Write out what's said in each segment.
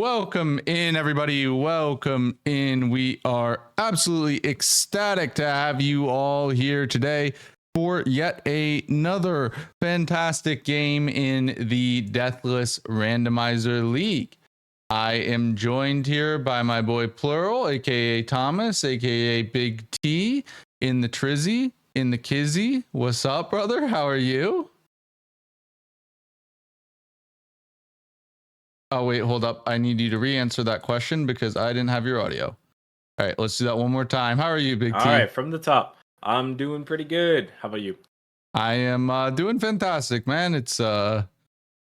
Welcome in, everybody. Welcome in. We are absolutely ecstatic to have you all here today for yet another fantastic game in the Deathless Randomizer League. I am joined here by my boy Plural, aka Thomas, aka Big T, in the Trizzy, in the Kizzy. What's up, brother? How are you? Oh, wait, hold up. I need you to re-answer that question because I didn't have your audio. All right, let's do that one more time. How are you, Big T? All right, from the top. I'm doing pretty good. How about you? I am doing fantastic, man. It's an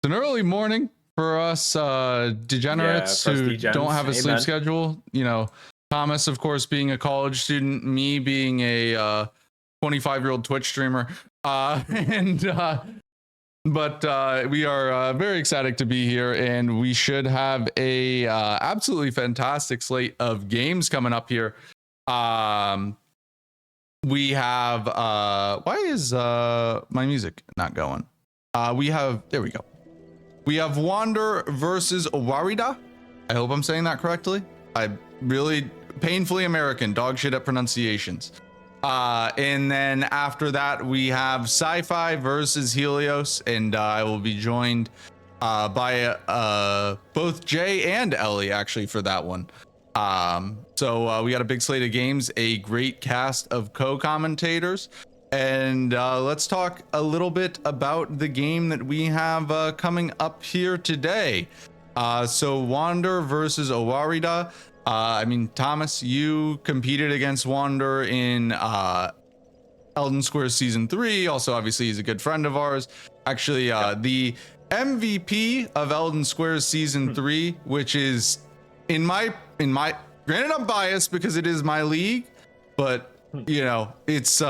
early morning for us degenerates who don't have a sleep schedule. You know, Thomas, of course, being a college student, me being a 25-year-old Twitch streamer, But we are very excited to be here, and we should have a absolutely fantastic slate of games coming up here. We have why is my music not going? There we go. We have Wander versus Owarida. I hope I'm saying that correctly. I'm really painfully American, dog shit at pronunciations. And then after that, we have Sci-Fi versus Helios, and I will be joined by both Jay and Ellie, actually, for that one. So we got a big slate of games, a great cast of co-commentators, and let's talk a little bit about the game that we have coming up here today. So Wander versus Owarida. I mean, Thomas, you competed against Wander in Elden Squares Season 3. Also, obviously, he's a good friend of ours. Actually, the MVP of Elden Squares Season 3, which is in my granted, I'm biased because it is my league, but you know, it's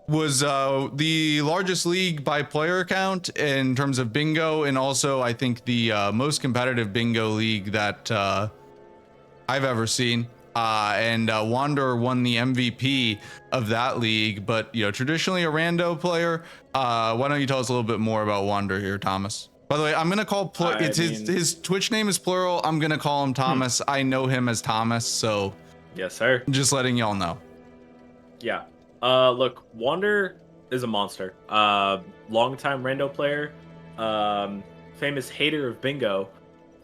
was the largest league by player count in terms of bingo, and also I think the most competitive bingo league that I've ever seen. And Wander won the MVP of that league, but you know, traditionally a rando player. Why don't you tell us a little bit more about Wander here, Thomas? By the way, I'm gonna call his Twitch name is Plural. I'm gonna call him Thomas. I know him as Thomas, so yes, sir. Just letting y'all know. Yeah. Look, Wander is a monster. Longtime rando player. Famous hater of bingo.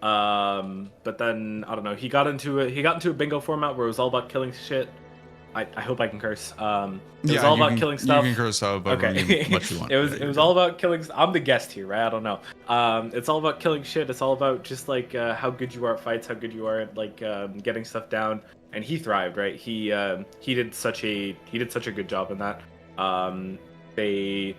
But then I don't know. He got into a bingo format where it was all about killing shit. I hope I can curse. It was all about killing stuff. You can curse however much you want. It was all about killing. I'm the guest here, right? I don't know. It's all about killing shit. It's all about just like how good you are at fights, how good you are at like getting stuff down. And he thrived, right? He did such a good job in that. They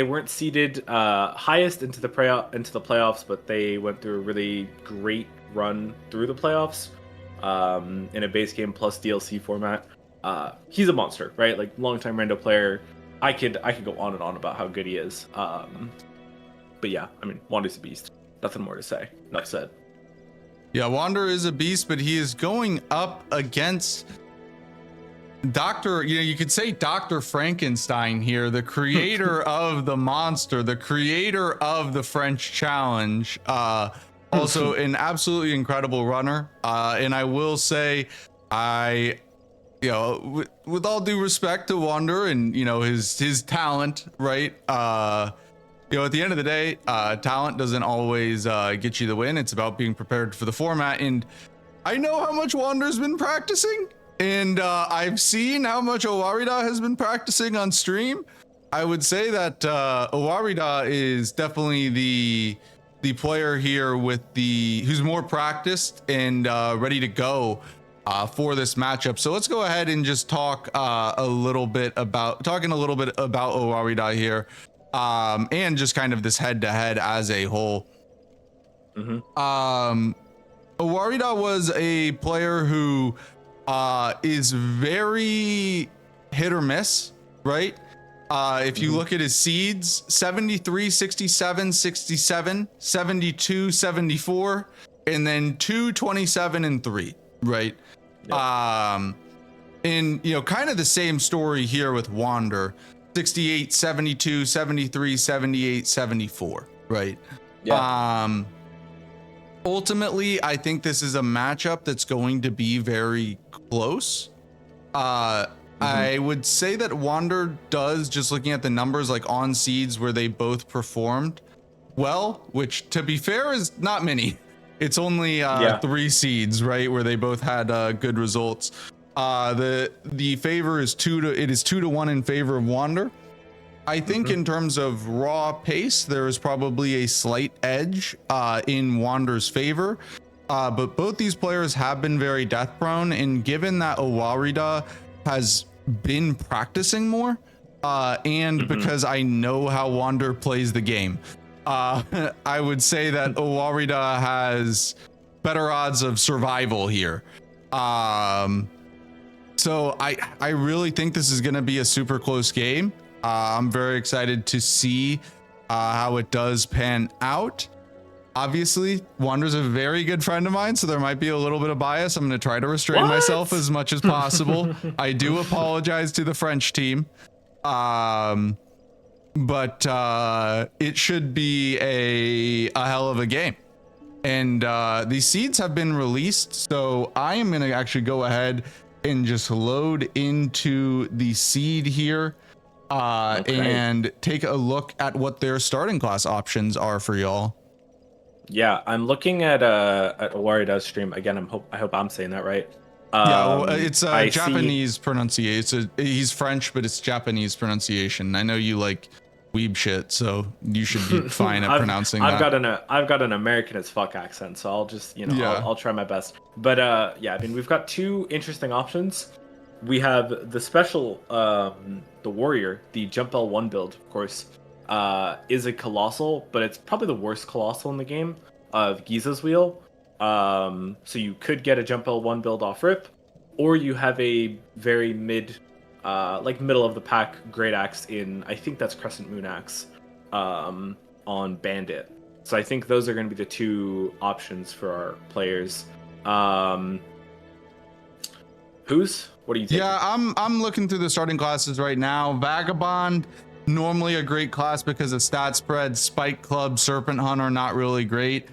weren't seeded highest into the playoffs, but they went through a really great run through the playoffs in a base game plus DLC format. He's a monster, right? Like longtime rando player. I could go on and on about how good he is. But yeah, I mean, Wander's a beast. Nothing more to say. Enough said. Yeah, Wander is a beast, but he is going up against you could say Dr. Frankenstein here, the creator of the monster, the creator of the French challenge, also an absolutely incredible runner. And I will say, with all due respect to Wander and, you know, his talent, right? At the end of the day, talent doesn't always get you the win. It's about being prepared for the format. And I know how much Wander's been practicing. And I've seen how much Owarida has been practicing on stream. I would say that Owarida is definitely the player here who's more practiced and ready to go for this matchup. So let's go ahead and just talk a little bit about Owarida here, and just kind of this head-to-head as a whole. Owarida was a player who is very hit or miss, right? If you look at his seeds, 73, 67, 67, 72, 74, and then 2, 27, and 3, right? Yep. And, you know, kind of the same story here with Wander, 68, 72, 73, 78, 74, right? Yeah. ultimately, I think this is a matchup that's going to be very close. I would say that Wander does, just looking at the numbers, like on seeds where they both performed well, which to be fair is not many. It's only 3 seeds, right, where they both had good results. The favor is 2-1 in favor of Wander. I think in terms of raw pace, there is probably a slight edge in Wander's favor. But both these players have been very death prone, and given that Owarida has been practicing more, and because I know how Wander plays the game, I would say that Owarida has better odds of survival here. So I really think this is going to be a super close game. I'm very excited to see how it does pan out. Obviously, Wander's a very good friend of mine, so there might be a little bit of bias. I'm going to try to restrain myself as much as possible. I do apologize to the French team. But it should be a hell of a game. And the seeds have been released, so I am going to actually go ahead and just load into the seed here and take a look at what their starting class options are for y'all. Yeah, I'm looking at Owarida's stream again. I hope I'm saying that right. It's a Japanese pronunciation. He's French, but it's Japanese pronunciation. I know you like weeb shit, so you should be fine at pronouncing that. I've got an American as fuck accent, so I'll just I'll try my best. But I mean, we've got 2 interesting options. We have the special, the warrior, the jump L1 build, of course. Is a colossal, but it's probably the worst colossal in the game of Giza's Wheel. So you could get a jump L1 build off rip, or you have a very middle of the pack Great Axe in, I think that's Crescent Moon Axe, on Bandit. So I think those are going to be the 2 options for our players. What do you think? Yeah, I'm looking through the starting classes right now. Vagabond, normally a great class because of stat spread. Spike Club, Serpent Hunter, not really great.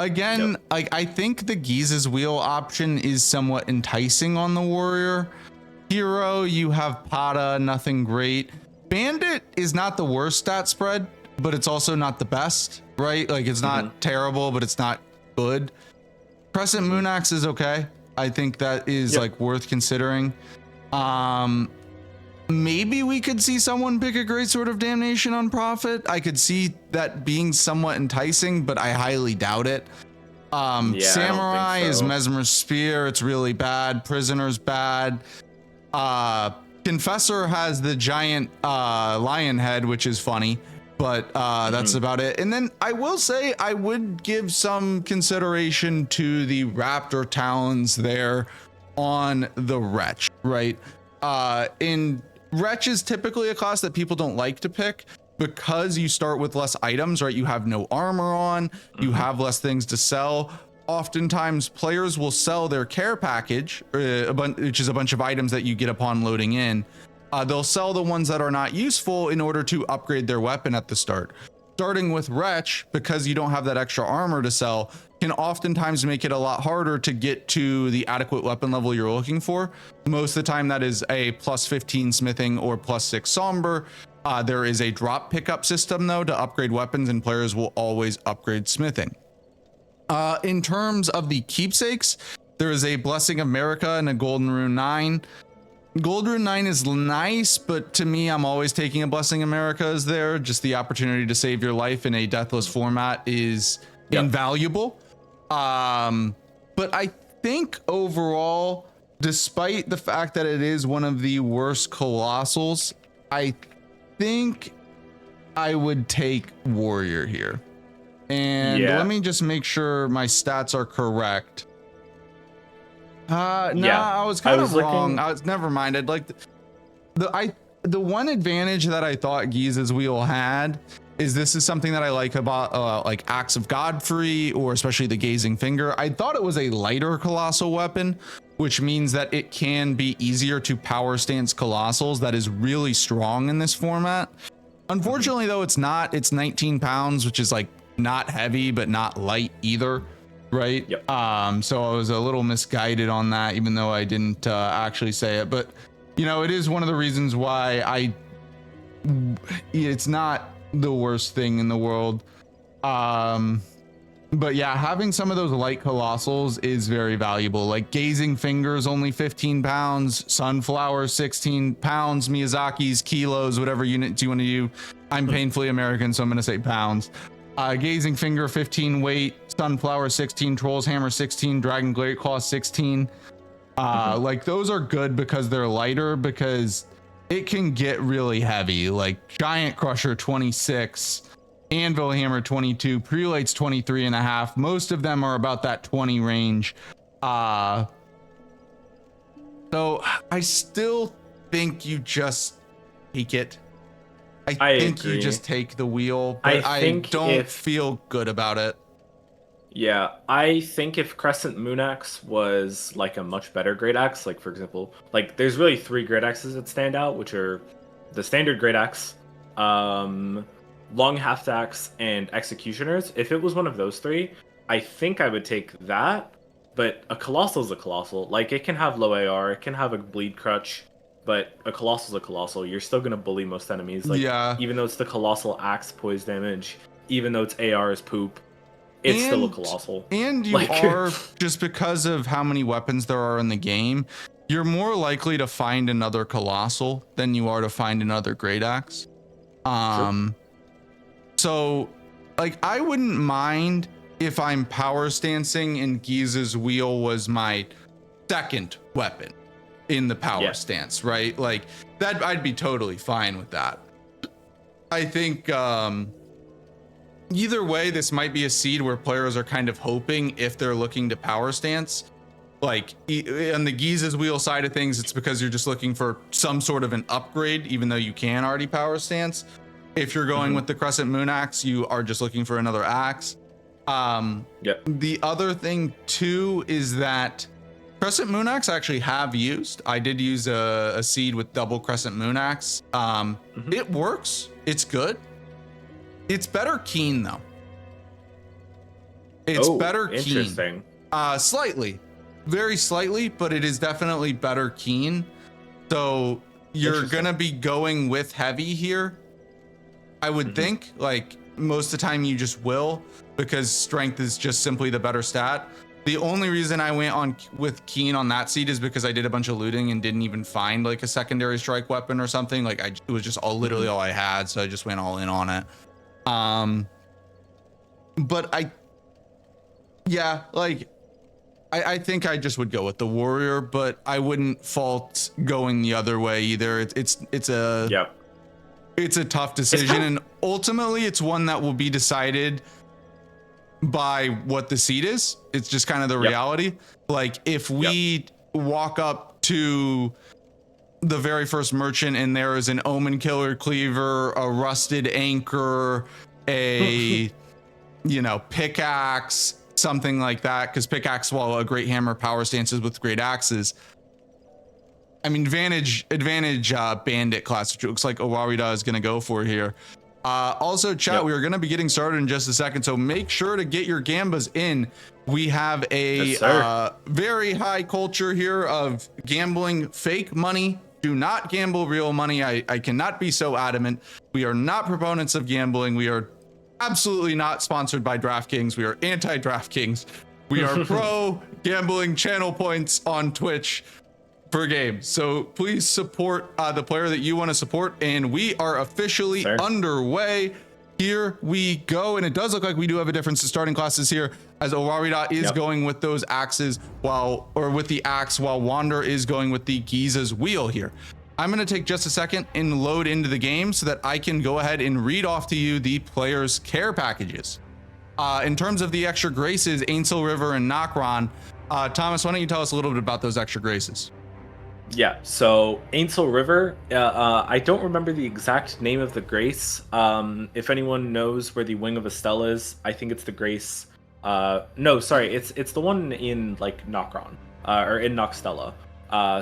Again, I think the Giza's Wheel option is somewhat enticing on the warrior. Hero, you have Pata, nothing great. Bandit is not the worst stat spread, but it's also not the best, right? Like, it's not terrible, but it's not good. Crescent Moon Axe is okay. I think that is like worth considering. Maybe we could see someone pick a Great Sword of Damnation on Prophet. I could see that being somewhat enticing, but I highly doubt it. Samurai is Mesmer's Spear. It's really bad. Prisoner's bad. Confessor has the giant lion head, which is funny, but that's about it. And then I will say I would give some consideration to the Raptor Talons there on the Wretch, right? In Wretch is typically a class that people don't like to pick because you start with less items, right? You have no armor on, you have less things to sell. Oftentimes players will sell their care package, which is a bunch of items that you get upon loading in. They'll sell the ones that are not useful in order to upgrade their weapon at the start. Starting with Wretch, because you don't have that extra armor to sell, can oftentimes make it a lot harder to get to the adequate weapon level you're looking for. Most of the time that is a plus 15 smithing or plus 6 somber. There is a drop pickup system though to upgrade weapons, and players will always upgrade smithing. In terms of the keepsakes, there is a Blessing of America and a Golden Rune 9. Gold Rune 9 is nice, but to me, I'm always taking a Blessing America as there. Just the opportunity to save your life in a deathless format is invaluable. But I think overall, despite the fact that it is one of the worst colossals, I think I would take Warrior here. And let me just make sure my stats are correct. I was kind of wrong. Never mind. I'd like the one advantage that I thought Giza's Wheel had is this is something that I like about like Axe of Godfrey, or especially the Gazing Finger. I thought it was a lighter colossal weapon, which means that it can be easier to power stance colossals. That is really strong in this format. Unfortunately though, it's not. It's 19 pounds, which is like not heavy but not light either, right? Yep. So I was a little misguided on that, even though I didn't actually say it. But you know, it is one of the reasons why it's not the worst thing in the world. But yeah, having some of those light colossals is very valuable. Like Gazing Fingers, only 15 pounds, Sunflower, 16 pounds, Miyazaki's kilos, whatever units you want to do. I'm painfully American, so I'm going to say pounds. Gazing Finger, 15 weight, Sunflower, 16, Troll's Hammer, 16, Dragon Great Claw, 16. Like those are good because they're lighter, because it can get really heavy. Like Giant Crusher, 26. Anvil Hammer 22, Prelates 23 and a half. Most of them are about that 20 range. So I still think you just take it. I think agree. you just take the wheel, but I don't feel good about it. Yeah, I think if Crescent Moon Axe was like a much better Great Axe, like for example, like there's really 3 Great Axes that stand out, which are the standard Great Axe, Long Half Axe, and Executioners. If it was one of those 3, I think I would take that. But a Colossal is a Colossal. Like, it can have low AR, it can have a Bleed Crutch, but a Colossal is a Colossal. You're still going to bully most enemies. Like, yeah. Even though it's the Colossal Axe poise damage, even though its AR is poop, it's still a Colossal. And you are, just because of how many weapons there are in the game, you're more likely to find another Colossal than you are to find another Great Axe. Sure. So, like, I wouldn't mind if I'm power stancing and Giza's wheel was my second weapon in the power stance, right? Like, that I'd be totally fine with that. I think either way, this might be a seed where players are kind of hoping, if they're looking to power stance, like on the Giza's wheel side of things, it's because you're just looking for some sort of an upgrade, even though you can already power stance. If you're going with the Crescent Moon Axe, you are just looking for another axe. The other thing too is that Crescent Moon Axe I actually have used. I did use a seed with double Crescent Moon Axe. It works. It's good. It's better keen though. It's better keen. Interesting. Slightly, very slightly, but it is definitely better keen. So you're gonna be going with heavy here. I would think, like, most of the time you just will, because strength is just simply the better stat. The only reason I went on with keen on that seed is because I did a bunch of looting and didn't even find like a secondary strike weapon or something. Like it was just literally all I had, so I just went all in on it. But I think I just would go with the warrior, but I wouldn't fault going the other way either. It's a tough decision, and ultimately it's one that will be decided by what the seed is. It's just kind of the reality. Like if we walk up to the very first merchant and there is an Omen Killer Cleaver, a Rusted Anchor, a pickaxe, something like that, because pickaxe, while a great hammer, power stances with great axes. I mean, advantage bandit class, which looks like Owarida is going to go for here. Also, chat, we are going to be getting started in just a second, so make sure to get your gambas in. We have a very high culture here of gambling fake money. Do not gamble real money. I cannot be so adamant. We are not proponents of gambling. We are absolutely not sponsored by DraftKings. We are anti-DraftKings. We are pro gambling channel points on Twitch per game. So please support the player that you want to support, and we are officially underway. Here we go, and it does look like we do have a difference in starting classes here, as Owarida is going with those axes with the axe, while Wander is going with the Giza's wheel here. I'm going to take just a second and load into the game so that I can go ahead and read off to you the players' care packages. In terms of the extra graces, Ainsel River and Nokron, Thomas, why don't you tell us a little bit about those extra graces? Yeah, so Ainsel River, I don't remember the exact name of the grace. If anyone knows where the Wing of Estelle is, I think it's the grace. No, sorry, it's the one in like Nokron, or in Nokstella.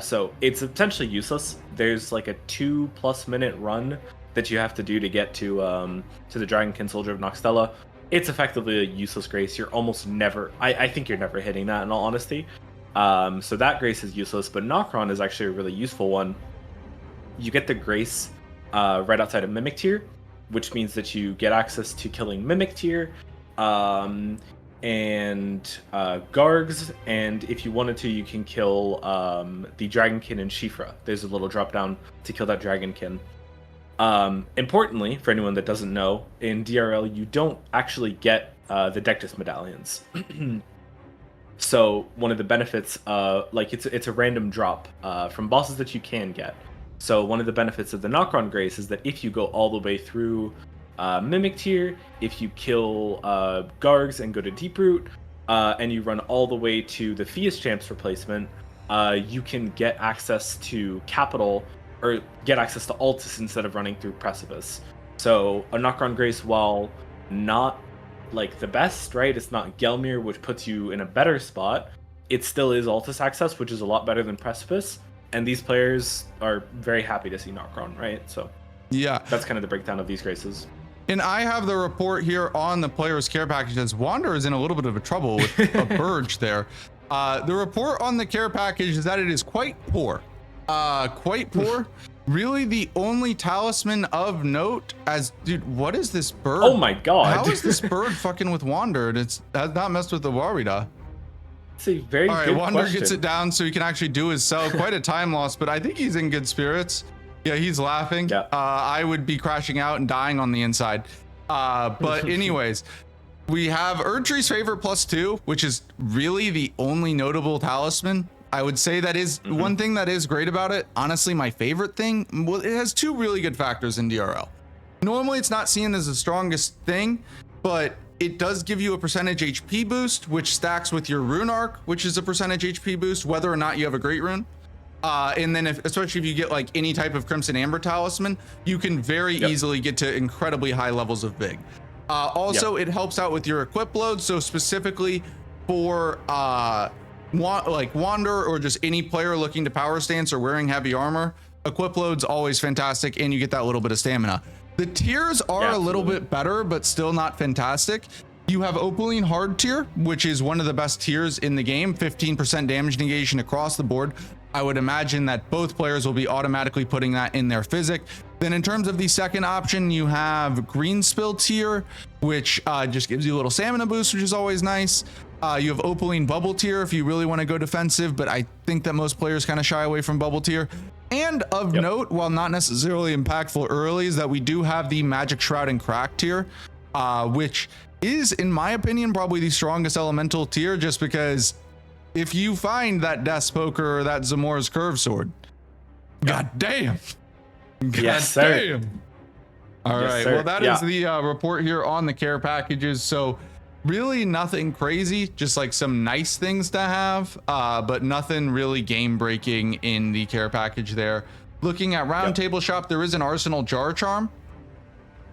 So it's potentially useless. There's like a 2+ minute run that you have to do to get to the Dragonkin Soldier of Nokstella. it's effectively a useless grace. You're almost never, I think you're never hitting that in all honesty. So that grace is useless, but Nocron is actually a really useful one. You get the grace right outside of Mimic Tier, which means that you get access to killing Mimic Tier and Gargs, and if you wanted to, you can kill the Dragonkin and Shifra. There's a little drop down to kill that Dragonkin. Importantly, for anyone that doesn't know, in DRL you don't actually get the Deathless medallions. So one of the benefits, like it's a random drop from bosses that you can get. So one of the benefits of the Nocron Grace is that if you go all the way through Mimic Tier, if you kill Gargs and go to Deeproot, and you run all the way to the Fias Champs replacement, you can get access to Capital, or get access to Altus instead of running through Precipice. So a Nocron Grace, while not like the best, right? It's not Gelmir, which puts you in a better spot. It still is Altus access, which is a lot better than Precipice. And these players are very happy to see Nocron, right? So yeah, that's kind of the breakdown of these graces. And I have the report here on the player's care packages. Wander is in a little bit of a trouble with a Burge there. The report on the care package is that it is quite poor. Quite poor. Really, the only talisman of note as dude, what is this bird? Oh my god. How is this bird fucking with Wander? And it's has not messed with the Owarida. It's a very all right, good Wander question. gets it down so he can actually do his sell. Quite a time loss, but I think he's in good spirits. Yeah, he's laughing. Yeah. I would be crashing out and dying on the inside. But anyways, we have Erdtree's Favorite +2, which is really the only notable talisman. I would say that is one thing that is great about it. Honestly, my favorite thing, well, it has two really good factors in DRL. Normally, it's not seen as the strongest thing, but it does give you a percentage HP boost, which stacks with your Rune Arc, which is a percentage HP boost, whether or not you have a Great Rune. And then especially if you get like any type of Crimson Amber talisman, you can very easily get to incredibly high levels of Vig. Also, it helps out with your equip load. So specifically for like Wander or just any player looking to power stance or wearing heavy armor, equip load's always fantastic, and you get that little bit of stamina. The tiers are a little bit better, but still not fantastic. You have Opaline Hard tier, which is one of the best tiers in the game, 15% damage negation across the board. I would imagine that both players will be automatically putting that in their physic. Then in terms of the second option, you have Green Spill tier, which just gives you a little stamina boost, which is always nice. You have Opaline Bubble tier if you really want to go defensive, but I think that most players kind of shy away from Bubble tier. And of note, while not necessarily impactful early, is that we do have the Magic Shroud and Crack tier, which is, in my opinion, probably the strongest elemental tier, just because if you find that Death's Poker or that Zamor's Curve Sword, god damn. Yes, sir. All Yes, right, sir. well, that is the report here on the care packages. So really nothing crazy, just like some nice things to have, but nothing really game breaking in the care package there. Looking at round table shop, there is an Arsenal Jar Charm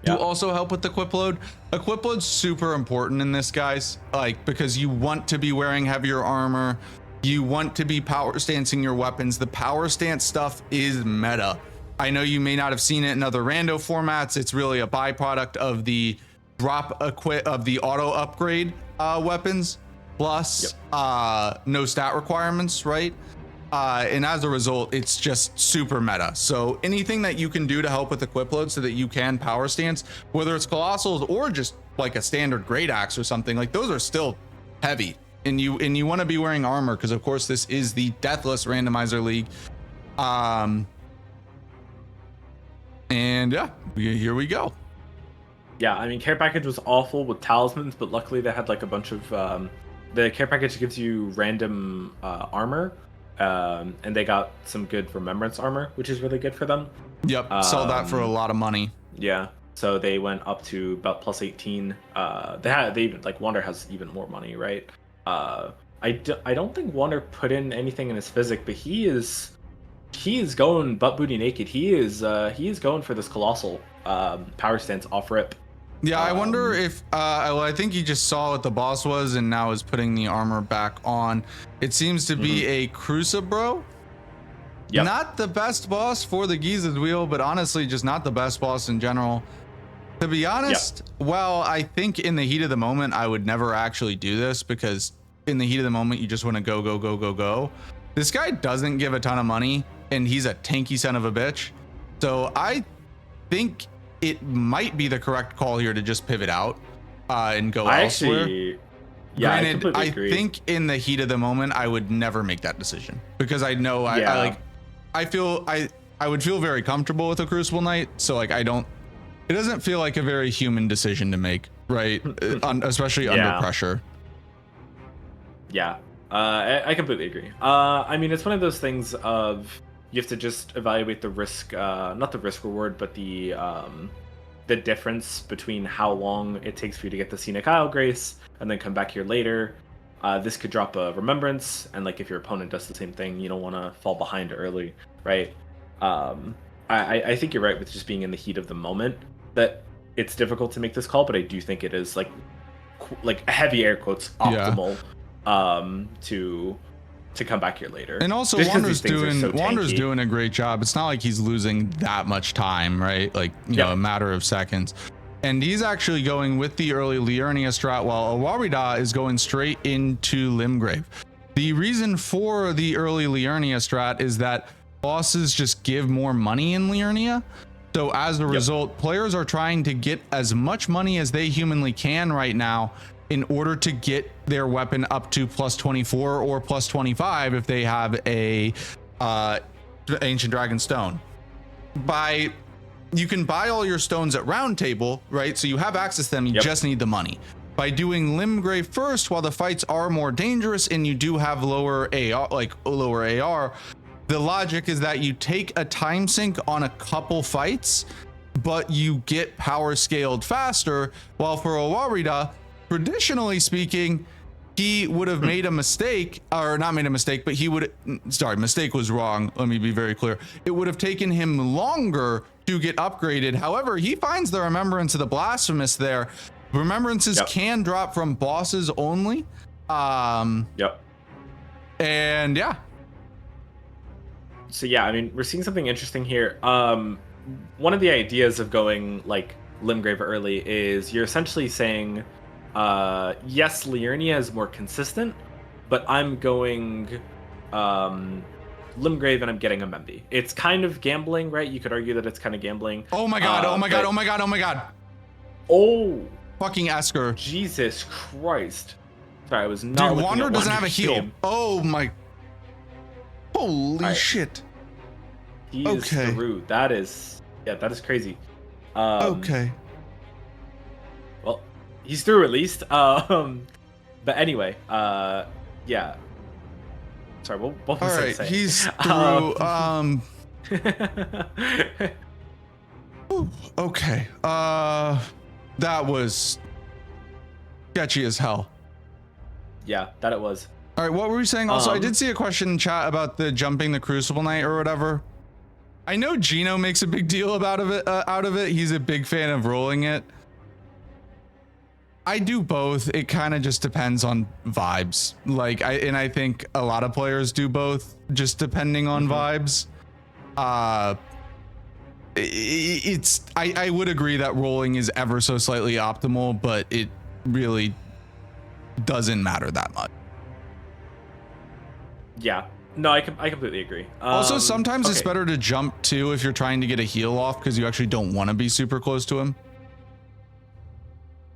to also help with the equip load. Equip load's super important in this, guys, like because you want to be wearing heavier armor, you want to be power stancing your weapons. The power stance stuff is meta. I know you may not have seen it in other rando formats. It's really a byproduct of the drop of the auto upgrade weapons plus no stat requirements, right? And as a result, it's just super meta. So anything that you can do to help with equip load so that you can power stance, whether it's colossals or just like a standard great axe or something, like those are still heavy. And you want to be wearing armor because of course this is the Deathless Randomizer League. And yeah, here we go. Yeah, I mean, care package was awful with talismans, but luckily they had like a bunch of the care package gives you random armor, and they got some good remembrance armor, which is really good for them. Yep, sell that for a lot of money. Yeah, so they went up to about plus 18. They even like Wander has even more money, right? I don't think Wander put in anything in his physic, but he is going butt booty naked. He is going for this colossal power stance off rip. Yeah, I wonder if well, I think he just saw what the boss was and now is putting the armor back on. It seems to be a Crucibro. Not the best boss for the Giza's wheel, but honestly just not the best boss in general. To be honest, well, I think in the heat of the moment, I would never actually do this because in the heat of the moment, you just want to go, go, go, go, go. This guy doesn't give a ton of money and he's a tanky son of a bitch. So I think it might be the correct call here to just pivot out and go elsewhere. Granted, I agree. Think in the heat of the moment, I would never make that decision because I know I would feel very comfortable with a Crucible Knight. So like, it doesn't feel like a very human decision to make, right? Especially under pressure. Yeah, I completely agree. I mean, it's one of those things of you have to just evaluate the risk, not the risk reward, but the difference between how long it takes for you to get the Scenic Isle Grace and then come back here later. This could drop a Remembrance, and like if your opponent does the same thing, you don't want to fall behind early, right? I think you're right with just being in the heat of the moment that it's difficult to make this call, but I do think it is like heavy air quotes optimal to come back here later. And also Wander's doing a great job. It's not like he's losing that much time, right? Like, you know, a matter of seconds. And he's actually going with the early Liurnia strat while Owarida is going straight into Limgrave. The reason for the early Liurnia strat is that bosses just give more money in Liurnia. So as a result, players are trying to get as much money as they humanly can right now in order to get their weapon up to plus 24 or plus 25 if they have a Ancient Dragon Stone. You can buy all your stones at Round Table, right? So you have access to them, you just need the money. By doing Limgrave first, while the fights are more dangerous and you do have lower AR, the logic is that you take a time sink on a couple fights, but you get power scaled faster, while for Owarida, traditionally speaking, he would have made a mistake, or not made a mistake, but mistake was wrong. Let me be very clear. It would have taken him longer to get upgraded. However, he finds the Remembrance of the Blasphemous there. Remembrances can drop from bosses only. And yeah. So yeah, I mean, we're seeing something interesting here. One of the ideas of going like Limgrave early is you're essentially saying, yes, Liurnia is more consistent, but I'm going Limgrave and I'm getting a Memby. It's kind of gambling, right? You could argue that it's kind of gambling. Oh my god, oh my god, oh my god, oh my god. Oh. Fucking Esker. Jesus Christ. Sorry, I was not. Dude, Wander doesn't have a heal. Oh my. Holy shit. He is through. That is crazy. Okay. Well, he's through at least. But anyway, yeah. Sorry, what was I saying? He's through. Okay. That was sketchy as hell. Yeah, that it was. All right, what were we saying? Also, I did see a question in chat about the jumping the Crucible Knight or whatever. I know Gino makes a big deal out of it. He's a big fan of rolling it. I do both. It kind of just depends on vibes. Like I think a lot of players do both, just depending on vibes. I would agree that rolling is ever so slightly optimal, but it really doesn't matter that much. Yeah, no, I completely agree. Also, sometimes it's better to jump too if you're trying to get a heal off because you actually don't want to be super close to him.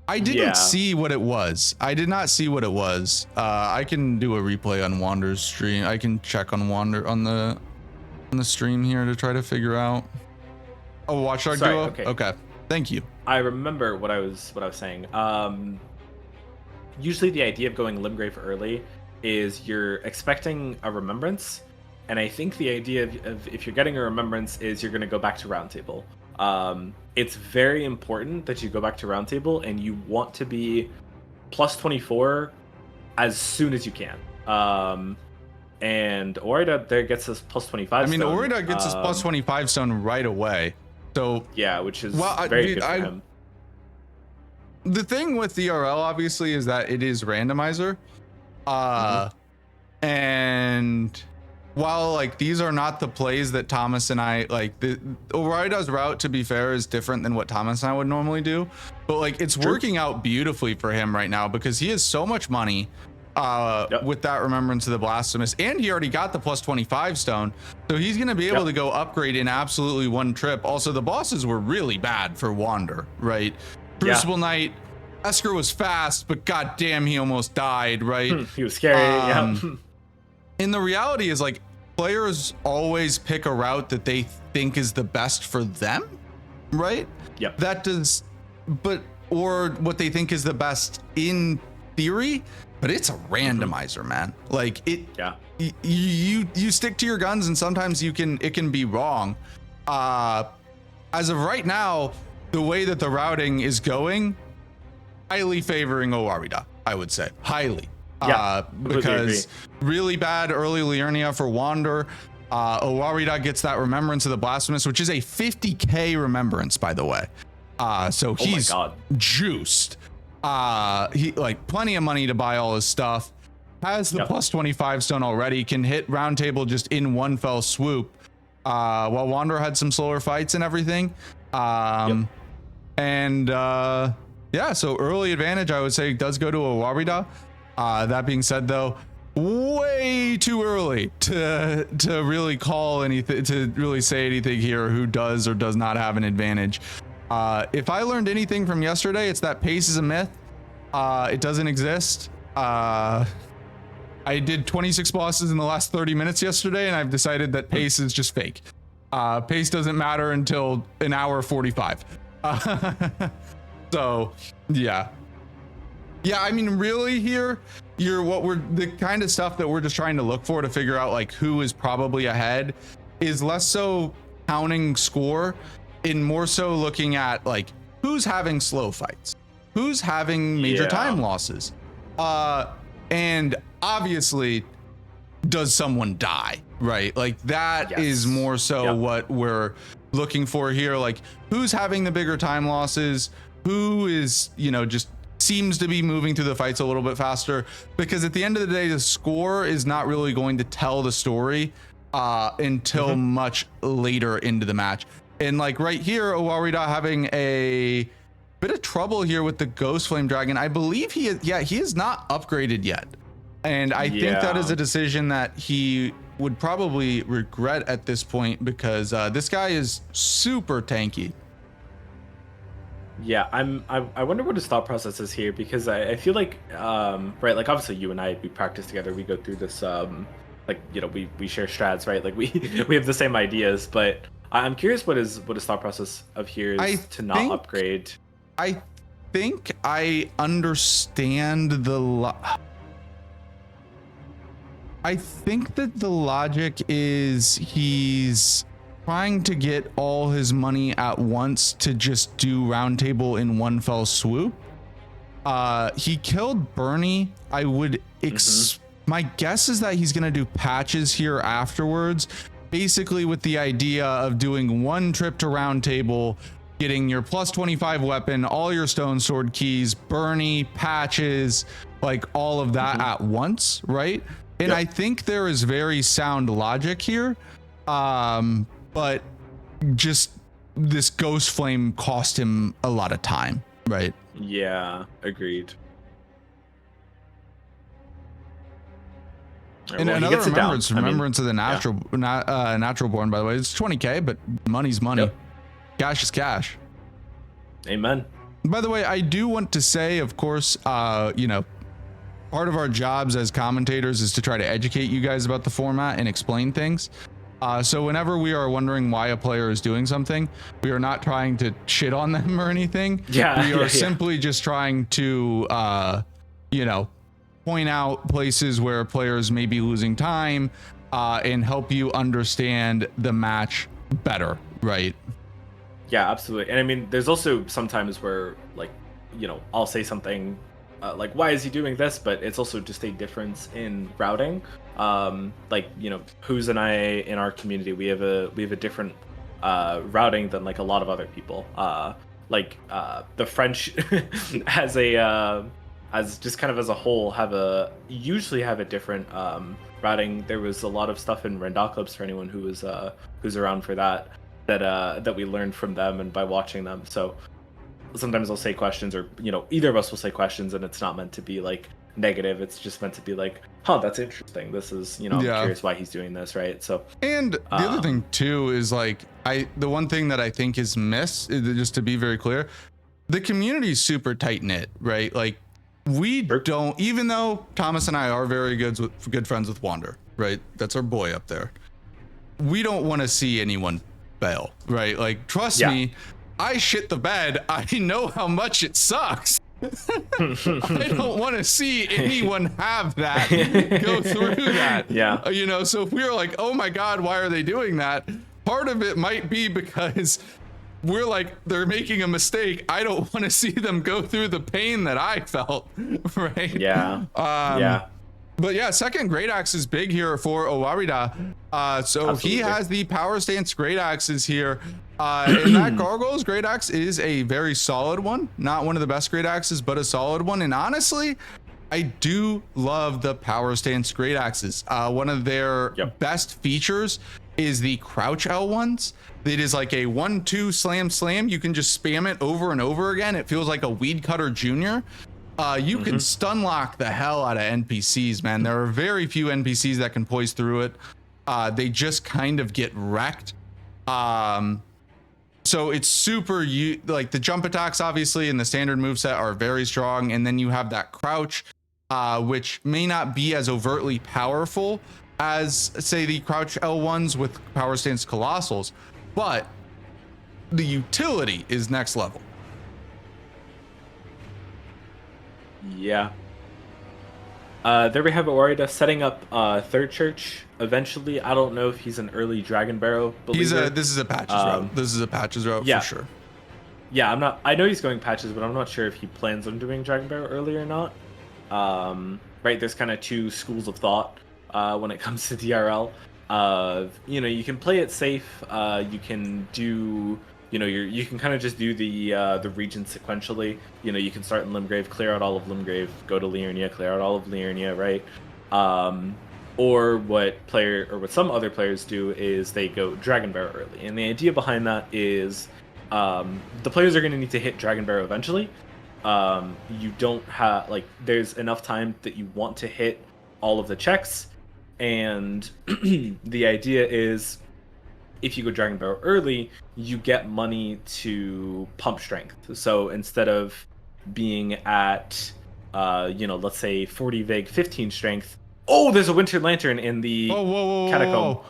I didn't see what it was. I did not see what it was. I can do a replay on Wander's stream. I can check on Wander on the stream here to try to figure out. Oh, Watchdog Duo? Okay. Thank you. I remember what I was saying. Usually the idea of going Limgrave early is you're expecting a Remembrance, and I think the idea of if you're getting a Remembrance is you're going to go back to Round Table. It's very important that you go back to Round Table and you want to be plus 24 as soon as you can. And Owarida there gets us plus 25 stone. Owarida gets us plus 25 stone right away. So yeah, which is very good for him. The thing with DRL obviously is that it is randomizer. And while like these are not the plays that Thomas and I like, the Owarida's route, to be fair, is different than what Thomas and I would normally do, but like it's working out beautifully for him right now because he has so much money with that Remembrance of the Blasphemous, and he already got the plus 25 stone, so he's going to be able to go upgrade in absolutely one trip. Also, the bosses were really bad for Wander, right? Crucible Knight, Esker was fast, but goddamn, he almost died, right? He was scary. And the reality is, like, players always pick a route that they think is the best for them, right? Yep. That does, or what they think is the best in theory, but it's a randomizer, man. Like you stick to your guns, and sometimes it can be wrong. As of right now, the way that the routing is going, highly favoring Owarida, I would say, highly. Because really bad early Liurnia for Wander. Owarida gets that Remembrance of the Blasphemous, which is a 50k remembrance, by the way. So he's juiced. He like plenty of money to buy all his stuff. Has the plus 25 stone already. Can hit round table just in one fell swoop. While Wander had some slower fights and everything. And so early advantage, I would say, does go to Owarida. That being said, though, way too early to really call anything, to really say anything here who does or does not have an advantage. If I learned anything from yesterday, it's that pace is a myth. It doesn't exist. I did 26 bosses in the last 30 minutes yesterday, and I've decided that pace is just fake. Pace doesn't matter until an hour 45. So yeah, I mean, really here, the kind of stuff that we're just trying to look for to figure out like who is probably ahead is less so counting score and more so looking at like who's having slow fights, who's having major time losses, and obviously does someone die, right? Like that is more so what we're looking for here. Like who's having the bigger time losses, who is, just seems to be moving through the fights a little bit faster, because at the end of the day, the score is not really going to tell the story until much later into the match. And like right here, Owarida having a bit of trouble here with the Ghost Flame Dragon. I believe he is not upgraded yet. And I think that is a decision that he would probably regret at this point, because this guy is super tanky. Yeah, I wonder what his thought process is here, because I feel like right, like obviously you and I, we practice together, we go through this like, we share strats, right? Like we have the same ideas, but I'm curious what his thought process of here is to not upgrade. I think I understand I think that the logic is he's trying to get all his money at once to just do round table in one fell swoop. He killed Bernie. I would my guess is that he's gonna do patches here afterwards, basically with the idea of doing one trip to round table, getting your plus 25 weapon, all your stone sword keys, Bernie, patches, like all of that at once, right? And I think there is very sound logic here. But just this Ghost Flame cost him a lot of time, right? Yeah, agreed. And another remembrance of the natural born, by the way. It's 20k, but money's money. Cash is cash. Amen. By the way, I do want to say, of course, part of our jobs as commentators is to try to educate you guys about the format and explain things. So whenever we are wondering why a player is doing something, we are not trying to shit on them or anything. We are simply just trying to, point out places where players may be losing time and help you understand the match better, right? Yeah, absolutely. And I mean, there's also sometimes where, like, I'll say something like, why is he doing this? But it's also just a difference in routing. Like, Who's and I in our community, we have a different routing than like a lot of other people. The French has a as just kind of as a whole usually have a different routing. There was a lot of stuff in Randomize for anyone who's around for that we learned from them and by watching them. So sometimes they'll say questions, or either of us will say questions, and it's not meant to be like negative. It's just meant to be like, huh, that's interesting. This is I'm curious why he's doing this, right? So and the other thing too is like the one thing that I think is missed, just to be very clear, the community is super tight knit, right? Like we don't, even though Thomas and I are very good friends with Wander, right? That's our boy up there. We don't want to see anyone fail, right? Like trust me, I shit the bed. I know how much it sucks. I don't want to see anyone have that go through that. Yeah. So if we were like, oh my God, why are they doing that? Part of it might be because we're like, they're making a mistake. I don't want to see them go through the pain that I felt. Right. Yeah. But yeah, second great axe is big here for Owarida. So Absolutely. He has the power stance great axes here. And that Gargoyle's great axe is a very solid one. Not one of the best great axes, but a solid one. And honestly, I do love the power stance great axes. One of their best features is the crouch L1s. It is like a 1-2 slam slam. You can just spam it over and over again. It feels like a weed cutter junior. You can stun lock the hell out of NPCs, man. There are very few NPCs that can poise through it. They just kind of get wrecked. So it's super, like the jump attacks obviously and the standard moveset are very strong, and then you have that crouch, which may not be as overtly powerful as say the crouch L1s with power stance colossals, but the utility is next level. Yeah. There we have Owarida setting up Third Church eventually. I don't know if he's an early Dragonbarrow believer. This is a patches route. This is a patches route for sure. Yeah, I know he's going patches, but I'm not sure if he plans on doing Dragonbarrow early or not. Right, there's kind of two schools of thought when it comes to DRL. You can play it safe. You can do you can kind of just do the region sequentially. You can start in Limgrave, clear out all of Limgrave, go to Liurnia, clear out all of Liurnia, right? Or what some other players do is they go Dragonbarrow early. And the idea behind that is the players are going to need to hit Dragonbarrow eventually. You don't have, there's enough time that you want to hit all of the checks. And the idea is, if you go Dragonbarrow early, you get money to pump strength. So instead of being at, let's say 40 Vig, 15 strength. Oh, there's a Winter Lantern in the catacomb. Whoa.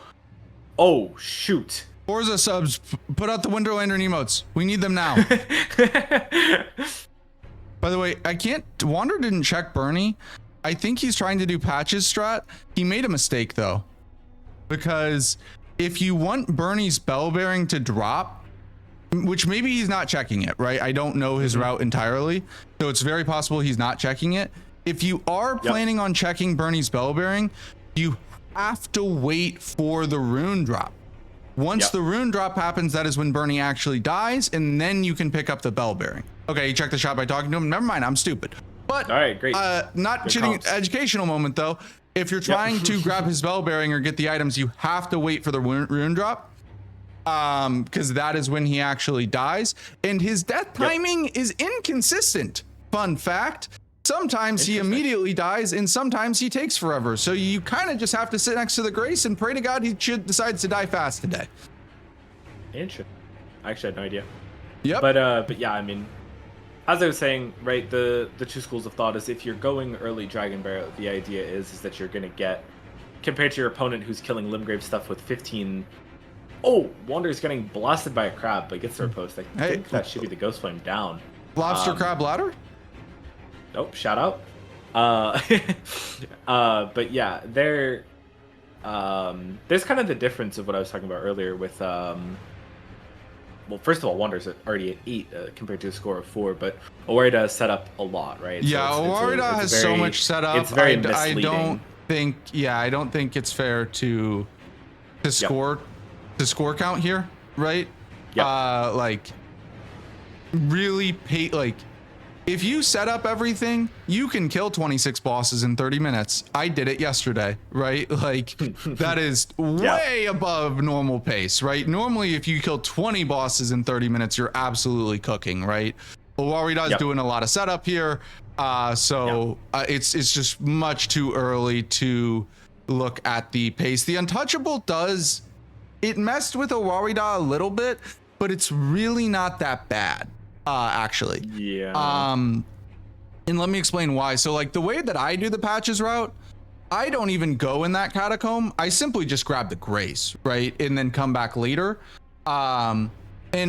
Oh, shoot. Forza subs, put out the Winter Lantern emotes. We need them now. By the way, Wander didn't check Bernie. I think he's trying to do patches strat. He made a mistake though, because if you want Bernie's bell bearing to drop, which maybe he's not checking it, right? I don't know his route entirely, so it's very possible he's not checking it. If you are planning on checking Bernie's bell bearing, you have to wait for the rune drop. Once the rune drop happens, that is when Bernie actually dies, and then you can pick up the bell bearing. Okay, you checked the shot by talking to him. Never mind, I'm stupid. But all right, great. Not cheating. Educational moment though. If you're trying to grab his bell bearing or get the items, you have to wait for the rune drop, because that is when he actually dies, and his death timing is inconsistent. Fun fact. Sometimes he immediately dies and sometimes he takes forever. So you kind of just have to sit next to the grace and pray to God he decides to die fast today. Interesting. I actually had no idea. Yep. But yeah, I mean, as I was saying, right, the two schools of thought is if you're going early Dragonbarrow, the idea is that you're going to get, compared to your opponent who's killing Limgrave stuff with 15. Oh, Wander's getting blasted by a crab, but gets their post. I think that should be the Ghost Flame down. Lobster crab ladder? Nope, shout out. But yeah, there's kind of the difference of what I was talking about earlier with, well, first of all, Wander's already at 8 compared to a score of 4, but Owarida is set up a lot, right? Yeah, so Owarida has so much set up. It's very misleading. I don't think it's fair to score count here, right? Yeah. Really if you set up everything, you can kill 26 bosses in 30 minutes. I did it yesterday, right? Like that is way above normal pace, right? Normally, if you kill 20 bosses in 30 minutes, you're absolutely cooking, right? Owarida is doing a lot of setup here. It's just much too early to look at the pace. The Untouchable it messed with Owarida a little bit, but it's really not that bad. Actually. And let me explain why. So like the way that I do the patches route, I don't even go in that catacomb. I simply just grab the grace, right? And then come back later. And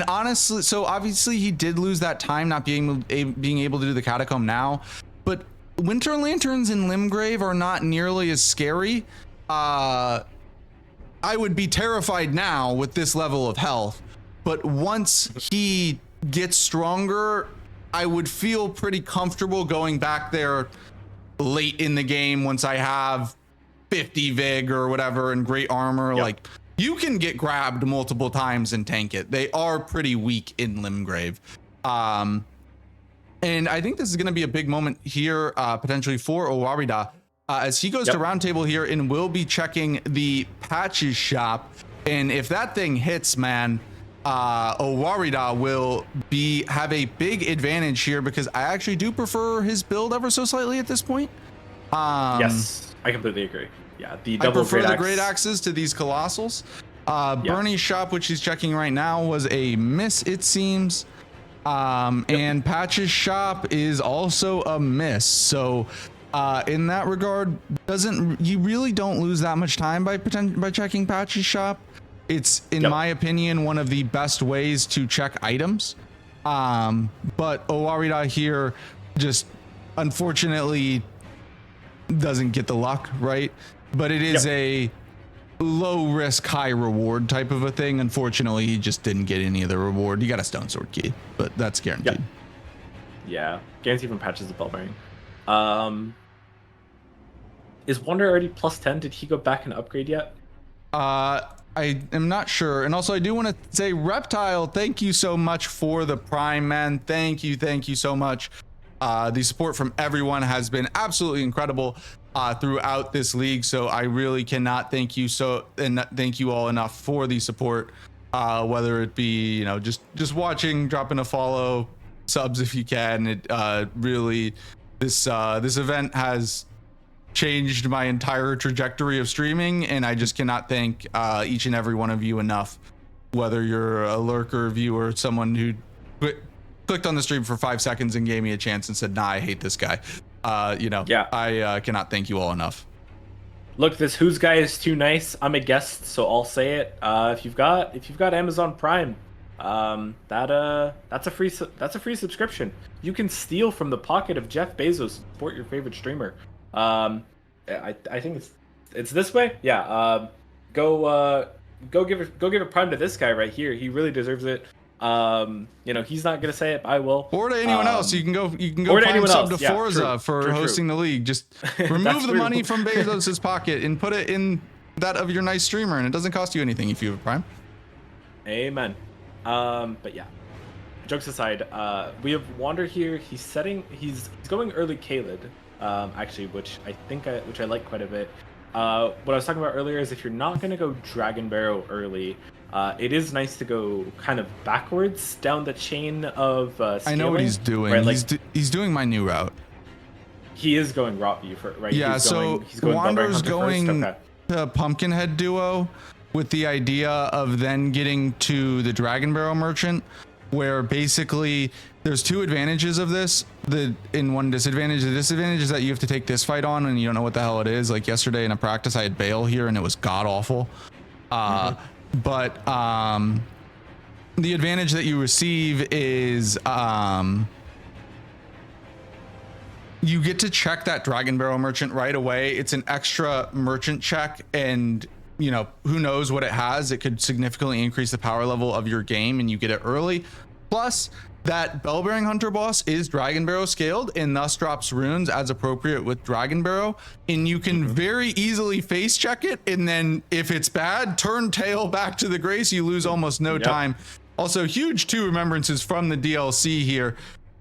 honestly, so obviously he did lose that time not being able to do the catacomb now, but Winter Lanterns in Limgrave are not nearly as scary. I would be terrified now with this level of health, but once he gets stronger, I would feel pretty comfortable going back there late in the game once I have 50 vig or whatever and great armor. Like you can get grabbed multiple times and tank it. They are pretty weak in Limgrave. And I think this is going to be a big moment here, potentially for Owarida, as he goes to roundtable here and will be checking the patches shop. And if that thing hits, man, Owarida will have a big advantage here because I actually do prefer his build ever so slightly at this point. Yes, I completely agree. Yeah, I prefer the great axes to these colossals. Bernie's shop, which he's checking right now, was a miss, it seems. And Patch's shop is also a miss. So in that regard, you really don't lose that much time by checking Patch's shop. It's, in my opinion, one of the best ways to check items. But Owarida here just unfortunately doesn't get the luck, right? But it is a low risk, high reward type of a thing. Unfortunately, he just didn't get any of the reward. He got a stone sword key, but that's guaranteed. Yeah, guaranteed from Patches of Bellbearing. Is Wonder already plus 10? Did he go back and upgrade yet? I am not sure. And also I do want to say, Reptile, thank you so much for the Prime, man. Thank you so much. The support from everyone has been absolutely incredible throughout this league. So I really cannot thank you thank you all enough for the support. Whether it be, just watching, dropping a follow, subs if you can. It really, this event has changed my entire trajectory of streaming, and I just cannot thank each and every one of you enough, whether you're a lurker, viewer, someone who clicked on the stream for 5 seconds and gave me a chance and said, nah, I hate this guy. I cannot thank you all enough. Look, this Who's guy is too nice. I'm a guest, so I'll say it. If you've got Amazon Prime, that's a free subscription. You can steal from the pocket of Jeff Bezos, support your favorite streamer. I think it's this way. Go give a Prime to this guy right here. He really deserves it. He's not gonna say it. I will. Or to anyone else. You can go Prime sub to Forsa for hosting the league. Just remove the money from Bezos's pocket and put it in that of your nice streamer, and it doesn't cost you anything if you have a Prime. Amen. But yeah, jokes aside, we have Wander here. He's going early Kaled. Actually, which I like quite a bit. What I was talking about earlier is if you're not going to go Dragonbarrow early, it is nice to go kind of backwards down the chain of scaling. I know what he's doing. Right? He's doing my new route. He is going Rot View, right? Yeah, he's going Wander's going to Pumpkinhead duo with the idea of then getting to the Dragonbarrow Merchant, where basically there's two advantages of this. One disadvantage. The disadvantage is that you have to take this fight on and you don't know what the hell it is. Like yesterday in a practice, I had Bale here and it was god awful. But the advantage that you receive is you get to check that Dragonbarrow Merchant right away. It's an extra merchant check, and who knows what it has. It could significantly increase the power level of your game, and you get it early. Plus, that Bellbearing Hunter boss is Dragonbarrow scaled and thus drops runes as appropriate with Dragonbarrow, and you can very easily face check it, and then if it's bad, turn tail back to the grace. You lose almost no time. Also, huge 2 remembrances from the DLC here.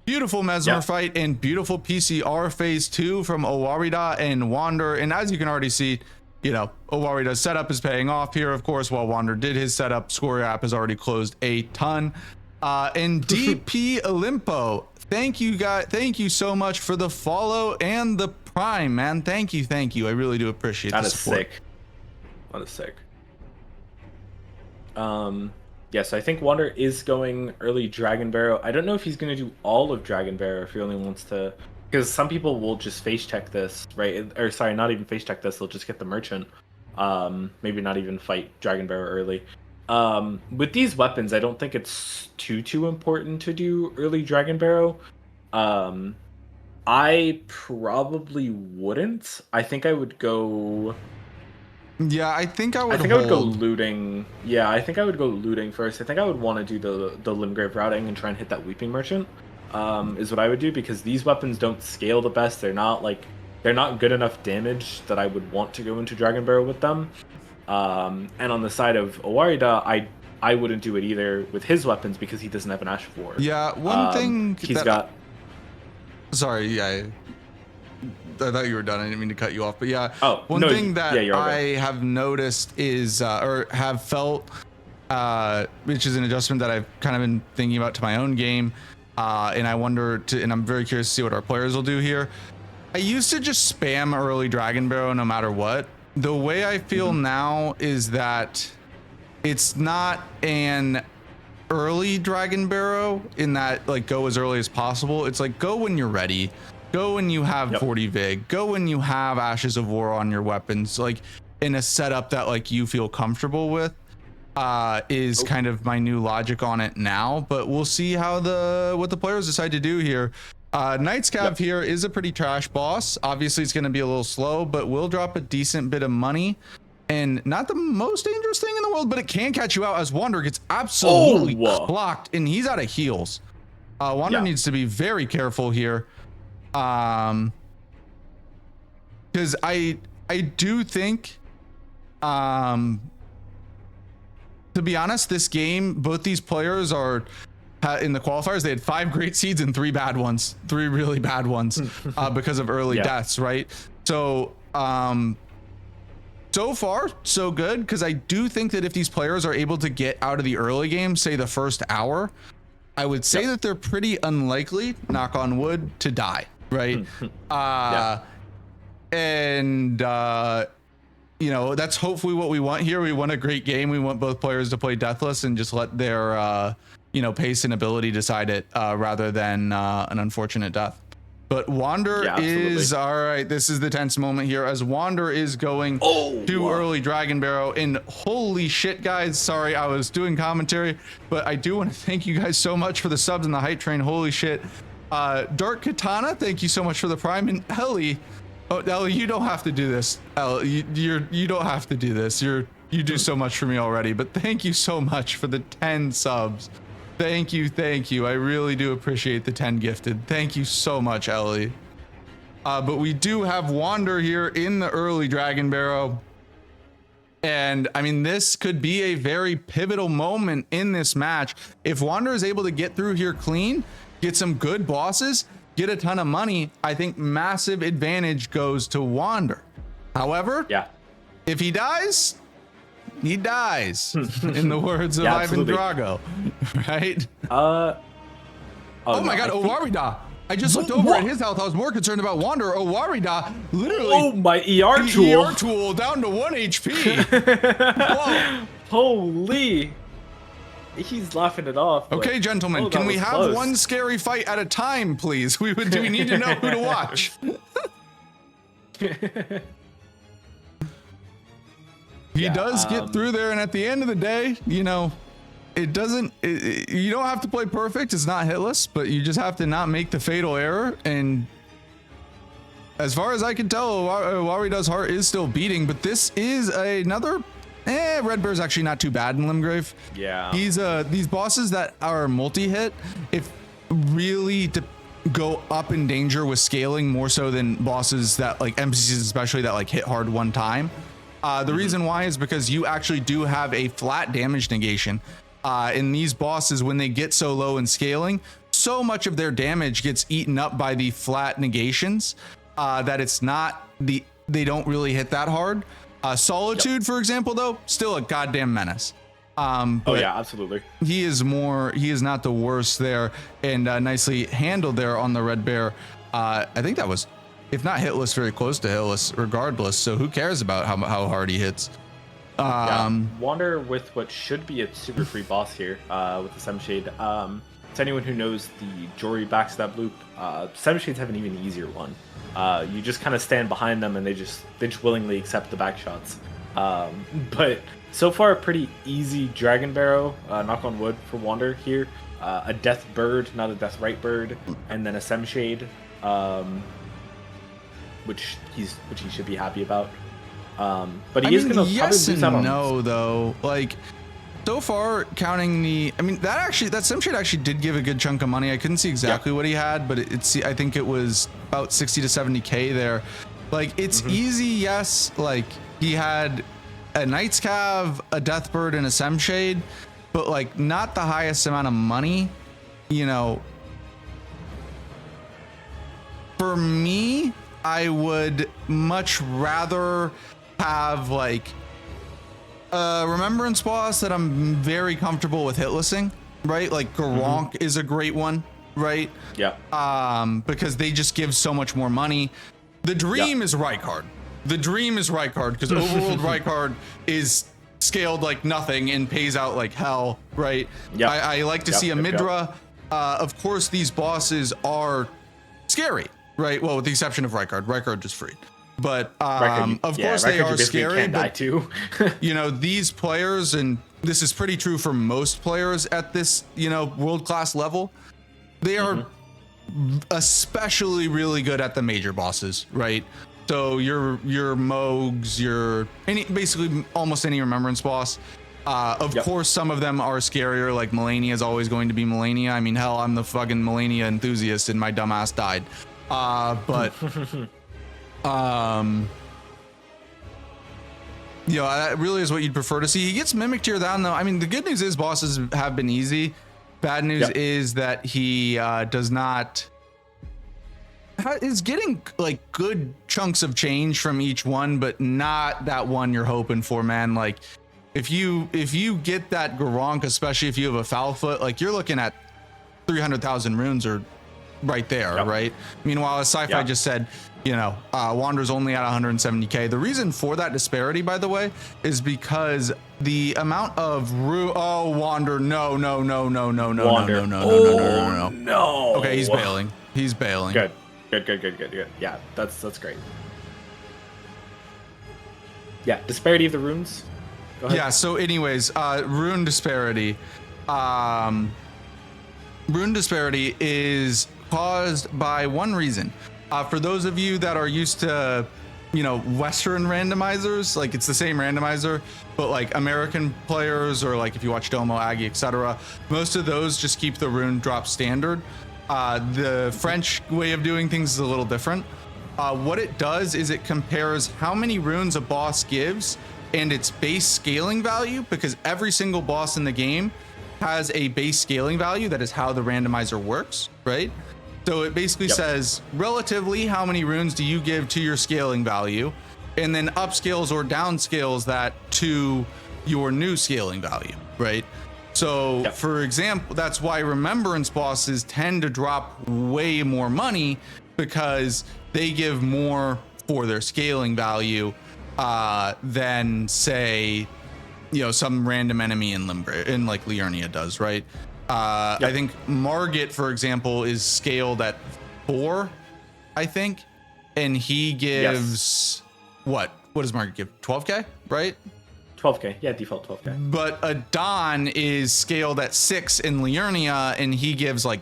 Beautiful Mesmer fight and beautiful PCR phase 2 from Owarida and Wander. And as you can already see, you know, Owarida's setup is paying off here, of course, while Wander did his setup. Score app has already closed a ton. And DP Olimpo, thank you guys. Thank you so much for the follow and the prime, man. Thank you. Thank you. I really do appreciate the support. Sick. That is sick. Yes, I think Wander is going early Dragonbarrow. I don't know if he's going to do all of Dragonbarrow if he only wants to, because some people will just face check this, right? Or sorry, not even face check this. They'll just get the merchant. Maybe not even fight Dragonbarrow early. With these weapons, I don't think it's too important to do early Dragonbarrow. I probably wouldn't. I think I would go. Yeah, I think I would go looting. Yeah, I think I would go looting first. I think I would want to do the Limgrave routing and try and hit that Weeping Merchant. Is what I would do, because these weapons don't scale the best. They're not good enough damage that I would want to go into Dragonbarrow with them. And on the side of Owarida, I wouldn't do it either with his weapons because he doesn't have an Ash of War. Yeah, one thing he's got. Sorry, yeah. I thought you were done. I didn't mean to cut you off, but yeah. One thing that I have noticed is, or have felt, which is an adjustment that I've kind of been thinking about to my own game, and I wonder and I'm very curious to see what our players will do here. I used to just spam early Dragonbarrow no matter what. The way I feel now is that it's not an early Dragonbarrow in that like go as early as possible. It's like go when you're ready. Go when you have 40 Vig. Go when you have Ashes of War on your weapons, like in a setup that like you feel comfortable with. Is kind of my new logic on it now, but we'll see how what the players decide to do here. Knight's Cav here is a pretty trash boss. Obviously, it's going to be a little slow, but will drop a decent bit of money. And not the most dangerous thing in the world, but it can catch you out as Wander gets absolutely clocked, and he's out of heals. Wander needs to be very careful here. Because I do think, to be honest, this game, both these players are in the qualifiers. They had 5 great seeds and 3 bad ones, 3 really bad ones, because of early deaths, right? So, so far, so good. Because I do think that if these players are able to get out of the early game, say the first hour, I would say that they're pretty unlikely, knock on wood, to die. Right. And you know, that's hopefully what we want here. We want a great game. We want both players to play Deathless and just let their you know, pace and ability decide it, rather than an unfortunate death. But Wander is all right. This is the tense moment here as Wander is going to early Dragonbarrow. And holy shit, guys, sorry, I was doing commentary, but I do want to thank you guys so much for the subs and the hype train. Holy shit. Dark Katana, thank you so much for the prime. And Ellie, Ellie, you don't have to do this. Ellie, you don't have to do this. You do so much for me already, but thank you so much for the 10 subs. Thank you. I really do appreciate the 10 gifted. Thank you so much, Ellie. But we do have Wander here in the early Dragonbarrow. And I mean, this could be a very pivotal moment in this match. If Wander is able to get through here clean, get some good bosses, get a ton of money, I think massive advantage goes to Wander. However, if he dies, he dies, in the words of Ivan Drago, right? Oh my God, Owarida. I just looked over at his health. I was more concerned about Wander. Owarida, literally. My ER tool. ER tool down to 1 HP. Whoa. Holy. He's laughing it off. Okay, gentlemen, can we have one scary fight at a time, please? We need to know who to watch. He does get through there, and at the end of the day, you know, you don't have to play perfect. It's not hitless, but you just have to not make the fatal error. And as far as I can tell, Owarida's heart is still beating, but this is another. Red Bear's actually not too bad in Limgrave. Yeah. He's these bosses that are multi-hit, if really go up in danger with scaling more so than bosses that like NPCs especially that like hit hard one time. The reason why is because you actually do have a flat damage negation. In these bosses, when they get so low in scaling, so much of their damage gets eaten up by the flat negations that it's not they don't really hit that hard. Solitude, for example, though, still a goddamn menace. Oh yeah, absolutely. He is not the worst there, and nicely handled there on the Red Bear. I think that was, if not hitless, very close to hitless regardless. So who cares about how hard he hits? Wander with what should be a super free boss here with the Semshade. To anyone who knows the Jory backstab loop, Semshades have an even easier one. You just kind of stand behind them and they just willingly accept the back shots. But so far, a pretty easy Dragonbarrow, knock on wood, for Wander here. A Death Bird, not a Death Right Bird, and then a Semshade, which he should be happy about. But he is going to yes probably lose and out on no, though. Like, so far, counting that Semshade actually did give a good chunk of money. I couldn't see exactly what he had, but I think it was about 60 to 70K there. Like, it's easy, yes. Like, he had a Knight's Cav, a Deathbird, and a Semshade, but like not the highest amount of money, you know. For me, I would much rather have like a Remembrance boss that I'm very comfortable with hitlessing, right? Like Garronk is a great one, right? Yeah. Because they just give so much more money. The dream is Rykard. The dream is Rykard, because Overworld Rykard is scaled like nothing and pays out like hell, right? Yeah. I like to see a Midra. Of course, these bosses are scary, right? Well, with the exception of Rykard. Rykard is free. But of course they are scary. But too. You know, these players, and this is pretty true for most players at this, you know, world-class level, they are especially really good at the major bosses, right? So your Mogs, basically almost any Remembrance boss. Of course, some of them are scarier, like Melania is always going to be Melania. I mean, hell, I'm the fucking Melania enthusiast and my dumbass died. But you know, that really is what you'd prefer to see. He gets mimicked here down though. I mean, the good news is bosses have been easy. Bad news is that he is getting like good chunks of change from each one, but not that one you're hoping for, man. Like if you get that Garronk, especially if you have a foul foot, like you're looking at 300,000 runes are right there, right? Meanwhile, as Sci-Fi just said, you know, Wander's only at 170K. The reason for that disparity, by the way, is because the amount of Wander, no. Wander. No. Okay, he's bailing. Good. Yeah, that's great. Yeah, disparity of the runes. Go ahead. Yeah, so anyways, rune disparity. Rune disparity is caused by one reason. For those of you that are used to, you know, Western randomizers, like it's the same randomizer, but like American players, or like if you watch Domo, Aggie, etc., most of those just keep the rune drop standard. The French way of doing things is a little different. What it does is it compares how many runes a boss gives and its base scaling value, because every single boss in the game has a base scaling value. That is how the randomizer works, right? So it basically says relatively how many runes do you give to your scaling value, and then upscales or downscales that to your new scaling value, right? So for example, that's why Remembrance bosses tend to drop way more money, because they give more for their scaling value than say, you know, some random enemy in like Liurnia does, right? I think Margit, for example, is scaled at 4, I think, and he gives what does Margit give? 12K, right? 12K, yeah, default 12K. But Adon is scaled at 6 in Liurnia, and he gives like,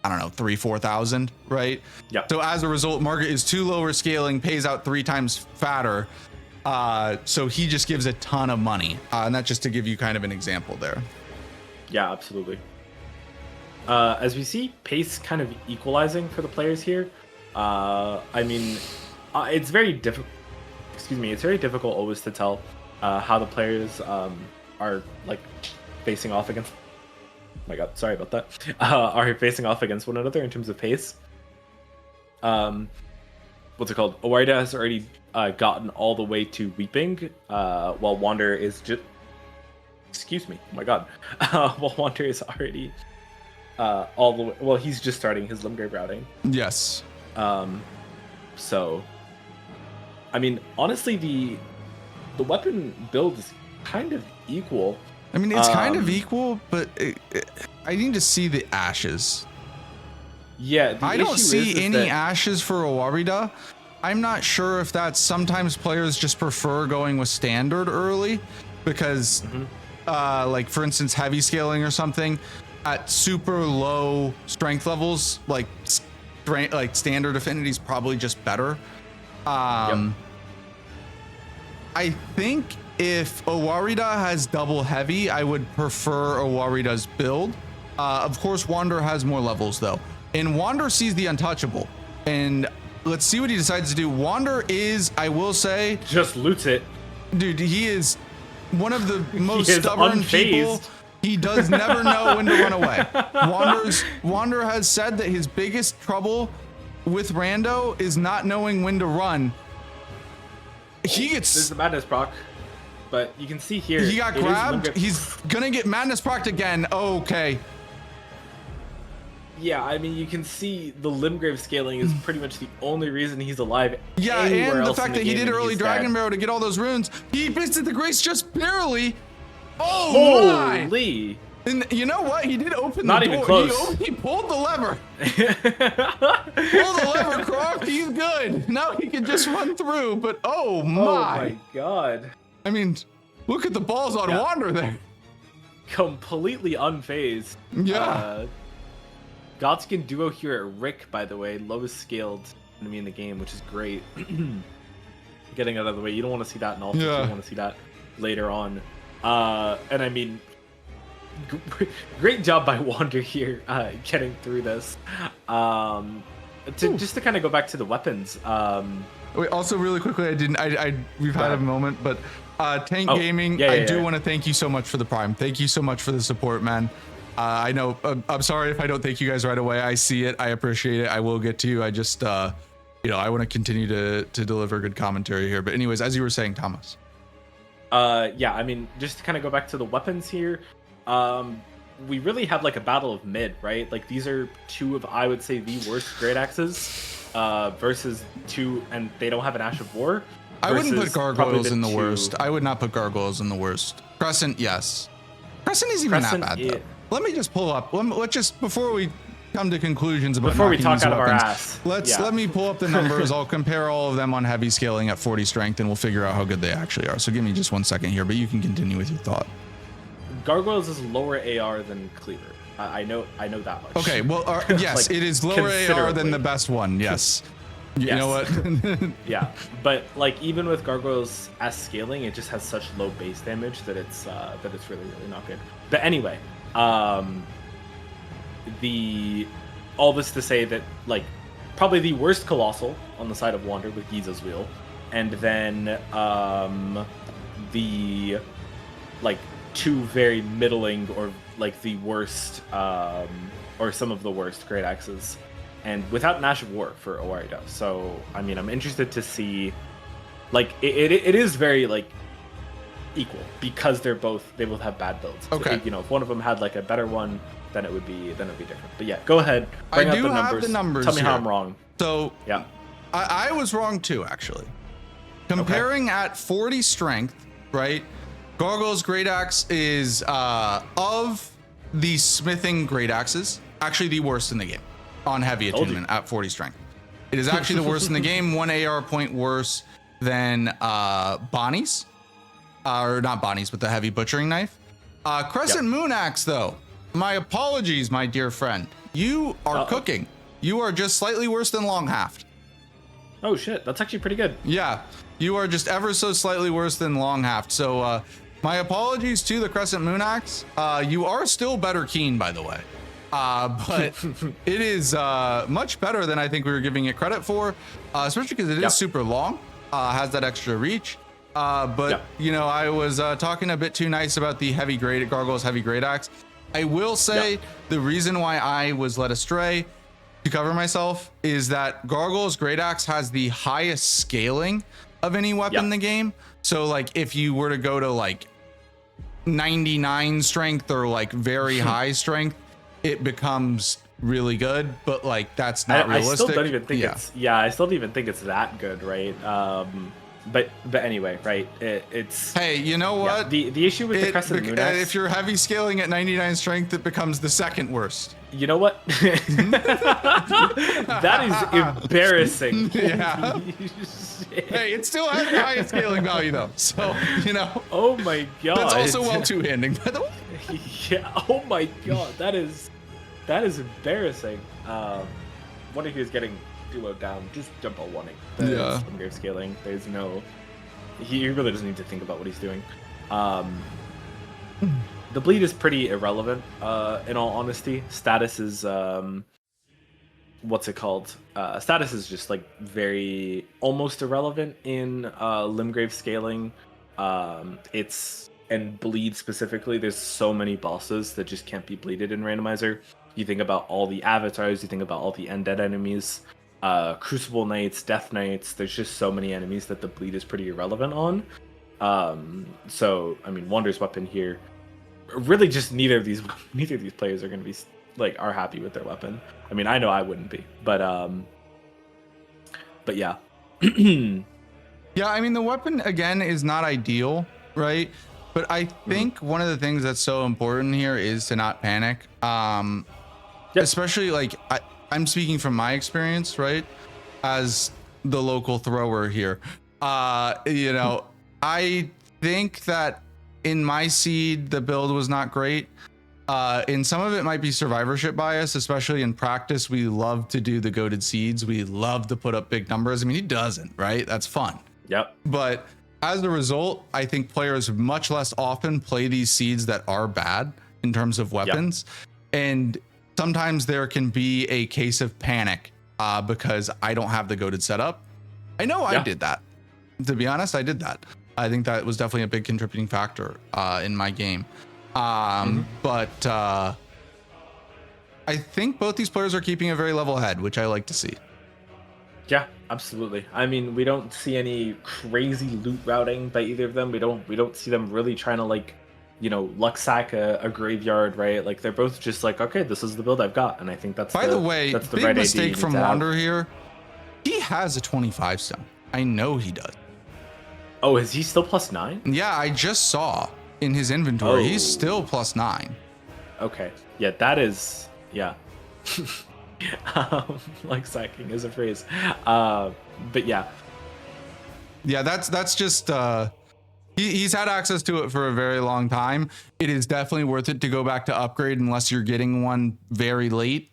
I don't know, 3,000-4,000, right? Yeah. So as a result, Margit is 2 lower scaling, pays out 3 times fatter. So he just gives a ton of money, and that's just to give you kind of an example there. Yeah, absolutely. As we see, pace kind of equalizing for the players here. I mean, it's very difficult. Excuse me, it's very difficult always to tell how the players are like facing off against my god, sorry about that, are facing off against one another in terms of pace. What's it called? Owarida has already gotten all the way to Weeping, while Wander is just... Excuse me, oh my god. While Wander is already all the way... Well, he's just starting his Limgrave routing. Yes. So... I mean, honestly, the weapon build is kind of equal. I mean, it's kind of equal, but I need to see the ashes. Yeah, I don't see any ashes for Owarida. I'm not sure if that's sometimes players just prefer going with standard early because, like for instance, heavy scaling or something at super low strength levels, like standard affinity is probably just better. I think if Owarida has double heavy, I would prefer Owarida's build. Of course, Wander has more levels though. And Wander sees the untouchable. And let's see what he decides to do. Wander is, I will say... Just loots it. Dude, he is one of the most stubborn people. He does never know when to run away. Wander has said that his biggest trouble with Rando is not knowing when to run. There's the Madness proc, but you can see here... He got grabbed. He's gonna get Madness procced again. Okay. Yeah, I mean, you can see the Limgrave scaling is pretty much the only reason he's alive. Yeah, and the fact that he did early Dragonbarrow to get all those runes, he missed the grace just barely. Oh Holy! And you know what? He did open Not the door. even close. He pulled the lever. Pull the lever, Croc. He's good. Now he can just run through. But oh my god! I mean, look at the balls on Wander there. Completely unfazed. Yeah. Godskin duo here at Rick, by the way, lowest scaled enemy in the game, which is great. Getting out of the way, you don't want to see that in all. You want to see that later on. And I mean, great job by Wander here, getting through this. Just to kind of go back to the weapons. Wait, also really quickly, we've had a moment, but Tank Gaming, I do want to thank you so much for the Prime. Thank you so much for the support, man. I know, I'm sorry if I don't thank you guys right away. I see it. I appreciate it. I will get to you. I just, I want to continue to deliver good commentary here. But anyways, as you were saying, Thomas. Yeah, I mean, just to kind of go back to the weapons here, we really have like a battle of mid, right? Like these are two of, I would say, the worst great axes versus two, and they don't have an Ash of War. I wouldn't put Gargoyles in the worst. I would not put Gargoyles in the worst. Crescent, yes. Crescent isn't even that bad, though. Let me just pull up. Let's just, before we come to conclusions about before we talk out weapons, of our ass, let me pull up the numbers. I'll compare all of them on heavy scaling at 40 strength, and we'll figure out how good they actually are. So give me just 1 second here, but you can continue with your thought. Gargoyles is lower AR than Cleaver. I know that much. Okay, well, yes, like, it is lower AR than the best one. Yes. You know what? Yeah, but like even with Gargoyles as scaling, it just has such low base damage that it's really not good. But anyway, all this to say that like probably the worst Colossal on the side of Wander with Giza's Wheel, and then the like two very middling or like the worst or some of the worst great axes, and without an Ash of War for Owarida. So I mean, I'm interested to see, like it is very like equal because they both have bad builds. Okay. So, if one of them had like a better one, then it would be different. But yeah, go ahead. Bring up the numbers. Tell me how I'm wrong. So yeah, I was wrong too, actually. Comparing at 40 strength, right? Gargoyle's Great Axe is of the smithing Great Axes, actually the worst in the game on heavy attunement at 40 strength. It is actually the worst in the game. 1 AR point worse than Bonnie's, or not Bonnie's, but the heavy butchering knife. Crescent Moon Axe, though. My apologies, my dear friend. You are cooking. You are just slightly worse than Long Haft. Oh shit, that's actually pretty good. Yeah, you are just ever so slightly worse than Long Haft. So my apologies to the Crescent Moon Axe. You are still better Keen, by the way. But it is much better than I think we were giving it credit for, especially because it is super long, has that extra reach. But I was talking a bit too nice about the Gargoyle's Heavy Great Axe. I will say the reason why I was led astray to cover myself is that Gargoyle's Great Axe has the highest scaling of any weapon in the game. So like if you were to go to like 99 strength or like very high strength, it becomes really good, but like that's not realistic. I still don't even think I still don't even think it's that good, right? But anyway, right? It's hey, you know what? The issue with the Crescent Moon Axe, if you're heavy scaling at 99 strength, it becomes the second worst. You know what? That is embarrassing. Yeah. Hey, it still has the highest scaling value though, so you know. Oh my god. That's also well two-handing, by the way. Yeah. Oh my god, that is embarrassing. Wonder if he was getting duo down. Just jump all one. Yeah. Scaling. There's no. He really doesn't need to think about what he's doing. The bleed is pretty irrelevant. In all honesty, status is what's it called? Status is just like very almost irrelevant in Limgrave scaling. And bleed specifically. There's so many bosses that just can't be bleeded in randomizer. You think about all the avatars. You think about all the undead enemies. Crucible Knights, Death Knights, there's just so many enemies that the bleed is pretty irrelevant on. So, I mean, Wander's weapon here, really just neither of these players are going to be, like, are happy with their weapon. I mean, I know I wouldn't be, but yeah. Yeah, I mean, the weapon, again, is not ideal, right? But I think one of the things that's so important here is to not panic. Especially, like, I'm speaking from my experience, right? As the local thrower here. You know, I think that in my seed, the build was not great. In some of it might be survivorship bias, especially in practice. We love to do the goated seeds. We love to put up big numbers. I mean, he doesn't, right? That's fun. Yep. But as a result, I think players much less often play these seeds that are bad in terms of weapons. And sometimes there can be a case of panic because I don't have the goated setup. I know I did that. To be honest, I did that. I think that was definitely a big contributing factor in my game. But I think both these players are keeping a very level head, which I like to see. Yeah, absolutely. I mean, we don't see any crazy loot routing by either of them. We don't see them really trying to, like, you know, luck sack a graveyard, right? Like, they're both just like, okay, this is the build I've got, and I think that's by the way, that's the big right mistake from Wander here. He has a 25 stone. I know he does. Oh, is he still +9? Yeah, I just saw in his inventory. He's still +9. Okay, yeah, that is luck sacking is a phrase, but yeah, that's just he's had access to it for a very long time. It is definitely worth it to go back to upgrade unless you're getting one very late.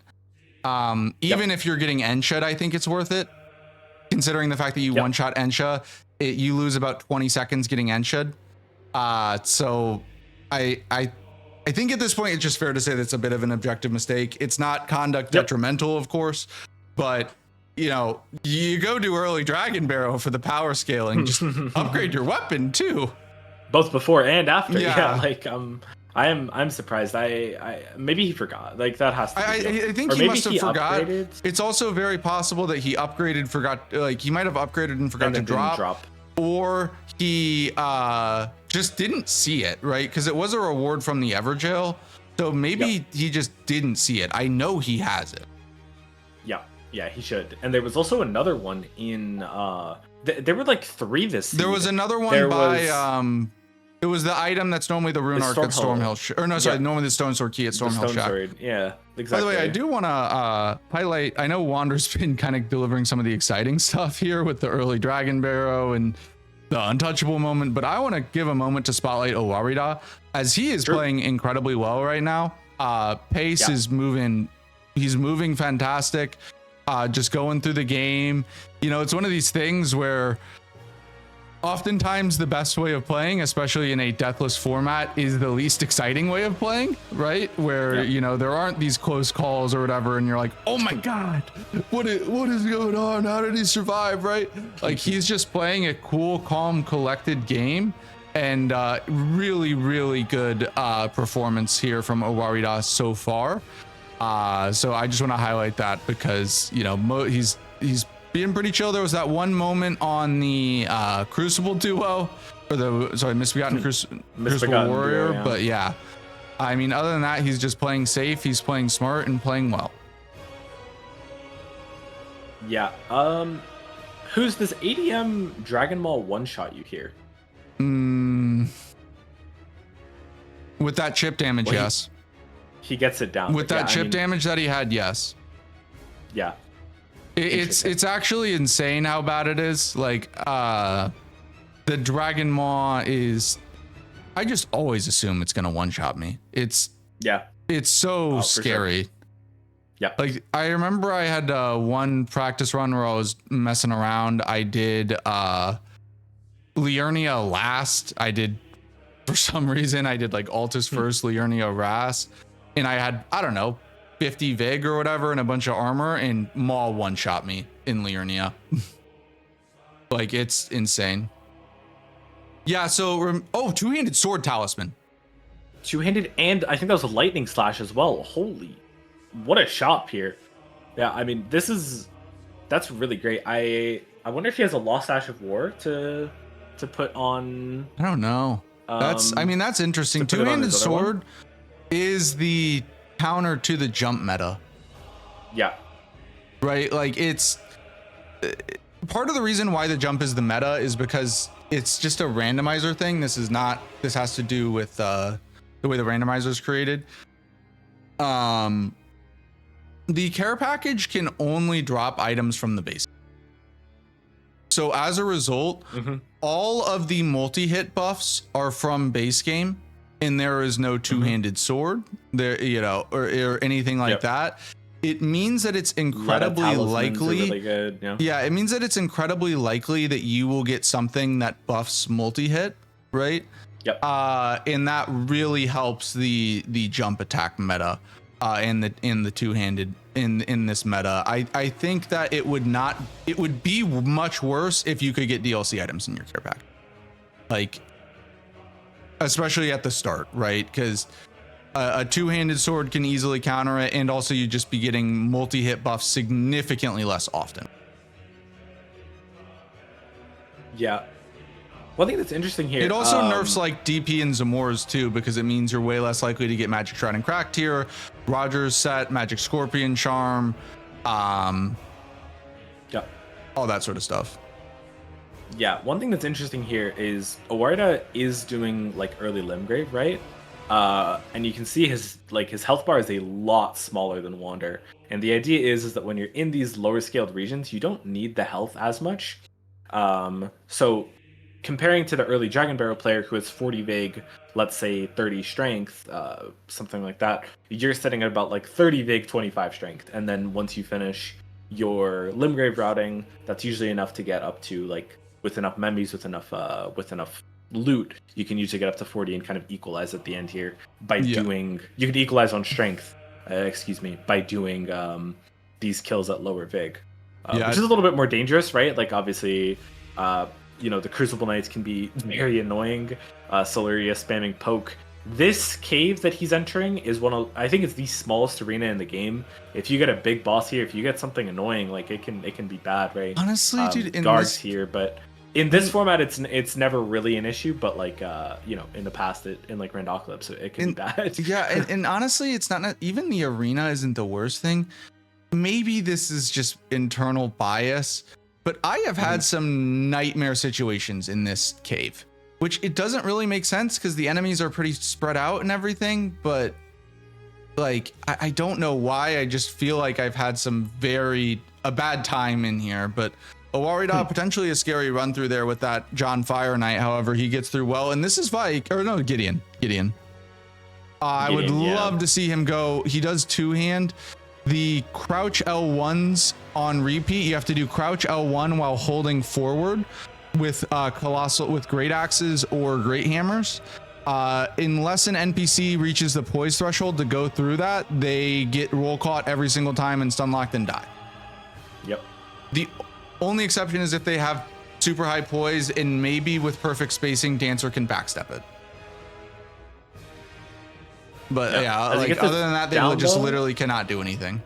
Even if you're getting Enshed, I think it's worth it, considering the fact that you one-shot Ensha, you lose about 20 seconds getting Enshed. So I think at this point it's just fair to say that's a bit of an objective mistake. It's not conduct detrimental, of course, but you know, you go do early Dragonbarrow for the power scaling. Just upgrade your weapon too, both before and after. Yeah, like I'm surprised. I maybe he forgot. Like that has to be I think he must have forgot. It's also very possible that he upgraded, forgot. Like he might have upgraded and forgot to drop. Or he just didn't see it, right? Because it was a reward from the Everjail, so maybe he just didn't see it. I know he has it. Yeah, he should. And there was also another one in there were like 3 this season. There was another one it was the item that's normally the Rune Arc at Stormhill. Or no, sorry, normally the Stone Sword key at Stormhill Shack. Yeah, exactly. By the way, I do want to highlight, I know Wander's been kind of delivering some of the exciting stuff here with the early Dragonbarrow and the untouchable moment, but I want to give a moment to spotlight Owarida, as he is playing incredibly well right now. Pace is moving, he's moving fantastic, just going through the game. You know, it's one of these things where oftentimes the best way of playing, especially in a deathless format, is the least exciting way of playing, right? Where, you know, there aren't these close calls or whatever, and you're like, oh my God, what is going on? How did he survive, right? Like, he's just playing a cool, calm, collected game. And really, really good performance here from Owarida so far. So I just want to highlight that because, you know, he's being pretty chill. There was that one moment on the Crucible duo, or the, sorry, Misbegotten Crucible Warrior. Duo, yeah. But yeah, I mean, other than that, he's just playing safe. He's playing smart and playing well. Yeah. Who's this ADM Dragon Ball one-shot you hear? With that chip damage, Well, yes. He gets it down. With that chip damage that he had, yes. Yeah. It's actually insane how bad it is. Like the Dragon Maw is, I just always assume it's gonna one-shot me. It's so scary. Sure. Yeah. Like I remember I had one practice run where I was messing around. I did Liurnia last. I did, for some reason, I did like Altus first, Liurnia Ras, and I had, I don't know, 50 Vig or whatever and a bunch of armor, and Maw one-shot me in Liurnia. Like, it's insane. Yeah, so, two-handed sword talisman. Two-handed, and I think that was a lightning slash as well. Holy, what a shot here. Yeah, I mean, that's really great. I wonder if he has a Lost Ash of War to put on. I don't know. I mean, that's interesting. Two-handed sword is the counter to the jump meta. Yeah. Right? Like, it's part of the reason why the jump is the meta is because it's just a randomizer thing. This has to do with the way the randomizer is created. The care package can only drop items from the base. So as a result, all of the multi-hit buffs are from base game, and there is no two-handed sword there, you know, or anything like that. It means that it's incredibly likely. Really good, it means that it's incredibly likely that you will get something that buffs multi-hit, right? Yep. And that really helps the jump attack meta, in the two-handed in this meta. I think that it would be much worse if you could get DLC items in your care pack, like especially at the start, right? Because a two-handed sword can easily counter it, and also you just be getting multi-hit buffs significantly less often. Yeah. One thing that's interesting here. It also nerfs like DP and Zamors too, because it means you're way less likely to get Magic Shroud and Crack Tier, Roger's set, Magic Scorpion Charm, all that sort of stuff. Yeah, one thing that's interesting here is Owarida is doing like early Limgrave, right? And you can see his health bar is a lot smaller than Wander. And the idea is that when you're in these lower scaled regions, you don't need the health as much. So comparing to the early Dragonbarrow player who has 40 Vig, let's say 30 strength, something like that, you're sitting at about like 30 Vig, 25 strength. And then once you finish your Limgrave routing, that's usually enough to get up to, like, with enough memories, with enough loot, you can usually get up to 40 and kind of equalize at the end here by doing, you can equalize on strength, by doing these kills at lower Vig, which is a little bit more dangerous, right? Like, obviously, you know, the Crucible Knights can be very annoying. Solaria spamming poke. This cave that he's entering is I think it's the smallest arena in the game. If you get a big boss here, if you get something annoying, like it can be bad, right? Honestly, dude, in guards here, but in this format, it's never really an issue. But like, you know, in the past, in like Randocalypse, it can be bad. Yeah, and honestly, it's not even the arena isn't the worst thing. Maybe this is just internal bias, but I have had some nightmare situations in this cave, which it doesn't really make sense because the enemies are pretty spread out and everything. But like, I don't know why. I just feel like I've had a bad time in here. But Owarida, potentially a scary run through there with that John Fire Knight. However, he gets through well. And this is Gideon. I would love to see him go. He does two-hand. The crouch L1s on repeat. You have to do crouch L1 while holding forward with great axes or great hammers. Unless an NPC reaches the poise threshold to go through that, they get roll caught every single time and stun locked and die. Yep. The only exception is if they have super high poise, and maybe with perfect spacing, Dancer can backstep it. But yeah, like other than that, they just literally cannot do anything.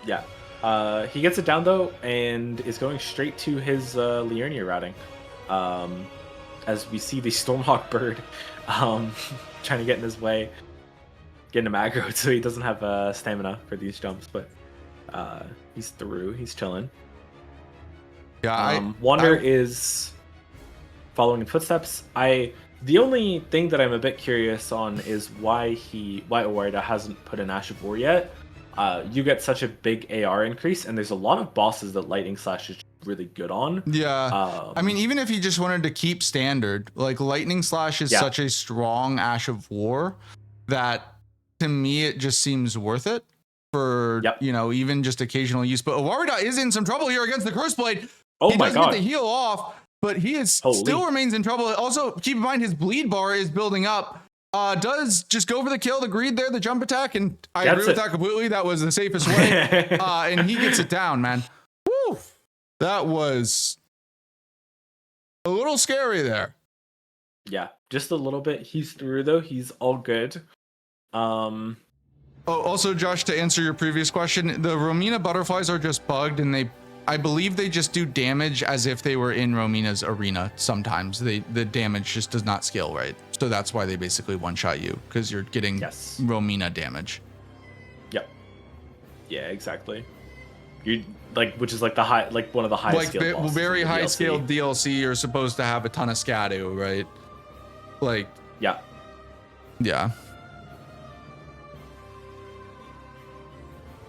Yeah. He gets it down though, and is going straight to his Liurnia routing. As we see the Stormhawk bird trying to get in his way, getting him aggroed so he doesn't have stamina for these jumps, but he's through, he's chilling. Yeah, Wander is following in footsteps. The only thing that I'm a bit curious on is why Owarida hasn't put an Ash of War yet. You get such a big AR increase, and there's a lot of bosses that Lightning Slash is really good on. Yeah. I mean, even if he just wanted to keep standard, like Lightning Slash is such a strong Ash of War that to me it just seems worth it for you know, even just occasional use. But Owarida is in some trouble here against the Curse Blade. Oh he my does god. get the heal off, but he is still remains in trouble. Also, keep in mind his bleed bar is building up. Does just go for the kill, the greed there, the jump attack, and I agree with that completely. That was the safest way. And he gets it down, man. Woo! That was a little scary there. Yeah, just a little bit. He's through though. He's all good. Oh, also, Josh, to answer your previous question, the Romina butterflies are just bugged, and I believe they just do damage as if they were in Romina's arena. Sometimes the damage just does not scale right, so that's why they basically one-shot you, because you're getting Romina damage. Yep. Yeah, exactly. You like, which is like the high, like one of the highest scale bosses. Very high scale DLC. You're supposed to have a ton of Scadu, right? Like. Yeah. Yeah.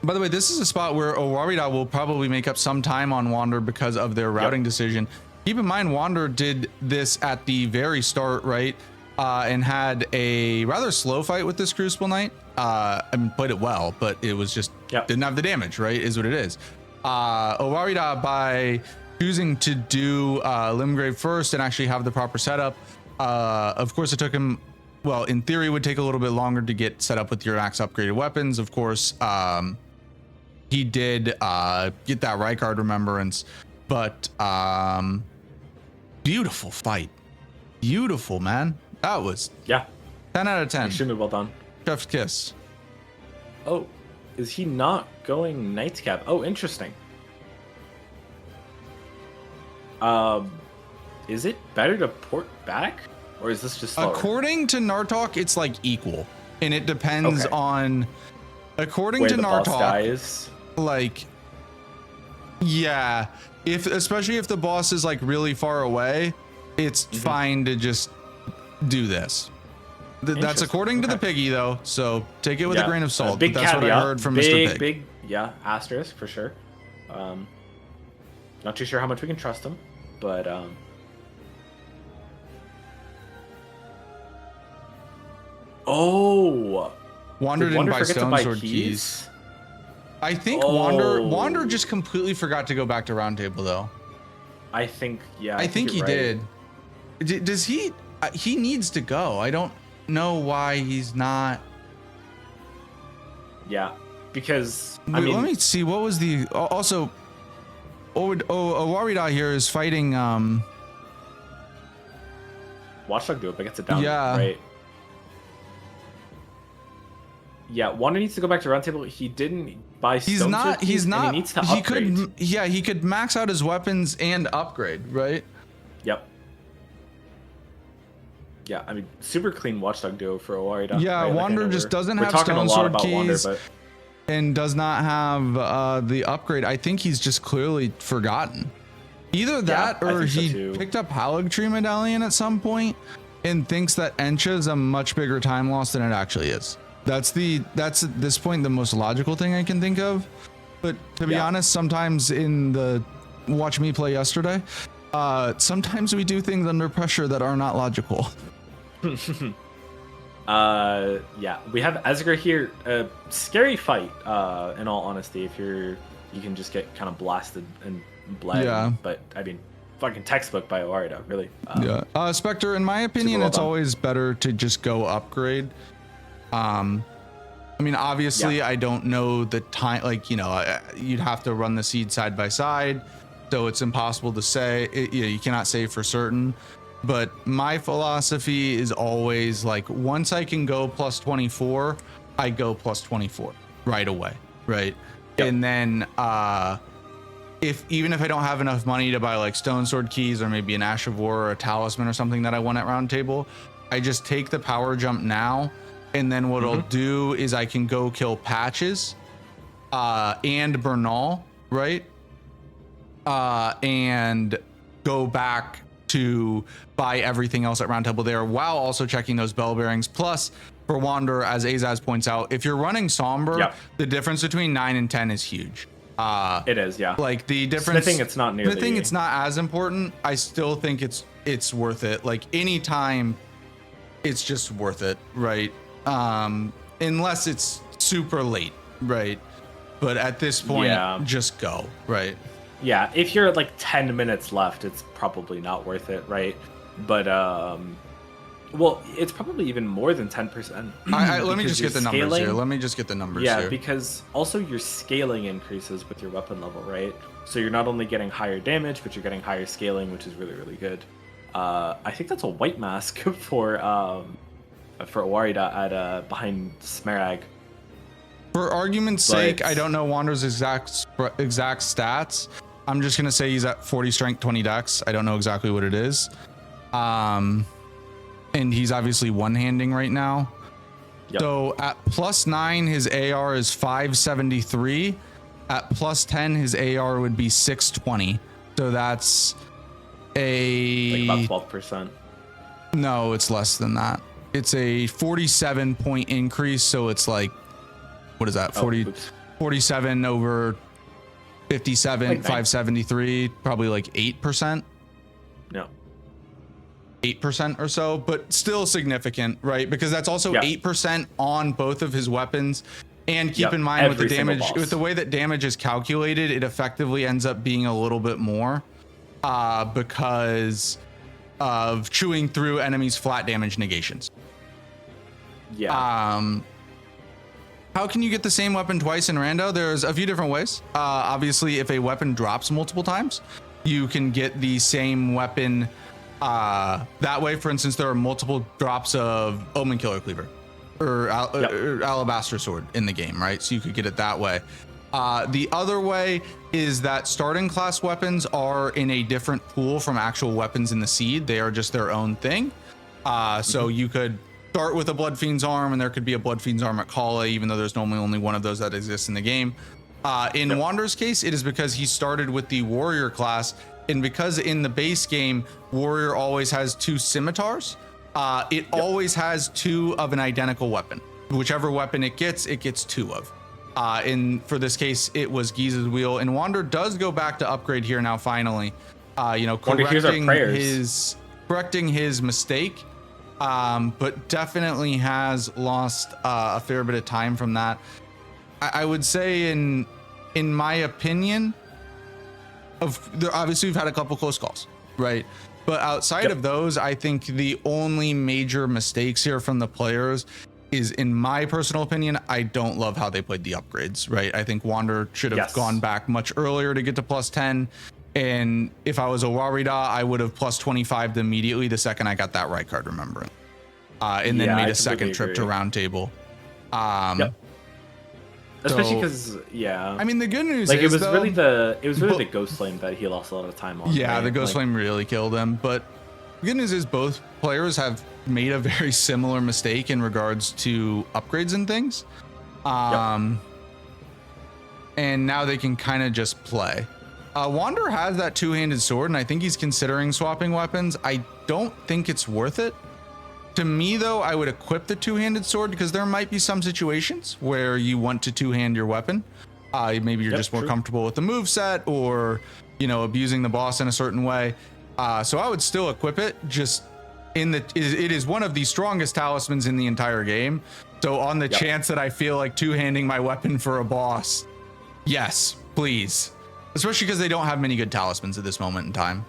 By the way, this is a spot where Owarida will probably make up some time on Wander because of their routing decision. Keep in mind, Wander did this at the very start, right? And had a rather slow fight with this Crucible Knight. I mean, played it well, but it was just didn't have the damage, right? Is what it is. Owarida, by choosing to do Limgrave first and actually have the proper setup, of course, it took him, well, in theory, it would take a little bit longer to get set up with your max upgraded weapons. Of course, he did get that Rykard remembrance, but beautiful fight. Beautiful, man. That was 10 out of 10. Extremely well done. Chef's kiss. Oh, is he not going Knight's Cap? Oh, interesting. Is it better to port back, or is this just slower? According to Nartok, it's like equal, and it depends on. According where to the Nartok, boss guy is. Like, yeah, especially if the boss is like really far away, it's fine to just do this. That's according to the piggy though, so take it with a grain of salt. Big that's caveat. What I heard from Mr. Pig. Big, asterisk for sure. Not too sure how much we can trust him, but Wander didn't buy Stone Sword keys. I think Wander just completely forgot to go back to Roundtable though. I think I think he did. Does he? He needs to go. I don't know why he's not. Yeah, because I mean, let me see. What was the also? Owarida here is fighting. Watchdog Duo, but gets it down. Yeah. Right. Yeah, Wander needs to go back to Roundtable. He didn't buy Stone Sword keys, he's not. And he needs to upgrade. He could max out his weapons and upgrade, right? Yep. Yeah, I mean, super clean Watchdog Duo for Owarida. Yeah, right? Wander just doesn't have Stone Sword keys and does not have the upgrade. I think he's just clearly forgotten. Either that or he picked up Haligtree Medallion at some point and thinks that Encha is a much bigger time loss than it actually is. That's at this point the most logical thing I can think of. But to be honest, sometimes in the watch me play yesterday, sometimes we do things under pressure that are not logical. Yeah, we have Ezra here. Scary fight, in all honesty, if you can just get kind of blasted and bled. Yeah. But I mean, fucking textbook by Owarida, really. Spectre, in my opinion, it's always better to just go upgrade. I mean, obviously I don't know the time, like, you know, you'd have to run the seed side by side though it's impossible to say. You cannot say for certain. But my philosophy is always like, once I can go plus 24, I go plus 24 right away, right? Yep. And then even if I don't have enough money to buy like stone sword keys or maybe an Ash of War or a talisman or something that I want at round table, I just take the power jump now. And then what I'll do is I can go kill Patches and Bernal, right? And go back to buy everything else at round table there while also checking those bell bearings. Plus, for Wanderer, as Azaz points out, if you're running Somber, the difference between 9 and 10 is huge. It is, yeah. Like the difference. Smithing, it's not nearly. Smithing, it's not as important. I still think it's worth it. Like anytime, it's just worth it, right? Unless it's super late, right? But at this point, just go, right? Yeah, if you're at like 10 minutes left, it's probably not worth it, right? But well, it's probably even more than 10%. Let me just get the numbers here. Let me just get the numbers here. Yeah, because also your scaling increases with your weapon level, right? So you're not only getting higher damage, but you're getting higher scaling, which is really, really good. I think that's a white mask for Owarida at behind Smarag. For argument's sake, I don't know Wander's exact stats. I'm just gonna say he's at 40 strength, 20 dex. I don't know exactly what it is. And he's obviously one-handing right now. Yep. So at +9, his AR is 573. At +10, his AR would be 620. So that's like about 12%. No, it's less than that. It's a 47 point increase. So it's like, what is that? 47 over 57, like 573, probably like 8%. No. 8% or so, but still significant, right? Because that's also 8% on both of his weapons. And keep in mind with the damage, with the way that damage is calculated, it effectively ends up being a little bit more because of chewing through enemies' flat damage negations. Yeah. How can you get the same weapon twice in rando? There's a few different ways. Obviously, if a weapon drops multiple times, you can get the same weapon that way. For instance, there are multiple drops of Omen Killer Cleaver or Alabaster Sword in the game, right? So you could get it that way. The other way is that starting class weapons are in a different pool from actual weapons in the seed. They are just their own thing. So you could start with a Blood Fiend's Arm, and there could be a Blood Fiend's Arm at Kala, even though there's normally only one of those that exists in the game. In Wander's case, it is because he started with the Warrior class, and because in the base game, Warrior always has 2 scimitars, it always has 2 of an identical weapon. Whichever weapon it gets 2 of. For this case, it was Giza's Wheel, and Wander does go back to upgrade here now, finally. Correcting his mistake. But definitely has lost a fair bit of time from that. I would say, in my opinion, obviously we've had a couple close calls, right? But outside of those, I think the only major mistakes here from the players is, in my personal opinion, I don't love how they played the upgrades, right? I think Wander should have gone back much earlier to get to +10. And if I was Owarida, I would have +25 immediately the second I got that right card, remembering. And then made a second trip to round table. Especially because, I mean, the good news is, it was really the Ghost Flame that he lost a lot of time on. Yeah, right? the Ghost Flame really killed him. But the good news is both players have made a very similar mistake in regards to upgrades and things. And now they can kind of just play. Wander has that 2-handed sword, and I think he's considering swapping weapons. I don't think it's worth it. To me, though, I would equip the 2-handed sword because there might be some situations where you want to 2-hand your weapon. Maybe you're just more comfortable with the move set, or abusing the boss in a certain way. So I would still equip it. Just it is one of the strongest talismans in the entire game. So on the chance that I feel like 2-handing my weapon for a boss, yes, please. Especially because they don't have many good talismans at this moment in time.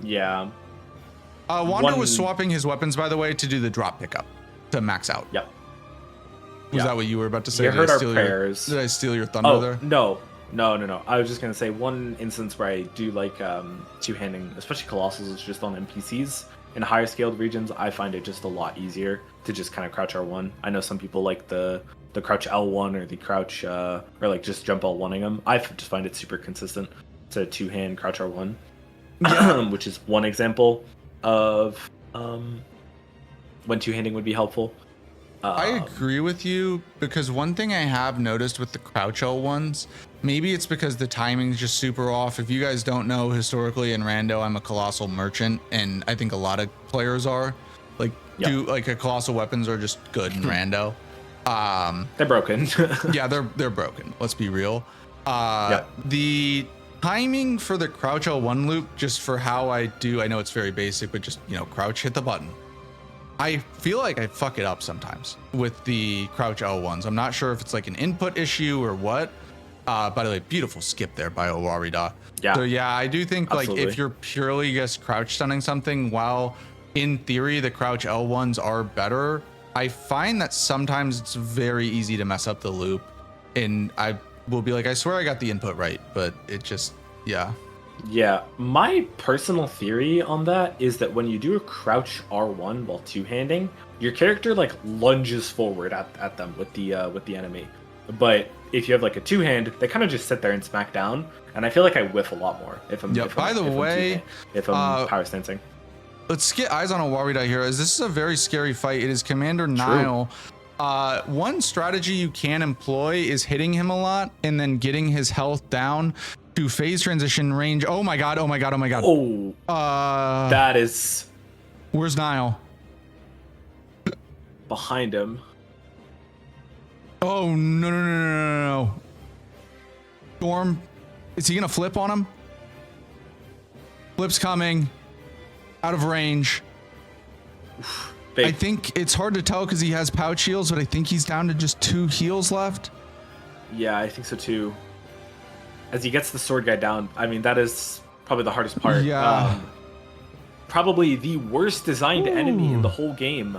Yeah. Wander was swapping his weapons, by the way, to do the drop pickup to max out. Yep. Was that what you were about to say? You heard our prayers. Did I steal your thunder there? No. No. I was just gonna say one instance where I do like two-handing, especially Colossals, is just on NPCs. In higher scaled regions, I find it just a lot easier to just kind of crouch R1. I know some people like the crouch L1 or the crouch or like just jump L1ing them. I just find it super consistent to two-hand crouch R1, which is one example of when two-handing would be helpful. I agree with you, because one thing I have noticed with the crouch L1s, maybe it's because the timing's just super off. If you guys don't know, historically in Rando, I'm a colossal merchant, and I think a lot of players are. Like, like a colossal weapons are just good in Rando. They're broken. Yeah, they're broken. Let's be real. The timing for the crouch L1 loop, just for how I do, I know it's very basic, but just, you know, crouch, hit the button. I feel like I fuck it up sometimes with the crouch L1s. I'm not sure if it's like an input issue or what. By the way, beautiful skip there by Owarida. Yeah. So yeah, I do think Absolutely. like if you're purely just crouch stunning something, while in theory the crouch L1s are better, I find that sometimes it's very easy to mess up the loop. And I will be like, I swear I got the input right, but it just, yeah. Yeah, my personal theory on that is that when you do a crouch R1 while two-handing, your character like lunges forward at them with the enemy. But if you have like a two-hand, they kind of just sit there and smack down, and I feel like I whiff a lot more if I'm if I'm power stancing. Let's get eyes on Owarida here, as this is a very scary fight. It is Commander Nile. One strategy you can employ is hitting him a lot and then getting his health down to phase transition range. Oh my god. Oh, that is... Where's Nile? Behind him. Oh, no. Storm, is he gonna flip on him? Flip's coming. Out of range. Big. I think it's hard to tell because he has pouch heals, but I think he's down to just 2 heals left. Yeah, I think so too. As he gets the sword guy down, I mean, that is probably the hardest part. Yeah. Probably the worst designed enemy in the whole game.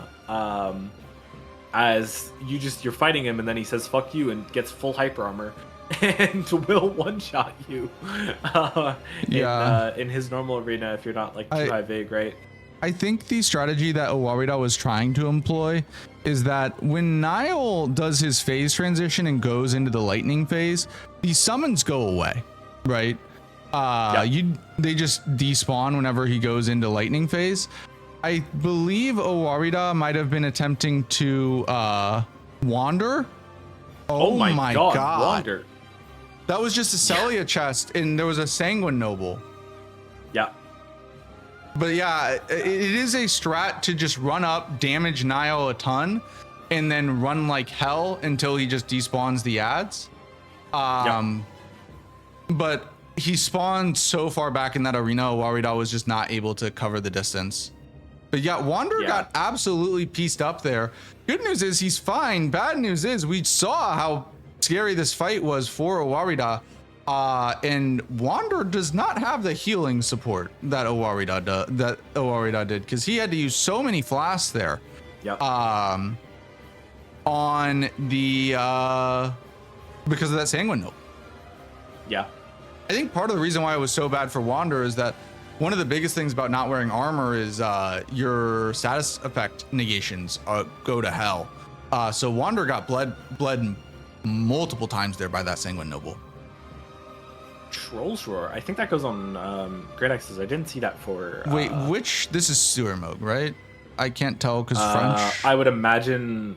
As you're fighting him, and then he says "fuck you" and gets full hyper armor, and will one-shot you. In his normal arena, if you're not like too high vig, right? I think the strategy that Owarida was trying to employ is that when Nile does his phase transition and goes into the lightning phase, the summons go away, right? They just despawn whenever he goes into lightning phase. I believe Owarida might have been attempting to wander. Oh my god. Wander. That was just a Celia chest, and there was a Sanguine Noble. Yeah. But yeah, it is a strat to just run up, damage Nile a ton, and then run like hell until he just despawns the ads. But he spawned so far back in that arena, Owarida was just not able to cover the distance. But yeah, Wander got absolutely pieced up there. Good news is he's fine. Bad news is we saw how scary this fight was for Owarida. And Wander does not have the healing support that Owarida did, because he had to use so many flasks there. Yep. On the because of that Sanguine Noble. Yeah. I think part of the reason why it was so bad for Wander is that one of the biggest things about not wearing armor is your status effect negations go to hell. So Wander got bled multiple times there by that Sanguine Noble. Troll's Roar. I think that goes on Great Axes. I didn't see that for... Wait, this is Sewer Mode, right? I can't tell because French. I would imagine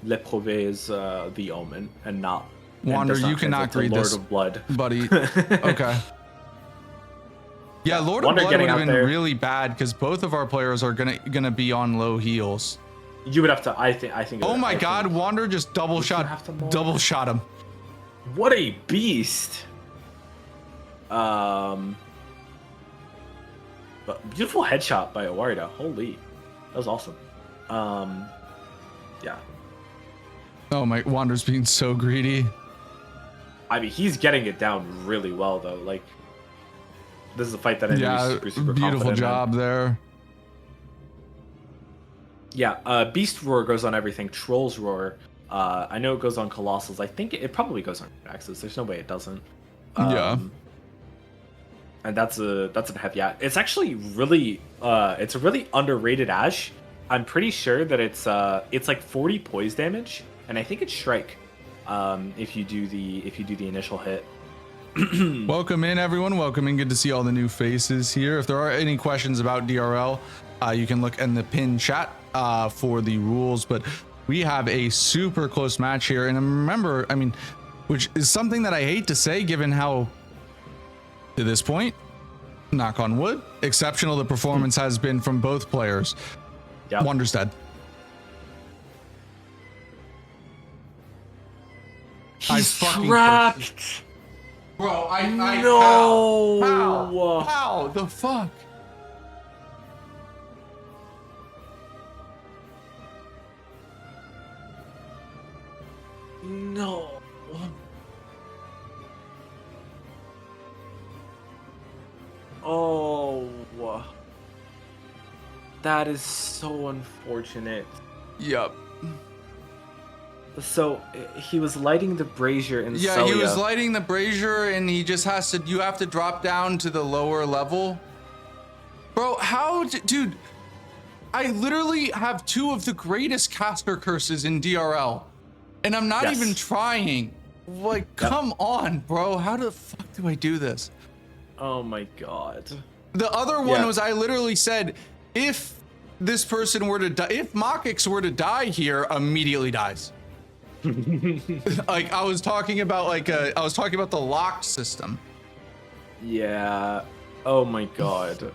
Le Prové is the Omen and not... Wander, you cannot read Lord this, of Blood. buddy. Okay. Yeah, Lord of Blood would have been really bad because both of our players are gonna be on low heals. You would have to. I think. Oh my God! Wander just double shot him. What a beast! But beautiful headshot by Owarida. Holy, that was awesome. Yeah. Oh my! Wander's being so greedy. I mean, he's getting it down really well though. Like, this is a fight that I think is super beautiful job there. Yeah, Beast Roar goes on everything. Troll's Roar, I know it goes on Colossals. I think it probably goes on Axis. There's no way it doesn't. Yeah. And that's a heavy Ash. It's actually really it's a really underrated Ash. I'm pretty sure that it's like 40 poise damage, and I think it's strike if you do the initial hit. Welcome in, everyone. Welcome in. Good to see all the new faces here. If there are any questions about DRL, you can look in the pinned chat for the rules. But we have a super close match here, and remember, I mean, which is something that I hate to say, given how, to this point, knock on wood, exceptional the performance has been from both players. Yep. Wander's dead. I fucking trapped. Bro, I no. how the fuck? No. Oh, that is so unfortunate. Yep. So he was lighting the brazier in Yeah, Celia. he was lighting the brazier, and he just has to. You have to drop down to the lower level, bro. Dude? I literally have two of the greatest caster curses in DRL, and I'm not even trying. Like, come on, bro. How the fuck do I do this? Oh my god. The other one was I literally said, if this person were to die, if Makix were to die here, immediately dies. Like I was talking about the locked system. Yeah. Oh my god.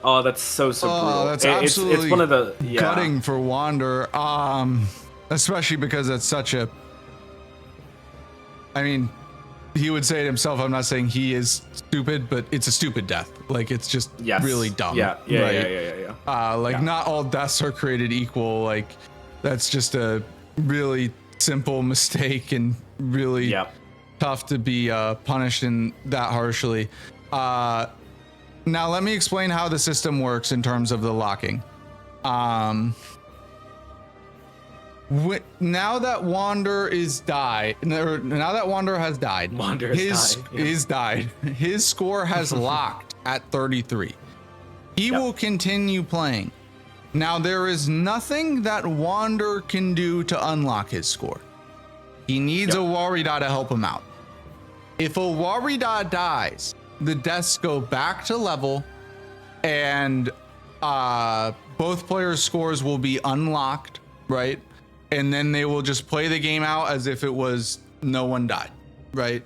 Oh, that's so brutal. That's absolutely it's one of the gutting for Wander. Especially because it's such a. I mean, he would say it himself. I'm not saying he is stupid, but it's a stupid death. Like it's just really dumb. Yeah. Like not all deaths are created equal. Like that's just a really simple mistake and really tough to be punished in that harshly. Now let me explain how the system works in terms of the locking. Now that Wander has died, his score has locked at 33. He will continue playing. Now there is nothing that Wander can do to unlock his score. He needs Owarida to help him out. If Owarida dies, the deaths go back to level, and both players' scores will be unlocked, right? And then they will just play the game out as if it was no one died, right?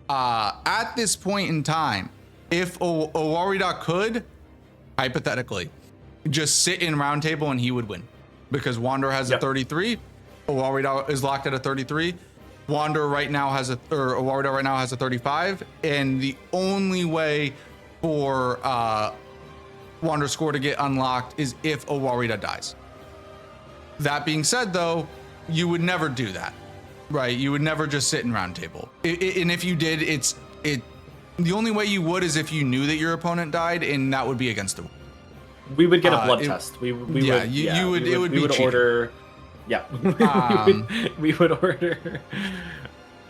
At this point in time, if Owarida could, hypothetically, just sit in round table and he would win, because Wander has a 33, Owarida is locked at a 33. Owarida right now has a 35, and the only way for Wander's score to get unlocked is if Owarida dies. That being said, though, you would never do that, right? You would never just sit in round table. And if you did, the only way you would is if you knew that your opponent died, and that would be against the rule. We would get a blood test. We would order. Yeah. we would order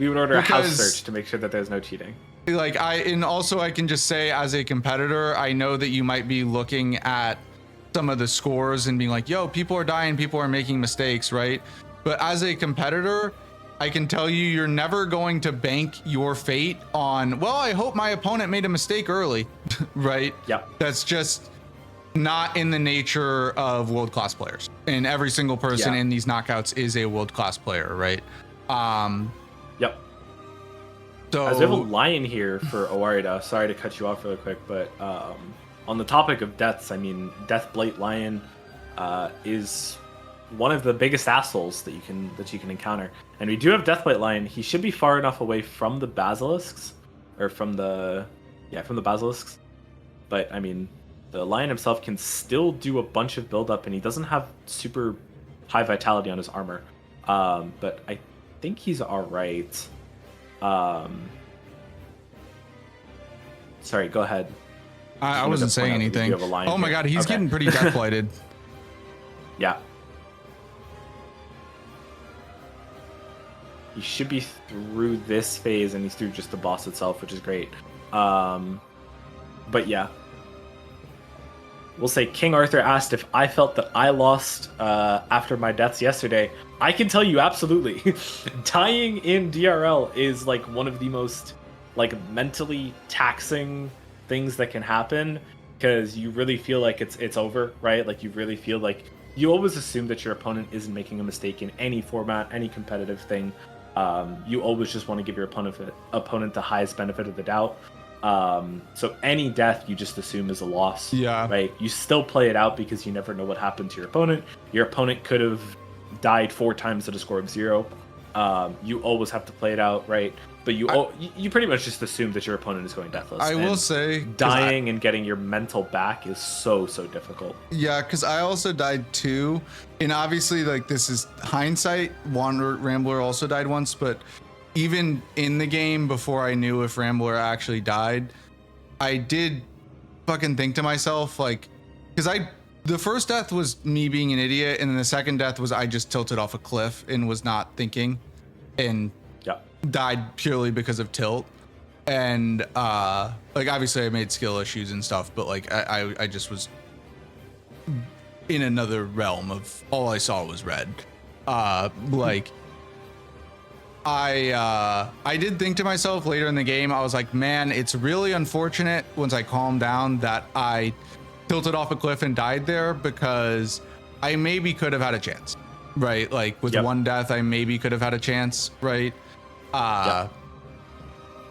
a house search to make sure that there's no cheating. Like I can just say, as a competitor, I know that you might be looking at some of the scores and being like, yo, people are dying, people are making mistakes, right? But as a competitor, I can tell you, you're never going to bank your fate on, well, I hope my opponent made a mistake early, right? Yeah. That's just not in the nature of world-class players. And every single person in these knockouts is a world-class player, right? Yep. So as we have a lion here for Owarida, sorry to cut you off really quick, but on the topic of deaths, I mean, Deathblight Lion is one of the biggest assholes that you can encounter. And we do have Deathblight Lion. He should be far enough away from the basilisks, or from the basilisks. But I mean, the lion himself can still do a bunch of build up, and he doesn't have super high vitality on his armor. But I think he's all right. Sorry, go ahead. I wasn't saying anything. Oh my god, he's getting pretty death-blighted. Yeah. He should be through this phase, and he's through just the boss itself, which is great. But yeah. We'll say King Arthur asked if I felt that I lost after my deaths yesterday. I can tell you absolutely. Dying in DRL is like one of the most like mentally taxing things that can happen, because you really feel like it's over, right? Like you really feel like you always assume that your opponent isn't making a mistake in any format, any competitive thing. You always just want to give your opponent the highest benefit of the doubt. So any death you just assume is a loss. Yeah. Right? You still play it out because you never know what happened to your opponent. Your opponent could have died 4 times at a score of 0. You always have to play it out, right? But you pretty much just assume that your opponent is going deathless. I will say dying and getting your mental back is so difficult. Yeah, because I also died too, and obviously like this is hindsight. Rambler also died once, but even in the game before I knew if Rambler actually died, I did fucking think to myself like, because the first death was me being an idiot, and then the second death was I just tilted off a cliff and was not thinking, and died purely because of tilt. And like obviously I made skill issues and stuff, but like I just was in another realm of all I saw was red. Like I did think to myself later in the game, I was like, man, it's really unfortunate once I calmed down that I tilted off a cliff and died there, because I maybe could have had a chance, right? Like with one death, I maybe could have had a chance, right? I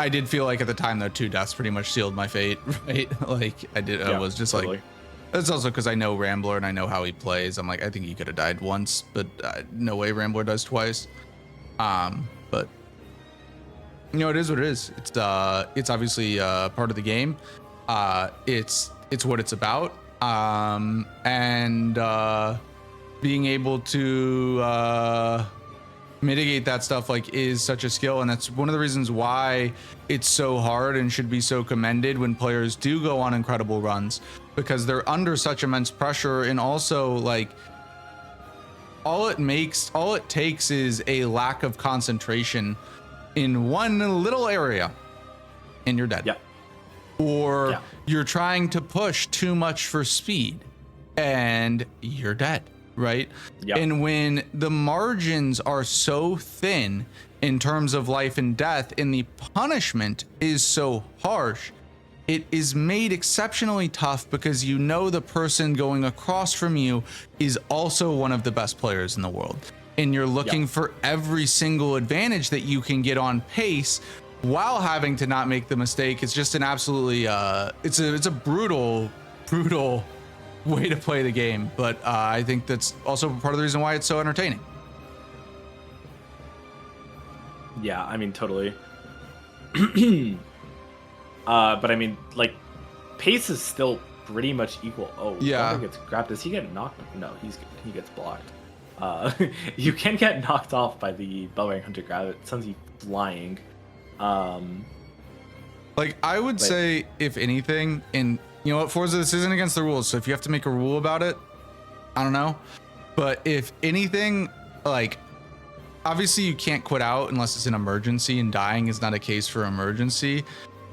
did feel like at the time though 2 deaths pretty much sealed my fate, right? Like I was just totally. Like, it's also because I know Rambler and I know how he plays. I'm like, I think he could have died once, but no way Rambler does twice. But you know, it is what it is. It's obviously part of the game. It's what it's about. And being able to mitigate that stuff like is such a skill, and that's one of the reasons why it's so hard and should be so commended when players do go on incredible runs, because they're under such immense pressure. And also like all it takes is a lack of concentration in one little area and you're dead. Or you're trying to push too much for speed and you're dead, right? And when the margins are so thin in terms of life and death, and the punishment is so harsh, it is made exceptionally tough, because you know the person going across from you is also one of the best players in the world, and you're looking for every single advantage that you can get on pace while having to not make the mistake. It's just an absolutely it's a brutal way to play the game, but I think that's also part of the reason why it's so entertaining. Yeah, I mean, totally. But I mean, like, pace is still pretty much equal. Oh, yeah. Gets grabbed. Does he get knocked? No, he gets blocked. You can get knocked off by the Bellring Hunter grab. It sends you flying. Like, I would say, if anything, and you know what, Forza, this isn't against the rules, so if you have to make a rule about it, I don't know. But if anything, like, obviously you can't quit out unless it's an emergency, and dying is not a case for emergency.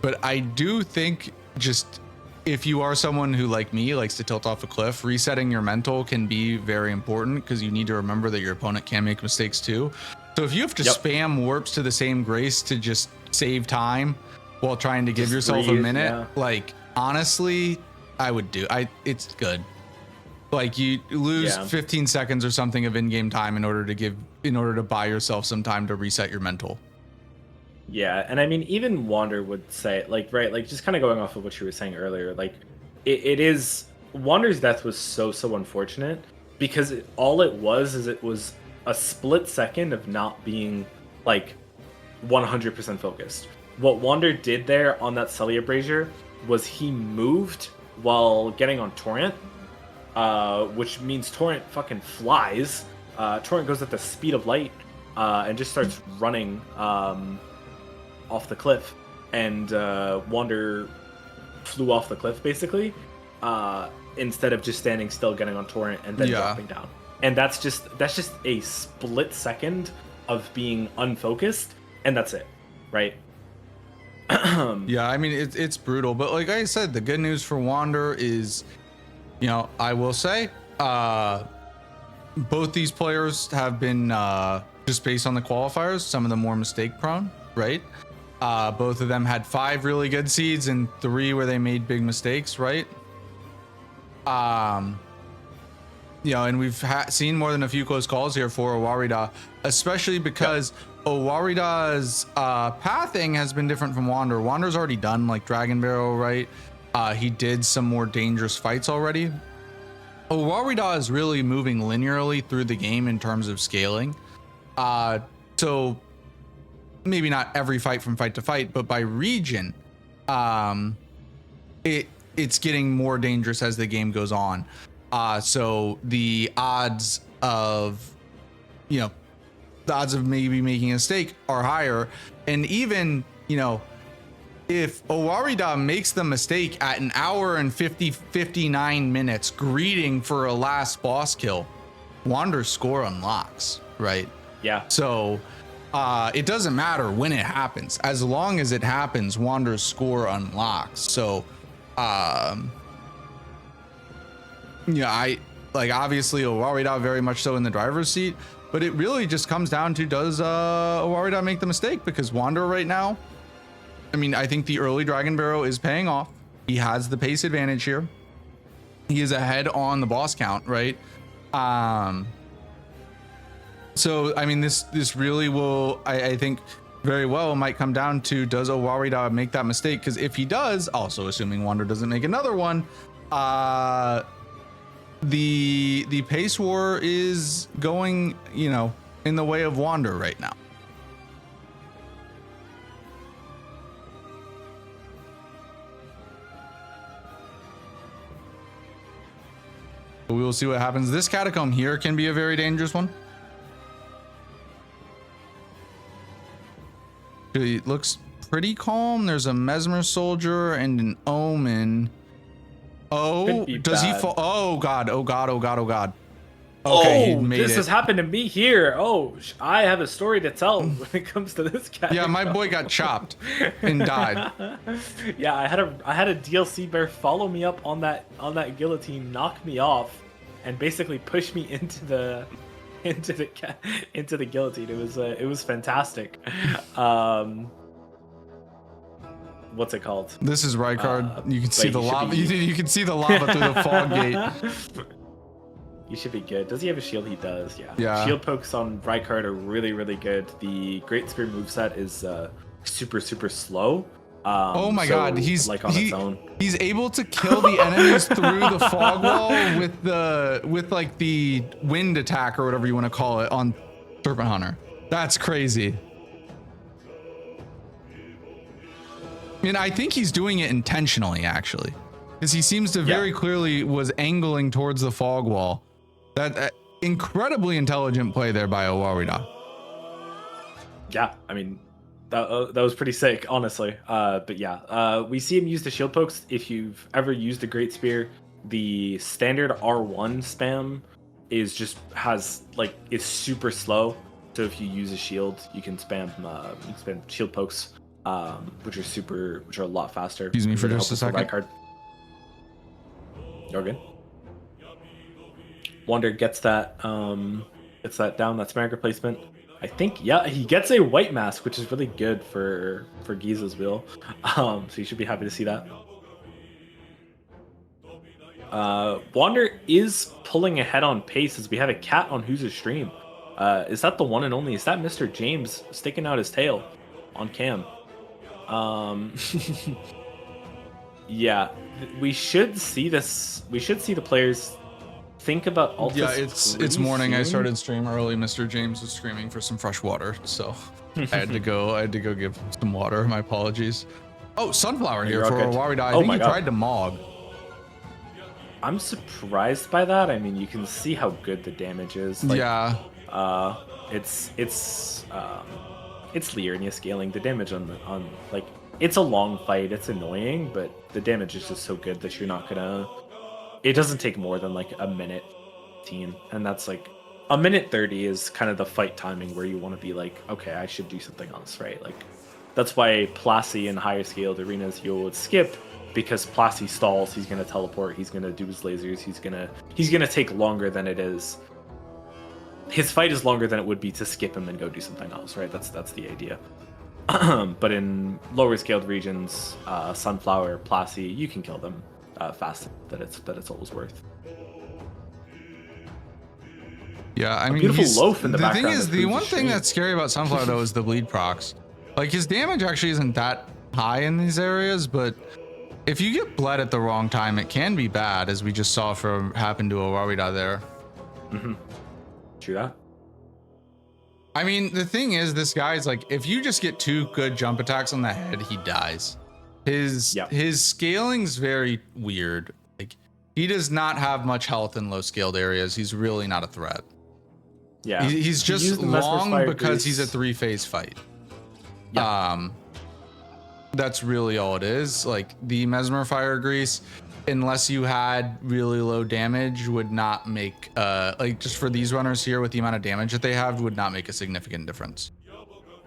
But I do think, just if you are someone who, like me, likes to tilt off a cliff, resetting your mental can be very important, because you need to remember that your opponent can make mistakes too. So if you have to spam warps to the same grace to just save time while trying to give yourself a minute, like, honestly, I would do. It's good. Like, you lose 15 seconds or something of in-game time in order to buy yourself some time to reset your mental. Yeah, and I mean, even Wander would say, like, right, like, just kind of going off of what you were saying earlier, like, it is, Wander's death was so unfortunate, because all it was a split second of not being, like, 100% focused. What Wander did there on that Celia Brazier was he moved while getting on Torrent, which means Torrent fucking flies. Torrent goes at the speed of light, and just starts running, off the cliff, and Wander flew off the cliff basically, instead of just standing still, getting on Torrent, and then dropping down. And that's just a split second of being unfocused, and that's it, right? Yeah, I mean it's brutal, but like I said, the good news for Wander is, you know, I will say, both these players have been just based on the qualifiers, some of them more mistake prone, right? Both of them had 5 really good seeds and 3 where they made big mistakes, right? You know, and we've seen more than a few close calls here for Owarida, especially because Owarida's pathing has been different from Wander. Wander's already done like Dragonbarrow, right? He did some more dangerous fights already. Owarida is really moving linearly through the game in terms of scaling. So maybe not every fight from fight to fight, but by region, it's getting more dangerous as the game goes on. So the odds of, you know, the odds of maybe making a mistake are higher. And even, you know, if Owarida makes the mistake at 1 hour and 59 minutes greeting for a last boss kill, Wander's score unlocks, right? Yeah. So it doesn't matter when it happens. As long as it happens, Wander's score unlocks. So yeah, I like obviously Owarida very much so in the driver's seat, but it really just comes down to, does Owarida make the mistake? Because Wander right now, I mean, I think the early Dragonbarrow is paying off. He has the pace advantage here. He is ahead on the boss count, right? So I mean, this really will, I think very well might come down to, does Owarida make that mistake? Because if he does, also assuming Wander doesn't make another one, the pace war is going, you know, in the way of Wander right now. But we will see what happens. This catacomb here can be a very dangerous one. It looks pretty calm. There's a Mesmer soldier and an Omen. Oh, does he fall? Oh god, oh god, oh god, oh god. Okay, oh, this has happened to me here. Oh, I have a story to tell when it comes to this guy. Yeah, my boy got chopped and died. Yeah, I had a DLC bear follow me up on that guillotine, knock me off, and basically push me into the guillotine. It was fantastic. What's it called? This is Rykard. You can see the lava. You can see the lava through the fog gate. You should be good. Does he have a shield? He does, yeah. Yeah. Shield pokes on Rykard are really, really good. The Great Spear moveset is super, super slow. Oh my god, he's like on its own. He's able to kill the enemies through the fog wall with like the wind attack or whatever you want to call it on Serpent Hunter. That's crazy. I mean, I think he's doing it intentionally, actually, because he seems to very clearly was angling towards the fog wall. That incredibly intelligent play there by Owarida. Yeah, I mean, that was pretty sick, honestly. But yeah, we see him use the shield pokes. If you've ever used the Great Spear, the standard R1 spam is super slow. So if you use a shield, you can spam shield pokes, which are a lot faster. Excuse me for just a second. You're good. Wander gets that down. That's mag replacement. I think, yeah, he gets a white mask, which is really good for Giza's wheel. So you should be happy to see that. Wander is pulling ahead on pace as we have a cat on Who's stream. Is that the one and only? Is that Mr. James sticking out his tail on cam? Yeah, we should see this. We should see the players think about Altus. Yeah, it's morning. Soon. I started stream early. Mr. James was screaming for some fresh water, so I had to go give him some water. My apologies. Oh, Sunflower here for Owarida. I think he tried to Mog. I'm surprised by that. I mean, you can see how good the damage is. Like, yeah. It's Liurnia scaling. The damage on like, it's a long fight. It's annoying, but the damage is just so good that you're not gonna. It doesn't take more than like a minute, and that's a minute 30 is kind of the fight timing where you want to be like, okay, I should do something else, right? Like, that's why Plasty in higher scaled arenas you would skip, because Plasty stalls, he's gonna teleport, he's gonna do his lasers, he's gonna take longer than it is. His fight is longer than it would be to skip him and go do something else, right? That's the idea. But in lower scaled regions, Sunflower, Plasty, you can kill them fast. That it's always worth. Yeah, I mean, beautiful loaf in the background. The thing is, the one thing that's scary about Sunflower though is the bleed procs. Like, his damage actually isn't that high in these areas, but if you get bled at the wrong time, it can be bad, as we just saw happen to Owarida there. Mm-hmm. True that. I mean, the thing is, this guy's like, if you just get 2 good jump attacks on the head, he dies. His scaling's very weird. Like, he does not have much health in low scaled areas. He's really not a threat. Yeah, he's just long because he's a 3-phase fight. Yep. That's really all it is. Like, the Mesmer Fire Grease, unless you had really low damage, would not make like, just for these runners here with the amount of damage that they have, would not make a significant difference.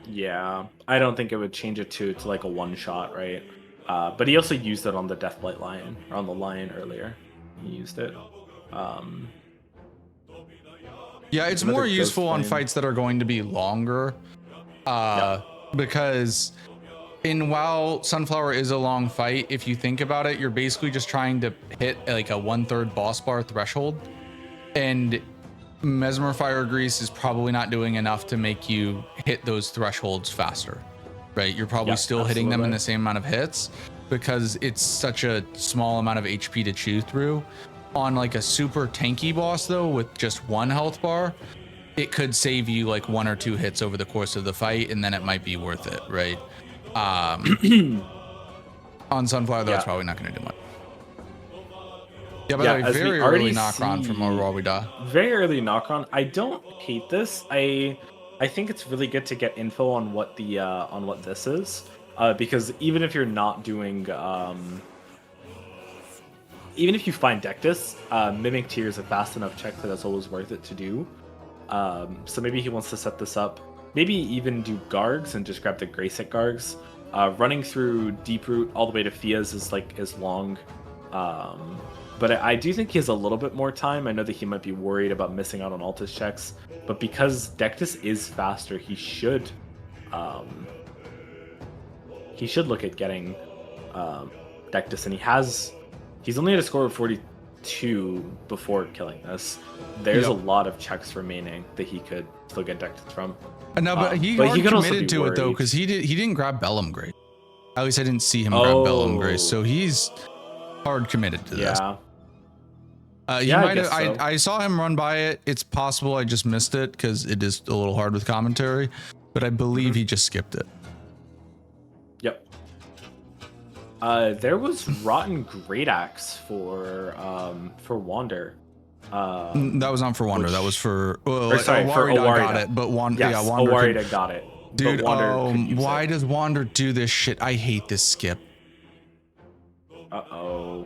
Yeah, I don't think it would change it to like a one shot, right? But he also used it on the Deathblight Lion, or on the Lion earlier. He used it. Yeah, it's more useful on fights that are going to be longer, because while Sunflower is a long fight, if you think about it, you're basically just trying to hit like a 1/3 boss bar threshold, and Mesmer Fire Grease is probably not doing enough to make you hit those thresholds faster, right? You're probably still hitting them in the same amount of hits because it's such a small amount of HP to chew through. On like a super tanky boss though, with just 1 health bar, it could save you like 1 or 2 hits over the course of the fight, and then it might be worth it, right? On Sunflower though, it's probably not going to do much. Yeah, by the way, very early knock-on from Owarida. Very early knock-on. I don't hate this. I think it's really good to get info on what the on what this is, because even if you're not doing even if you find Deathless, Mimic Tier is a fast enough check that it's always worth it to do. So maybe he wants to set this up. Maybe even do Gargs and just grab the Grayset Gargs. Running through Deep Root all the way to Fia's is long. But I do think he has a little bit more time. I know that he might be worried about missing out on Altus checks. But because Deathless is faster, he should look at getting Deathless, and he's only at a score of 42 before killing this. There's a lot of checks remaining that he could still get Deathless from. No, but he committed to it though, because he didn't grab Bellum Grace. At least I didn't see him grab Bellum Grace, so he's hard committed to this. I saw him run by it. It's possible I just missed it because it is a little hard with commentary, but I believe he just skipped it. Yep. There was Rotten Great Axe for Wander. That was not for Wander. That was for for Owarida got it, but Wander. Yes, Yeah, Wander Owarida got it. Dude, why does Wander do this shit? I hate this skip. Uh-oh.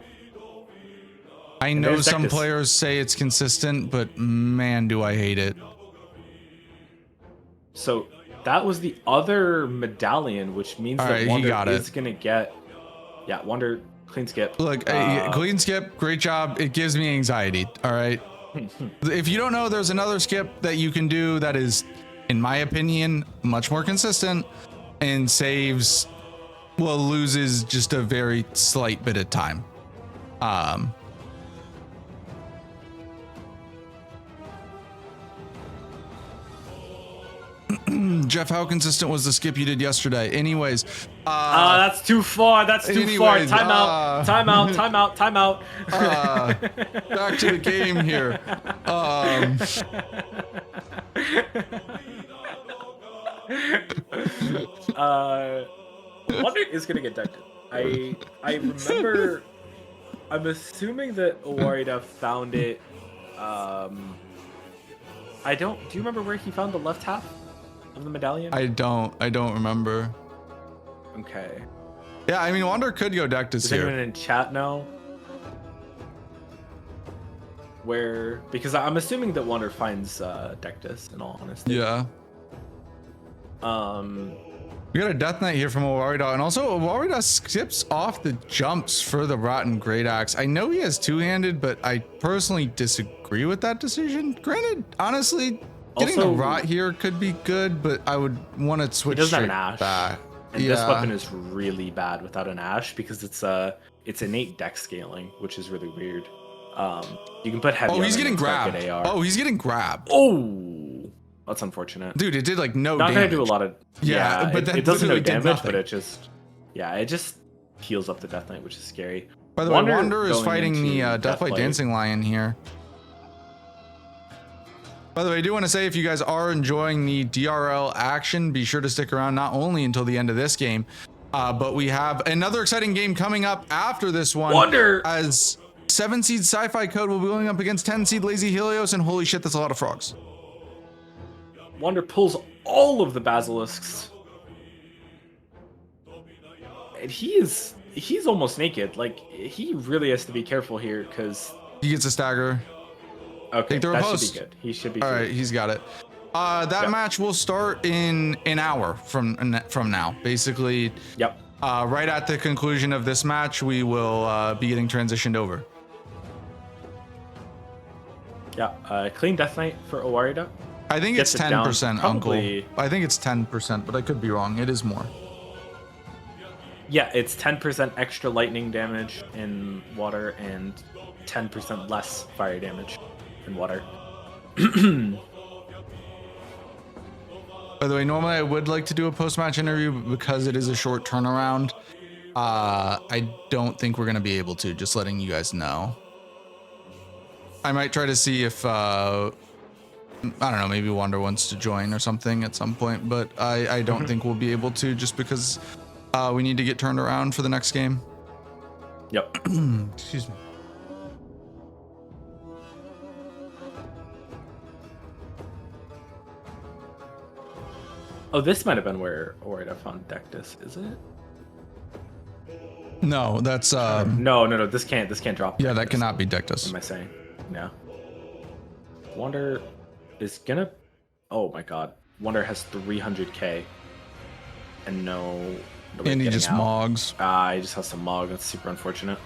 I know some players say it's consistent, but man, do I hate it. So that was the other medallion, which means that Wander is going to get... Yeah, Wander, clean skip. Look, clean skip, great job. It gives me anxiety, all right? If you don't know, there's another skip that you can do that is, in my opinion, much more consistent and loses just a very slight bit of time. Jeff, how consistent was the skip you did yesterday? Anyways, that's too far. That's too far. Time out. Back to the game here. Wonder is gonna get decked. I remember. I'm assuming that Owarida found it. Do you remember where he found the left half of the medallion? I don't remember. Okay. Yeah, I mean, Wander could go Deathless here. Does anyone in chat know? where, because I'm assuming that Wander finds Dectus, in all honesty. Yeah. We got a Death Knight here from Owarida, and also Owarida skips off the jumps for the Rotten Great Axe. I know he has two-handed, but I personally disagree with that decision. Granted, honestly, getting Also, the Rot here could be good, but I would want to switch. He doesn't have straight an Ash, back. and this weapon is really bad without an Ash because it's innate dex scaling, which is really weird. You can put heavy. Oh, he's on it getting and start grabbed. get AR. Oh, he's getting grabbed. Oh, that's unfortunate. Dude, it did like no Not damage. gonna do a lot of. Yeah, but it doesn't do literally did damage, nothing. but it just heals up the Death Knight, which is scary. By the way, Wander is going fighting the into Deathlight Deathlight. Dancing Lion here. By the way, I do want to say if you guys are enjoying the DRL action, be sure to stick around not only until the end of this game, but we have another exciting game coming up after this one. Wander! As 7-seed Sci-Fi Code will be going up against 10-seed Lazy Helios, and holy shit, that's a lot of frogs. Wander pulls all of the basilisks. And he's almost naked. Like, he really has to be careful here because. He gets a stagger. Okay, Take the that riposte. should be good. He should be. All good. right, he's got it. That match will start in an hour from now. Basically, Yep. right at the conclusion of this match, we will be getting transitioned over. Yeah. Clean Death Knight for Owarida. I think it's Gets it down. 10%, Probably- Uncle. I think it's 10%, but I could be wrong. It is more. Yeah, it's 10% extra lightning damage in water and 10% less fire damage in water. By the way, normally I would like to do a post-match interview, but because it is a short turnaround, I don't think we're going to be able to, just letting you guys know. I might try to see if, I don't know, maybe Wander wants to join or something at some point, but I don't think we'll be able to just because we need to get turned around for the next game. Yep. Excuse me. Oh, this might have been where Owarida found Dectus, is it? No, that's No. This can't drop. yeah, that Dectus. cannot be What Dectus. am I saying? No. Wander is gonna. Oh my God. Wander has 300k, and no. way And he getting just out. mogs. He just has some mog. That's super unfortunate.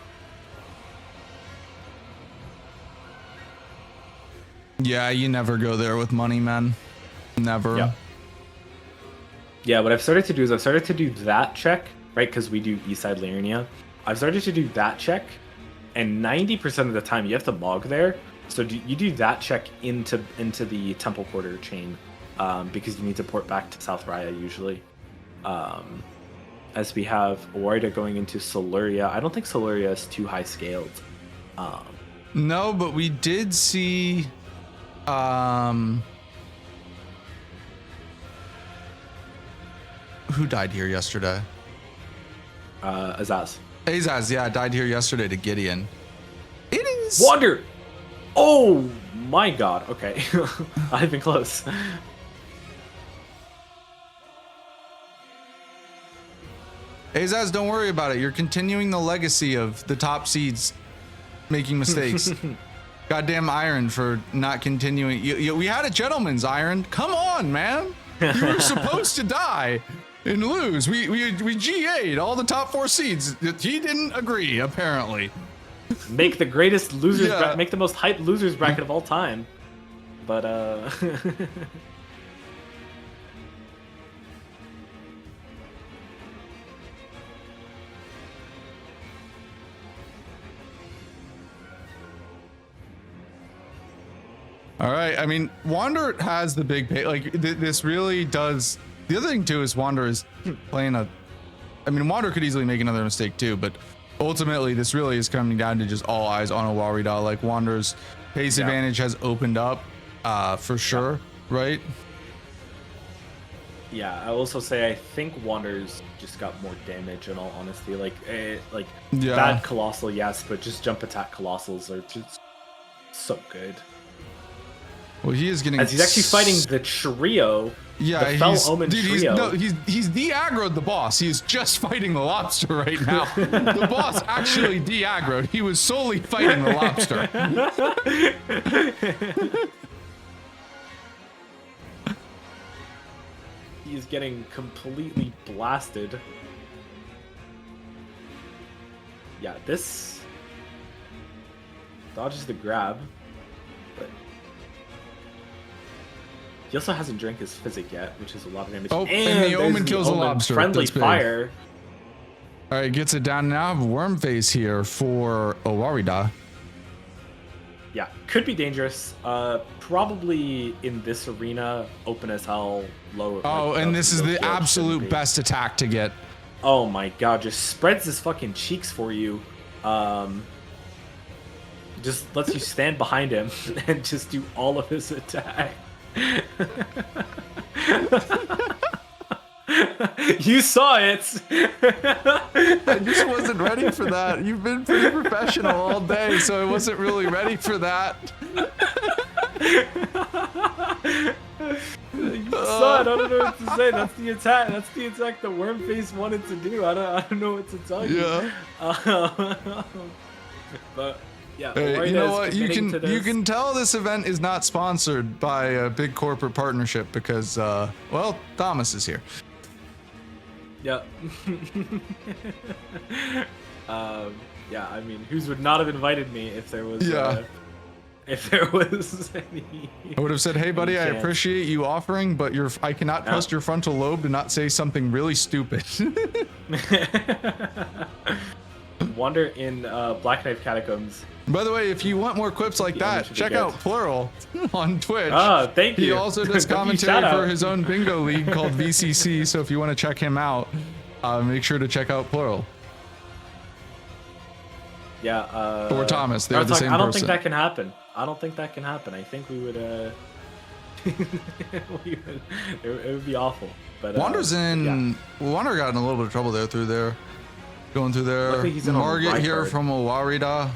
Yeah, you never go there with money, man. Never. Yeah. Yeah, what I've started to do is I've started to do that check, right? Because we do Eastside Liurnia. I've started to do that check, and 90% of the time you have to mog there. So you do that check into the Temple Quarter chain, because you need to port back to South Raya usually. As we have Owarida going into Soluria. I don't think Soluria is too high scaled. No, but we did see who died here yesterday? Azaz. Azaz, yeah, died here yesterday to Gideon. It is Wander! Oh my God. Okay. I've been close. Azaz, don't worry about it. You're continuing the legacy of the top seeds making mistakes. Goddamn Iron for not continuing. We had a gentleman's Iron. Come on, man. You were supposed to die and lose. We GA'd all the top 4 seeds. He didn't agree, apparently. Make the greatest losers Yeah. make the most hyped losers bracket of all time. But All right. I mean, Wander has the big pay. Like this really does. The other thing too is Wander is playing a. I mean, Wander could easily make another mistake too, but ultimately this really is coming down to just all eyes on Owarida. Like Wander's pace Yeah. advantage has opened up, for sure, right? yeah, I also say I think Wander's just got more damage in all honesty. Like Yeah. bad Colossal, yes, but just jump attack Colossals are just so good. Well, he is getting. As he's actually fighting the trio Yeah, the Fell he's, Omen dude, trio. he's de-aggroed the boss. He's just fighting the lobster right now. The boss actually de-aggroed. He was solely fighting the lobster. He is getting completely blasted. Yeah, this dodges the grab, but he also hasn't drank his physic yet, which is a lot of damage. Oh, and the Omen kills the lobster. Friendly That's big. fire. All right, gets it down now. Worm face here for Owarida. Yeah, could be dangerous. Probably in this arena, open as hell, low. Oh, and this is the absolute best attack to get. Oh my god, just spreads his fucking cheeks for you. Just lets you stand behind him and just do all of his attack. You saw it. I just wasn't ready for that. You've been pretty professional all day, so I wasn't really ready for that. You saw it. I don't know what to say. That's the attack. That's the attack that Wormface wanted to do. I don't know what to tell you. Yeah. But yeah, you know what? You can tell this event is not sponsored by a big corporate partnership because, well, Thomas is here. Yeah. Yeah, I mean, who's would not have invited me if there was if there was any I would have said, hey buddy, I chance. appreciate you offering, but I cannot trust your frontal lobe to not say something really stupid. Wander in Black Knife Catacombs. By the way, if you want more clips like that, check out Plural on Twitch. Thank you. He also does commentary for his own bingo league called VCC, so if you want to check him out, make sure to check out Plural. Yeah. Or Thomas, they're the same person. I don't think that can happen. I don't think that can happen. I think we would, it would be awful. But Wander's in. Wander got in a little bit of trouble there through there. Going through there. Luckily he's in Margit here card. from Owarida.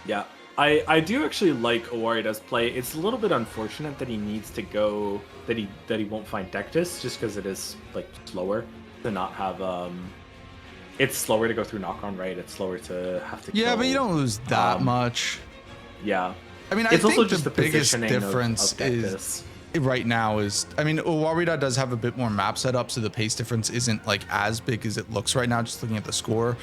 Yeah, I do actually like Owarida's play. It's a little bit unfortunate that he needs to go that he won't find Dectus just because it is like slower to not have it's slower to go through knock on, right? It's slower to have to Yeah, kill, but you don't lose that much. Yeah. I mean, I it's think also just the biggest difference of Dectus. Right now is, I mean, Owarida does have a bit more map setup, so the pace difference isn't like as big as it looks right now, just looking at the score.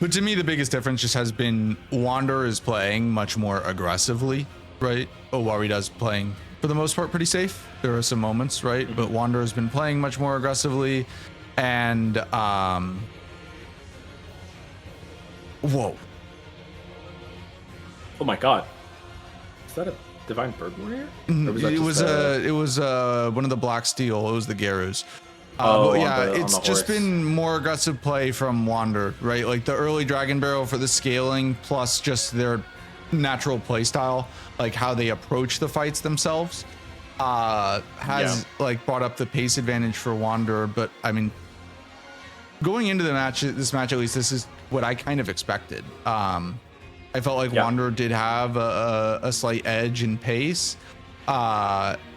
But to me, the biggest difference just has been Wander is playing much more aggressively, right? Owarida's playing, for the most part, pretty safe. There are some moments, right? But Wander has been playing much more aggressively. And, whoa. Oh my god. Is that a Divine Bird Warrior? It was one of the Black Steel. It was the Garus. But yeah, it's just been more aggressive play from Wander, right? Like the early Dragonbarrow for the scaling, plus just their natural play style, like how they approach the fights themselves, has like brought up the pace advantage for Wander. But I mean, going into the match, this match at least, this is what I kind of expected. I felt like Wander did have a slight edge in pace.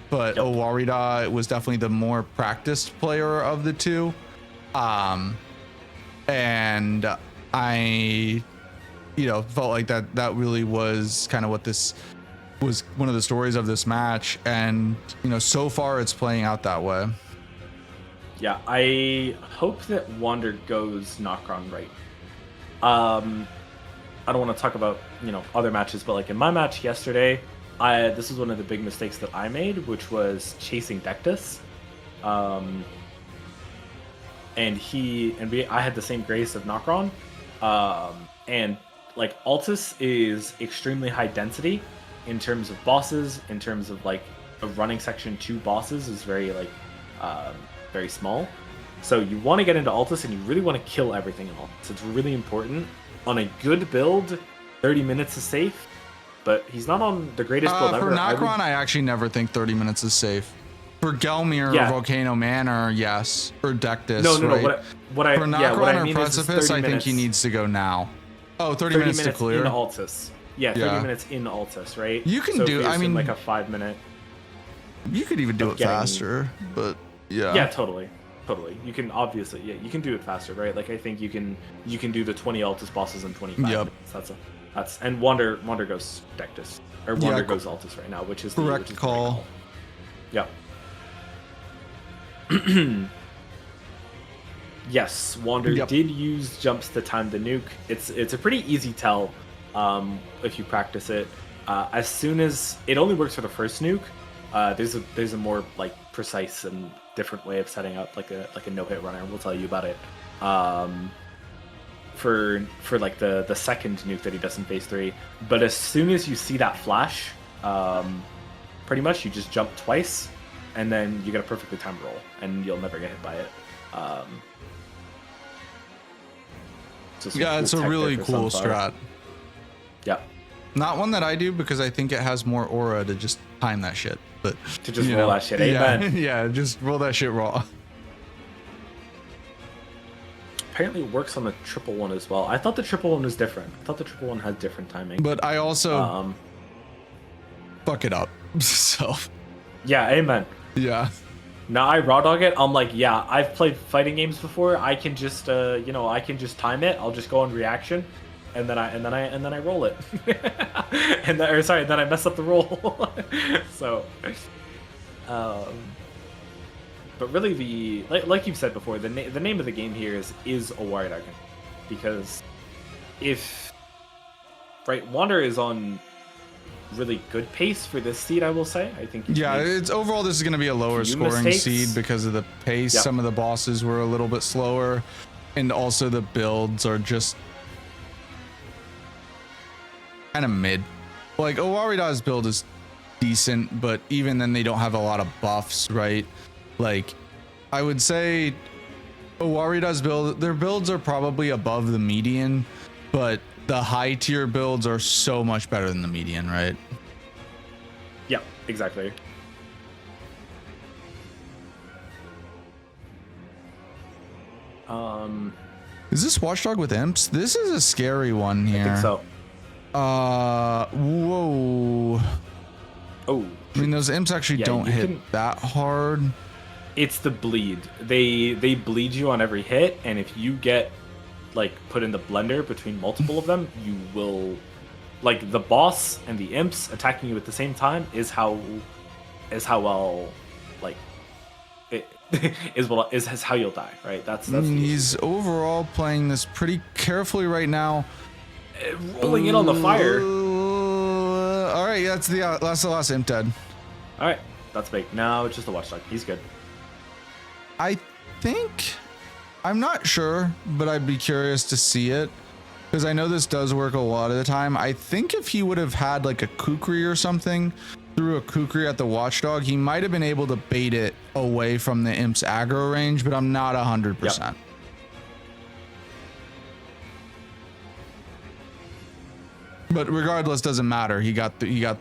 But Owarida was definitely the more practiced player of the two. And I, felt like that really was kind of what this was, one of the stories of this match. And, so far it's playing out that way. Yeah, I hope that Wander goes knock on right. I don't want to talk about, other matches, but like in my match yesterday, this is one of the big mistakes that I made, which was chasing Dectus. I had the same grace of Nocron. And like Altus is extremely high density in terms of bosses, in terms of like a running section to bosses is very like very small. So you want to get into Altus and you really want to kill everything in Altus. It's really important. On a good build, 30 minutes is safe. But he's not on the greatest build ever. For Nocron, I actually never think 30 minutes is safe. For Gelmir or Volcano Manor, yes. Or Dectus, no. right? What I Nocron mean or Precipice, I think he needs to go now. Oh, 30 minutes to clear. In Altus. Yeah, 30 minutes in Altus, right? You can so do. I mean, like a 5 minute. You could even do it faster, but yeah. Yeah, totally. You can obviously, you can do it faster, right? Like I think you can do the 20 Altus bosses in 25 minutes. That's and Wander goes Dectus or Wander goes Altus right now, which is correct call. Yep. Yes, Wander did use jumps to time the nuke. It's a pretty easy tell if you practice it. As soon as it only works for the first nuke, there's a more like precise and different way of setting up like a no-hit runner. We'll tell you about it. For like the second nuke that he does in phase 3. But as soon as you see that flash, pretty much you just jump twice, and then you get a perfectly timed roll, and you'll never get hit by it. Yeah, it's a really cool strat. Yeah. Not one that I do because I think it has more aura to just time that shit. But to just roll that shit, amen. Yeah, just roll that shit raw. Apparently it works on the triple one as well. I thought the triple one was different. I thought the triple one had different timing. But I also fuck it up. So yeah, amen. Yeah. Now I raw dog it. I'm like, yeah, I've played fighting games before. I can just I can just time it. I'll just go on reaction, and then I roll it. and then I mess up the roll. So but really like you've said before, the name of the game here is Owarida, because if Wander is on really good pace for this seed, I will say. I think it's overall this is going to be a lower scoring seed because of the pace. Yep. Some of the bosses were a little bit slower, and also the builds are just kind of mid. Like Owarida's build is decent, but even then they don't have a lot of buffs, right? Like I would say Owarida's their builds are probably above the median, but the high tier builds are so much better than the median, right? Yeah, exactly. Is this Watchdog with imps? This is a scary one here. I think so. Whoa. Oh. I mean, those imps actually don't hit that hard. It's the bleed. They bleed you on every hit, and if you get like put in the blender between multiple of them, you will, like, the boss and the imps attacking you at the same time is how well, like, it is how you'll die, right? That's he's overall playing this pretty carefully right now, rolling in on the fire. All right, that's the last imp dead. All right, that's big. Now it's just the Watchdog. He's good. I think, I'm not sure, but I'd be curious to see it because I know this does work a lot of the time. I think if he would have had like a kukri or something, threw a kukri at the Watchdog, he might have been able to bait it away from the imp's aggro range, but I'm not 100%. Yep. But regardless, doesn't matter. He took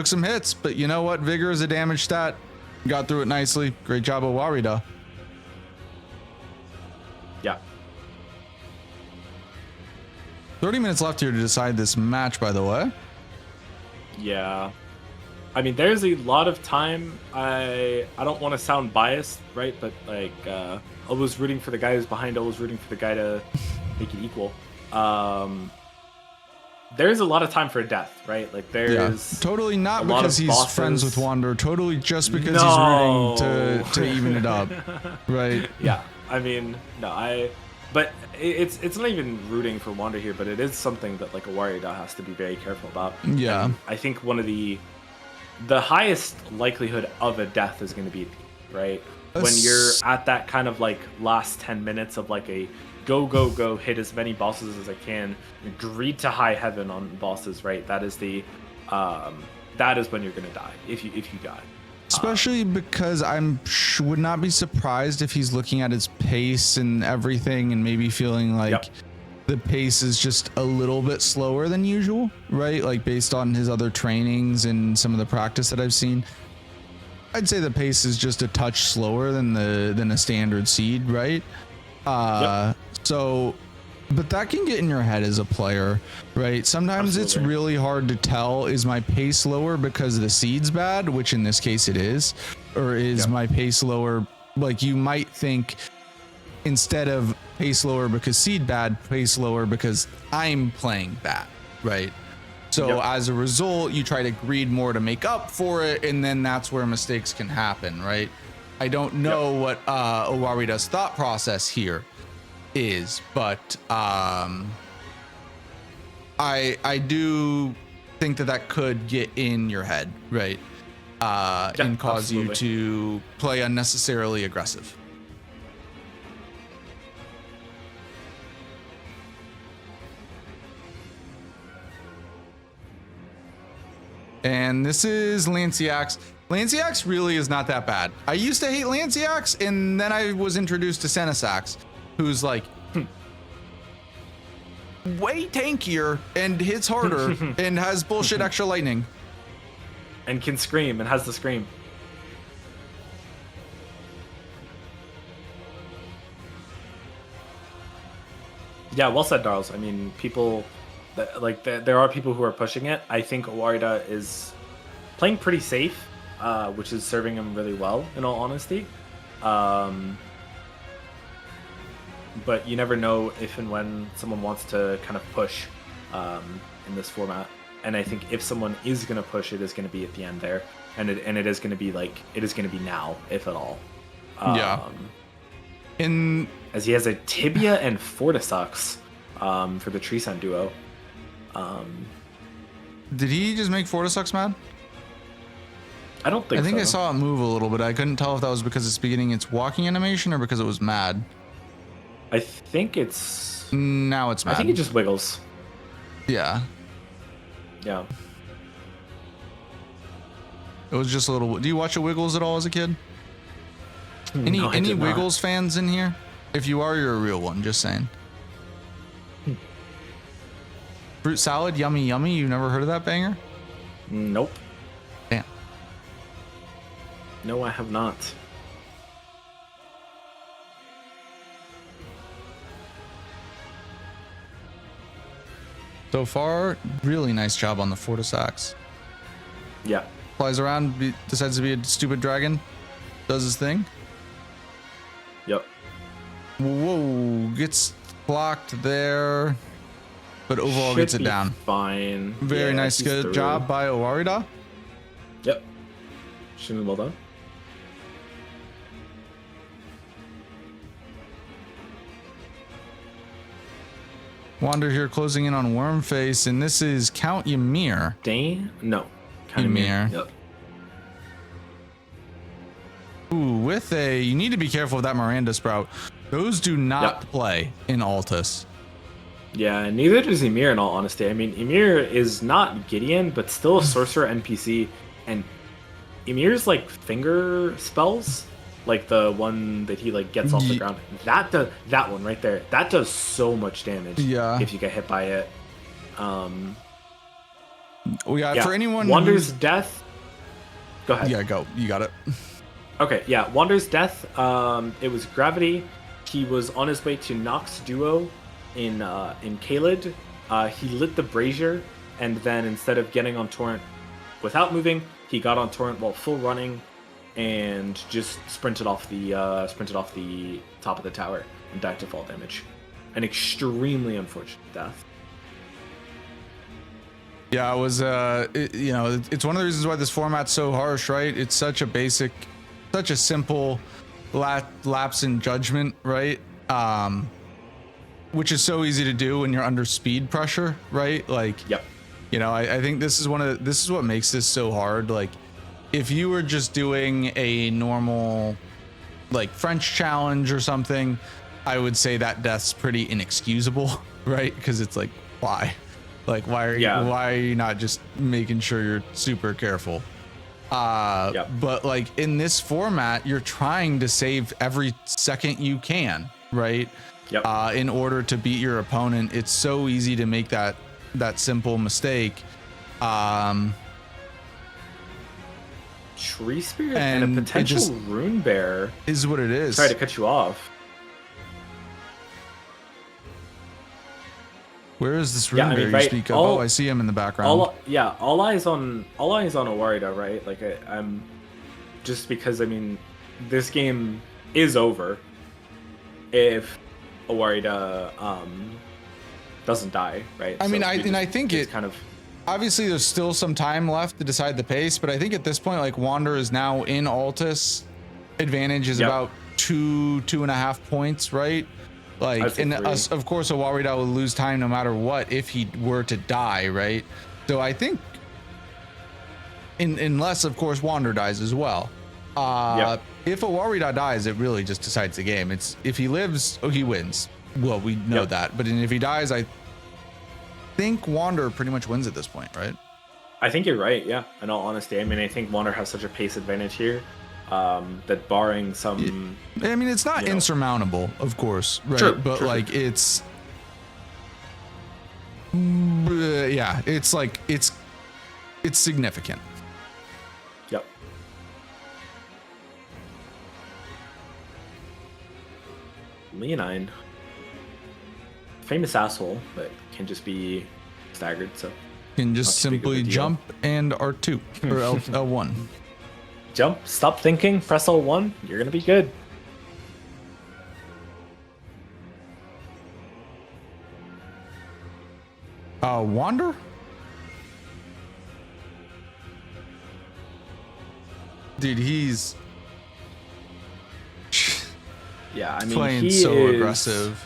some hits, but you know what? Vigor is a damage stat. Got through it nicely. Great job, Owarida. Yeah. 30 minutes left here to decide this match, by the way. Yeah. I mean, there's a lot of time. I don't want to sound biased, right? But like, always rooting for the guy who's behind, always rooting for the guy to make it equal. There's a lot of time for a death, right? Like there's totally not because he's friends with Wander, totally just because he's rooting to even it up, right? Yeah, I mean, but it's not even rooting for Wander here, but it is something that like Owarida has to be very careful about. Yeah, and I think one of the highest likelihood of a death is going to be, right, when you're at that kind of like last 10 minutes of like a go, hit as many bosses as I can, greed to high heaven on bosses, right? That is that is when you're gonna die if you die. Especially because would not be surprised if he's looking at his pace and everything and maybe feeling like the pace is just a little bit slower than usual, right? Like based on his other trainings and some of the practice that I've seen. I'd say the pace is just a touch slower than a standard seed, right? So But that can get in your head as a player, right? Sometimes it's really hard to tell, is my pace lower because the seed's bad, which in this case it is, or is my pace lower? Like you might think instead of pace lower because seed bad, pace lower because I'm playing bad, right? So as a result, you try to greed more to make up for it, and then that's where mistakes can happen, right? I don't know what Owarida's thought process here is, but I do think that could get in your head, right? And cause you to play unnecessarily aggressive. And this is Lanciax. Lanciax really is not that bad. I used to hate Lanciax, and then I was introduced to Senesax, who's like way tankier and hits harder and has bullshit extra lightning. And can scream and has the scream. Yeah, well said, Darls. I mean, people, there are people who are pushing it. I think Owarida is playing pretty safe, which is serving him really well, in all honesty. But you never know if and when someone wants to kind of push in this format. And I think if someone is going to push, it is going to be at the end there, and it is going to be now, if at all. As he has a Tibia and Fortisux for the Tree Sun duo. Did he just make Fortisux mad? I don't think so. I think I saw it move a little bit. I couldn't tell if that was because it's beginning its walking animation or because it was mad. I think it's... Now it's mad. I think it just wiggles. Yeah. Yeah. It was just a little... Do you watch the Wiggles at all as a kid? No, any Wiggles fans in here? If you are, you're a real one, just saying. Fruit salad, yummy, yummy. You never heard of that banger? Nope. Damn. No, I have not. So far, really nice job on the Fortisux. Yeah. Flies around, decides to be a stupid dragon, does his thing. Yep. Whoa, gets blocked there, but overall gets it down. Fine. Very nice, good job by Owarida. Yep. Should be well done. Wander here closing in on Wormface, and this is Count Ymir. Dane? No. Count Ymir. Yep. Ooh, with a... You need to be careful with that Miranda Sprout. Those do not play in Altus. Yeah, neither does Ymir, in all honesty. I mean, Ymir is not Gideon, but still a sorcerer NPC, and Ymir's, like, finger spells, like the one that he like gets off the ground, that one right there, that does so much damage. Yeah, if you get hit by it. For anyone Wander's death. Go ahead. Yeah, go. You got it. Okay, yeah, Wander's death. It was gravity. He was on his way to Nox Duo in Kaled. He lit the brazier, and then instead of getting on Torrent without moving, he got on Torrent while full running, and just sprinted off the top of the tower and died to fall damage. An extremely unfortunate death. Yeah, it was. It's one of the reasons why this format's so harsh, right? It's such a simple lapse in judgment, right? Which is so easy to do when you're under speed pressure, right? Like, yep. I think this is what makes this so hard. Like, if you were just doing a normal, like, French challenge or something, I would say that death's pretty inexcusable, right? Because it's like, why? Like, why are you not just making sure you're super careful? But like in this format, you're trying to save every second you can, right? Yep. In order to beat your opponent. It's so easy to make that simple mistake. Tree Spirit and a potential Rune Bear is what it is. Try to cut you off. Where is this Yeah, room I mean, you right, speak of? Oh, I see him in the background. All eyes on Owarida, right? Like I'm just because I mean, this game is over if Owarida doesn't die, right? I mean, I think it's kind of obviously there's still some time left to decide the pace, but I think at this point, like Wander is now in Altus. Advantage is about 2.5 points, right? Like, and us, of course, Owarida will lose time no matter what if he were to die, right? So I think, unless of course Wander dies as well. If Owarida dies, it really just decides the game. It's if he lives, he wins. Well, we know that, but if he dies, I think Wander pretty much wins at this point, right? I think you're right. Yeah, in all honesty, I mean, I think Wander has such a pace advantage here. That barring some, I mean, it's not insurmountable, of course, right? Sure, but sure, like it's, yeah, it's like it's significant. Yep. Leonine, famous asshole, but can just be staggered. So can just simply jump and R2 or L1. Jump, stop thinking, press L1, you're gonna be good. Wander? Dude, he's yeah, I mean, playing so aggressive.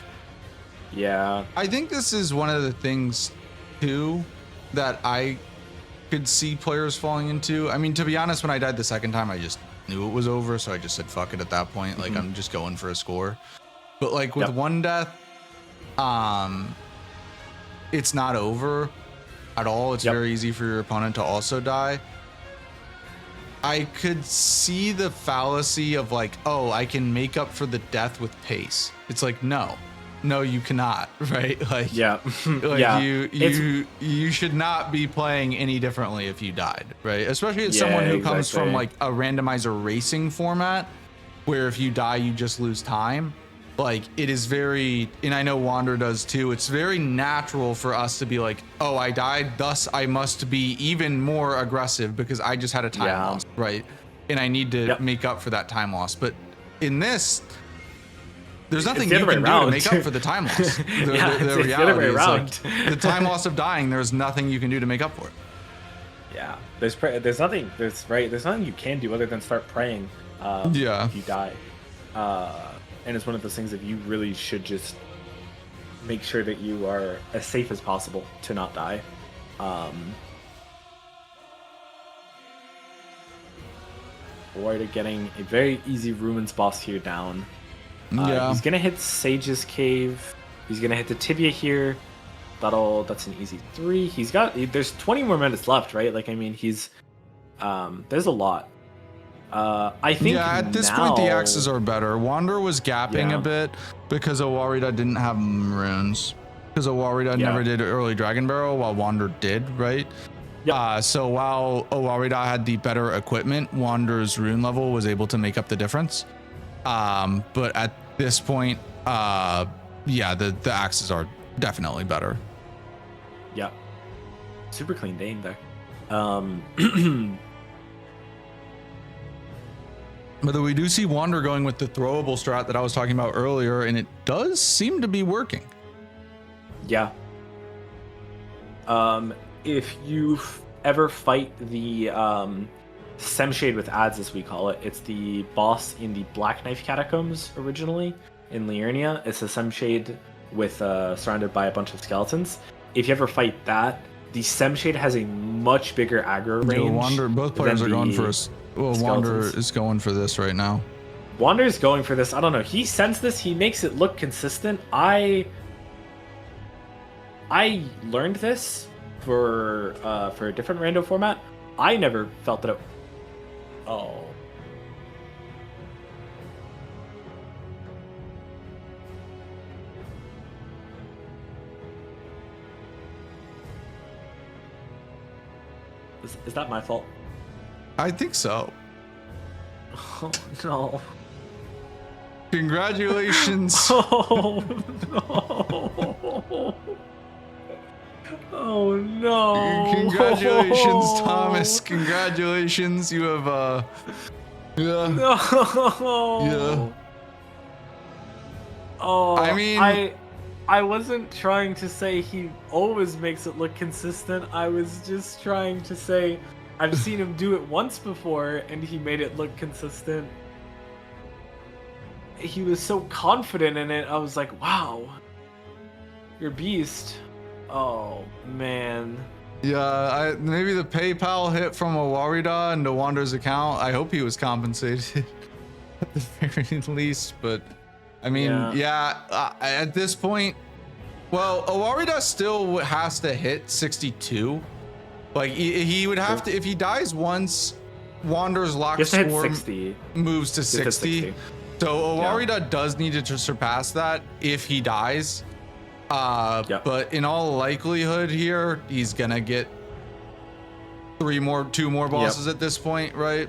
Yeah. I think this is one of the things too that I could see players falling into. I mean, to be honest, when I died the second time, I just knew it was over, so I just said fuck it at that point. Like I'm just going for a score. But like with one death, it's not over at all. It's very easy for your opponent to also die. I could see the fallacy of like, oh, I can make up for the death with pace. It's like, no, you cannot, right? Like, you should not be playing any differently if you died, right? Especially as someone who comes from like a randomizer racing format, where if you die, you just lose time. Like it is very, and I know Wander does too. It's very natural for us to be like, oh, I died, thus I must be even more aggressive because I just had a time loss, right? And I need to make up for that time loss. But in this, there's nothing you can do to make up for the time loss. The reality is like, the time loss of dying, there's nothing you can do to make up for it. Yeah, there's nothing you can do other than start praying. If you die. And it's one of those things that you really should just make sure that you are as safe as possible to not die. Owarida getting a very easy Ruins boss here down. He's gonna hit Sage's Cave. He's gonna hit the Tibia here. That's an easy 3. There's 20 more minutes left, right? Like I mean, there's a lot. I think at this point the axes are better. Wander was gapping a bit because Owarida didn't have runes. Because Owarida never did early Dragonbarrow while Wander did, right? So while Owarida had the better equipment, Wander's rune level was able to make up the difference. But at this point, the axes are definitely better. Yeah. Super clean Dane there. But we do see Wander going with the throwable strat that I was talking about earlier, and it does seem to be working. Yeah. If you ever fight the Semshade with ads, as we call it, it's the boss in the Black Knife Catacombs originally in Liurnia. It's a Semshade with surrounded by a bunch of skeletons. If you ever fight that, the Semshade has a much bigger aggro range. Wander, both players are going for us. Well, Wander is going for this right now. Wander is going for this. I don't know. He sensed this. He makes it look consistent. I learned this for a different rando format. I never felt that it... Oh. Is that my fault? I think so. Oh no. Congratulations. Oh no. Oh no! Congratulations, Thomas. Congratulations. You have yeah. No. Yeah. Oh, I mean, I wasn't trying to say he always makes it look consistent. I was just trying to say I've seen him do it once before and he made it look consistent. He was so confident in it. I was like, wow, you're a beast. Oh man. yeah, maybe the PayPal hit from Owarida into Wander's account. I hope he was compensated at the very least, but I mean, yeah, at this point, well, Owarida still has to hit 62. Like he would have to, if he dies once, Wander's lock score moves to 60. So Owarida does need to surpass that if he dies. But in all likelihood here, he's gonna get two more bosses at this point, right?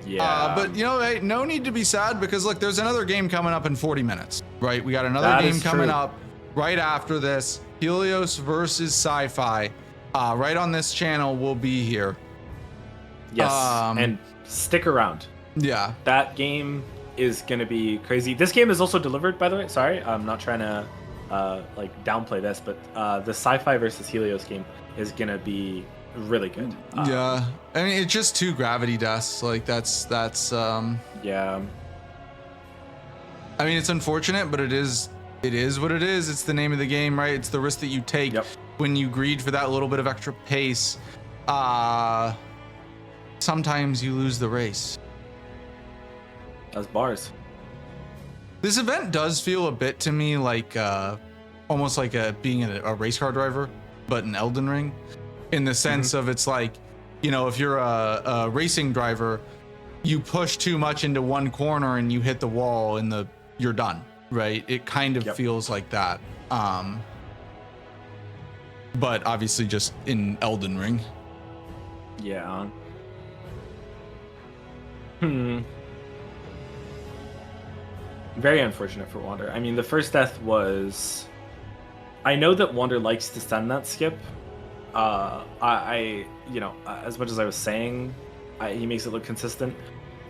Yeah. But you know, hey, no need to be sad because look, there's another game coming up in 40 minutes, right? We got another game coming up right after this. Helios versus Sci-Fi. Right on this channel, we'll be here. Yes, and stick around. Yeah. That game is gonna be crazy. This game is also delivered, by the way. Sorry, I'm not trying to like downplay this, but the Sci-Fi versus Helios game is gonna be really good. Yeah, I mean it's just 2 gravity deaths. Like that's yeah. I mean it's unfortunate, but it is what it is. It's the name of the game, right? It's the risk that you take when you greed for that little bit of extra pace. Sometimes you lose the race. That's bars. This event does feel a bit to me like almost like being a race car driver, but in Elden Ring, in the sense of it's like, you know, if you're a racing driver, you push too much into one corner and you hit the wall and you're done, right? It kind of feels like that. But obviously just in Elden Ring. Yeah. Very unfortunate for Wander. I mean, the first death was... I know that Wander likes to send that skip. You know, as much as I was saying, he makes it look consistent.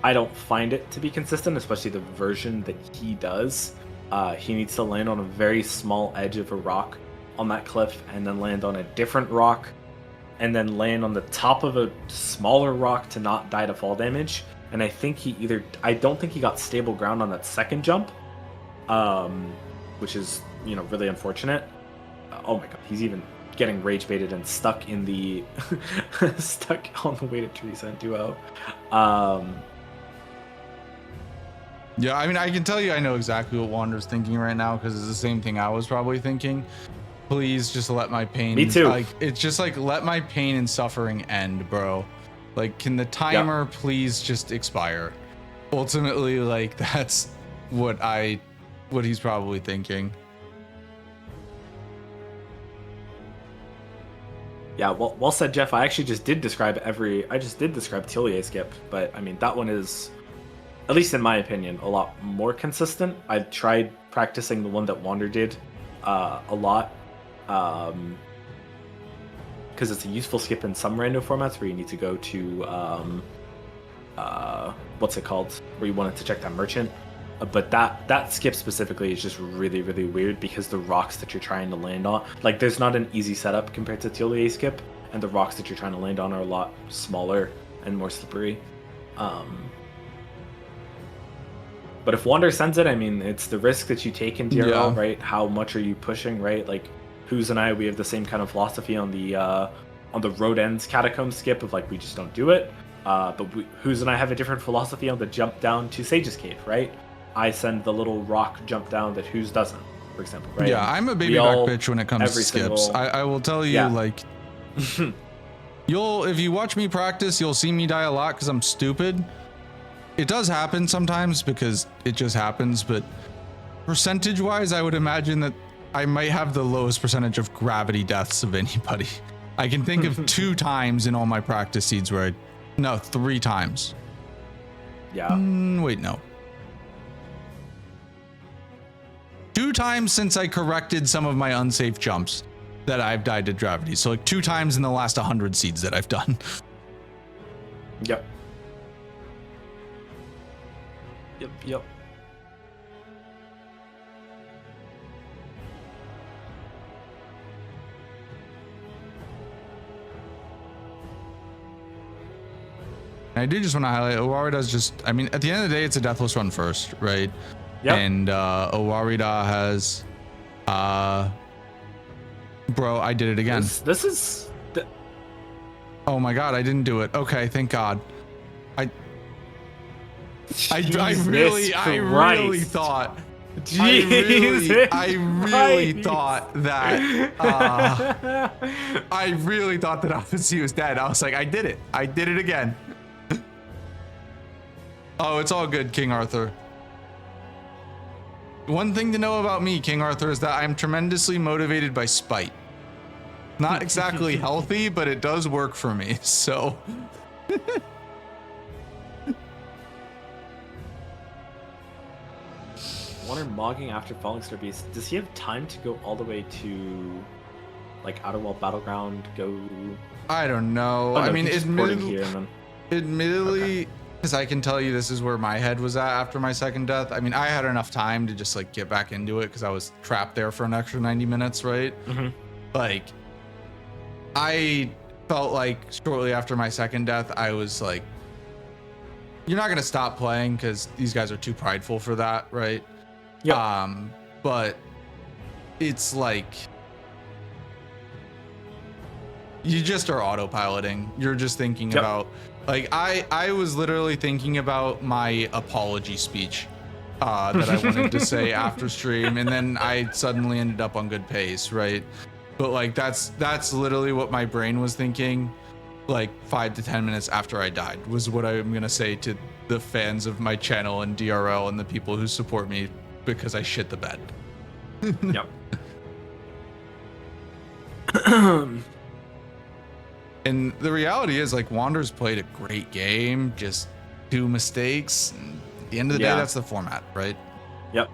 I don't find it to be consistent, especially the version that he does. He needs to land on a very small edge of a rock on that cliff, and then land on a different rock, and then land on the top of a smaller rock to not die to fall damage. And I think I don't think he got stable ground on that second jump, which is, you know, really unfortunate. Oh my god, he's even getting rage baited and stuck in the stuck on the way to Teresa and Duo. Yeah, I mean, I can tell you I know exactly what Wander's thinking right now because it's the same thing I was probably thinking. Please just let my pain. Me too. Like, it's just like, let my pain and suffering end, bro. Like, can the timer please just expire? Ultimately, like, that's what he's probably thinking. Yeah, well said, Jeff. I actually just did describe Tillier skip, but I mean, that one is, at least in my opinion, a lot more consistent. I've tried practicing the one that Wander did a lot, because it's a useful skip in some random formats where you need to go to what's it called, where you wanted to check that merchant. But that skip specifically is just really, really weird because the rocks that you're trying to land on, like, there's not an easy setup compared to Tillier skip, and the rocks that you're trying to land on are a lot smaller and more slippery. But if Wander sends it, I mean, it's the risk that you take in DRL, right? How much are you pushing, right? Like, Who's and I, we have the same kind of philosophy on the road ends catacomb skip of, like, we just don't do it. But Who's and I have a different philosophy on the jump down to Sage's Cave, right? I send the little rock jump down that Who's doesn't, for example, right? Yeah, I'm a baby back bitch when it comes to skips. I will tell you, like, if you watch me practice, you'll see me die a lot because I'm stupid. It does happen sometimes because it just happens, but percentage-wise, I would imagine that I might have the lowest percentage of gravity deaths of anybody. I can think of 2 times in all my practice seeds where no, 3 times. Yeah. Wait, no. 2 times since I corrected some of my unsafe jumps. that I've died to gravity. So like 2 times in the last 100 seeds that I've done. Yep. Yep. I do just want to highlight Owarida's just, I mean, at the end of the day, it's a deathless run first, right? Yep. And Owarida has, bro, I did it again. This is. Oh my God, I didn't do it. Okay, thank God. I really thought. I really thought that he was dead. I was like, I did it again. Oh, it's all good, King Arthur. One thing to know about me, King Arthur, is that I'm tremendously motivated by spite. Not exactly healthy, but it does work for me, so. Wander mogging after falling star beast. Does he have time to go all the way to like Outer World Battleground? I don't know. Oh, no, I mean, admittedly, because I can tell you this is where my head was at after my second death. I mean, I had enough time to just like get back into it because I was trapped there for an extra 90 minutes, right? Mm-hmm. Like, I felt like shortly after my second death, I was like, you're not gonna stop playing because these guys are too prideful for that, right? Yeah. But it's like you just are autopiloting. You're just thinking about, like, I was literally thinking about my apology speech that I wanted to say after stream, and then I suddenly ended up on good pace, right? But like that's literally what my brain was thinking, like 5 to 10 minutes after I died, was what I'm gonna say to the fans of my channel and DRL and the people who support me because I shit the bed. Yep. And the reality is, like, Wander's played a great game, just 2 mistakes. And at the end of the day, that's the format, right? Yep.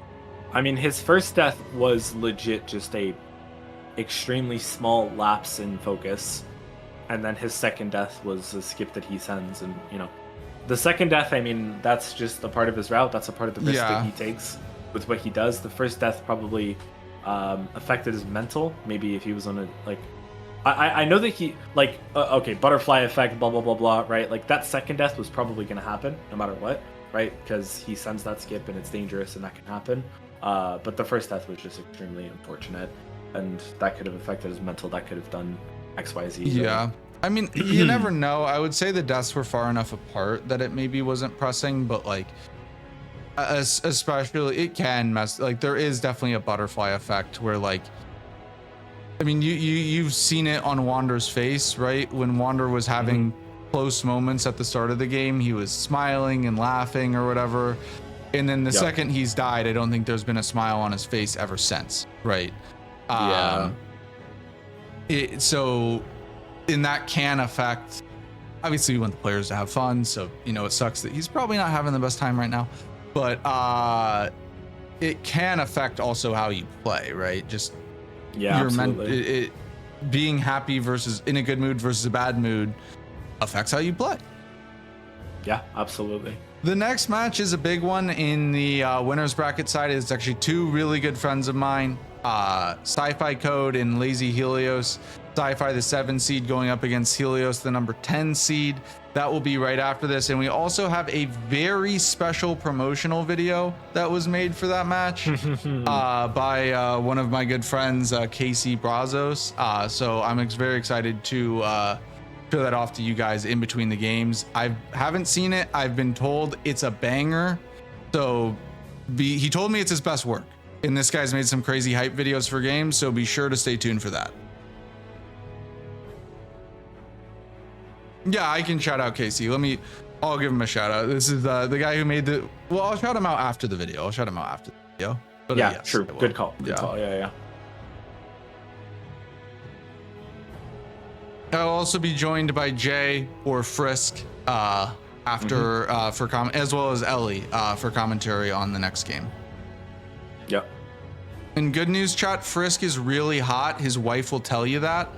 I mean, his first death was legit just a extremely small lapse in focus, and then his second death was a skip that he sends, and you know, the second death, I mean, that's just a part of his route. That's a part of the risk that he takes with what he does. The first death probably affected his mental. Maybe if he was on a like. I know that he, like, okay, butterfly effect, blah, blah, blah, blah, right? Like, that second death was probably going to happen no matter what, right? Because he sends that skip and it's dangerous and that can happen. But the first death was just extremely unfortunate, and that could have affected his mental. That could have done X, Y, Z. Yeah. I mean, you never know. I would say the deaths were far enough apart that it maybe wasn't pressing, but, like, especially, it can mess, like, there is definitely a butterfly effect where, like, I mean, you've seen it on Wander's face, right? When Wander was having close moments at the start of the game, he was smiling and laughing or whatever. And then the second he's died, I don't think there's been a smile on his face ever since, right? So, and that can affect, obviously we want the players to have fun. So, you know, it sucks that he's probably not having the best time right now, but it can affect also how you play, right? Just, absolutely. Being happy versus in a good mood versus a bad mood affects how you play. Yeah, absolutely. The next match is a big one in the winners bracket side. It's actually 2 really good friends of mine, Sci-Fi Code and Lazy Helios. Sci-Fi, the 7 seed, going up against Helios, the number 10 seed. That will be right after this. And we also have a very special promotional video that was made for that match by one of my good friends, Casey Brazos. So I'm very excited to show that off to you guys in between the games. I haven't seen it. I've been told it's a banger. So he told me it's his best work. And this guy's made some crazy hype videos for games. So be sure to stay tuned for that. Yeah, I can shout out Casey. I'll give him a shout out. This is the guy who made well, I'll shout him out after the video. But yeah, yes, true. Good call. Good call. Yeah. I'll also be joined by Jay or Frisk after for comment, as well as Ellie for commentary on the next game. Yep. And good news, chat, Frisk is really hot. His wife will tell you that.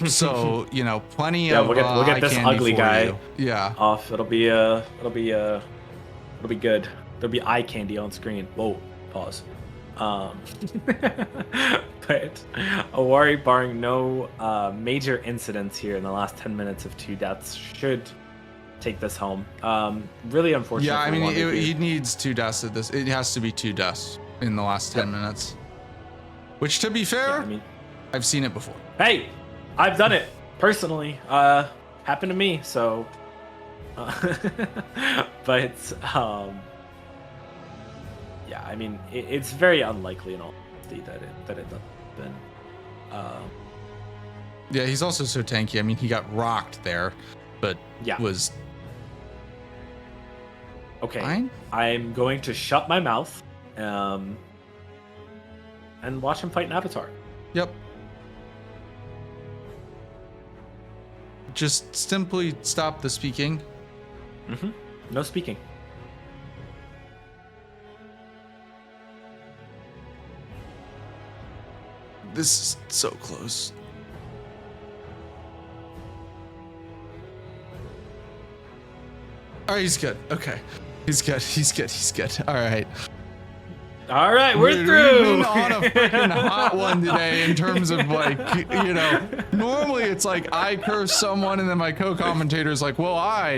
So, you know, plenty of we'll get this ugly guy you. Yeah. off. It'll be good. There'll be eye candy on screen. Whoa, pause. But Owari, barring no major incidents here in the last 10 minutes of 2 deaths, should take this home. Really unfortunate. Yeah, I mean, he needs 2 deaths at this. It has to be 2 deaths in the last 10 minutes. Which, to be fair, I've seen it before. Hey, I've done it personally. Happened to me. So, but yeah, I mean, it's very unlikely in all honesty that it doesn't happen. Yeah, he's also so tanky. I mean, he got rocked there, but was okay. Fine? I'm going to shut my mouth and watch him fight an avatar. Yep. Just simply stop the speaking. Mm-hmm. No speaking. This is so close. All right, he's good. Okay. He's good. All right. All right, we're through. We've been on a freaking hot one today in terms of, like, you know, normally it's like I curse someone and then my co-commentator is like, well, I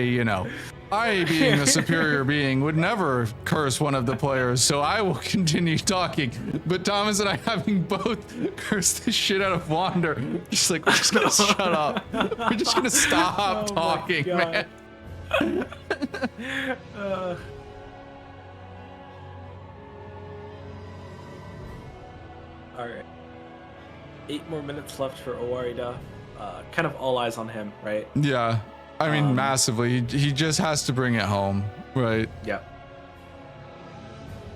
being the superior being would never curse one of the players, so I will continue talking. But Thomas and I, having both cursed the shit out of Wander, just like, we're just gonna shut up. We're just gonna stop talking, man. All right. 8 more minutes left for Owarida. Kind of all eyes on him, right? Yeah. I mean, massively. He just has to bring it home, right? Yeah.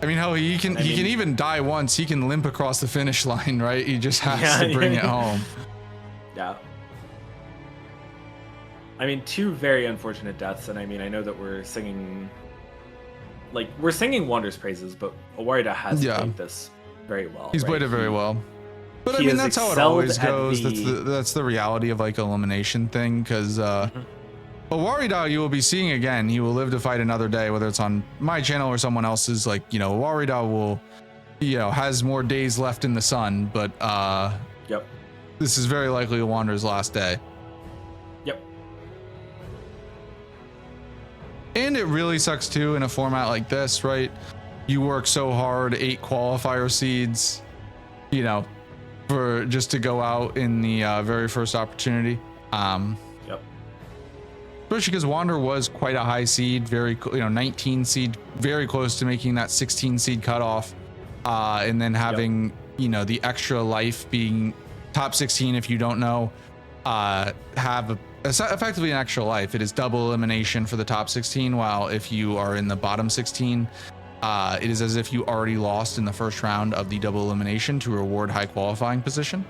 I mean, hell, he can even die once. He can limp across the finish line, right? He just has to bring it home. Yeah. I mean, 2 very unfortunate deaths, and I mean, I know that we're singing Wander's praises, but Owarida has played this very well. He's played it very well. But I mean, that's how it always goes. That's the reality of, like, elimination thing, because Owarida you will be seeing again. He will live to fight another day, whether it's on my channel or someone else's. Like, you know, Owarida will, you know, has more days left in the sun, but this is very likely Wander's last day. Yep. And it really sucks too in a format like this, right? You work so hard, 8 qualifier seeds, you know, for just to go out in the very first opportunity. Especially because Wander was quite a high seed, 19 seed, very close to making that 16 seed cutoff, and then having you know, the extra life being top 16. If you don't know, have effectively an extra life. It is double elimination for the top 16, while if you are in the bottom 16, it is as if you already lost in the first round of the double elimination to reward high qualifying position.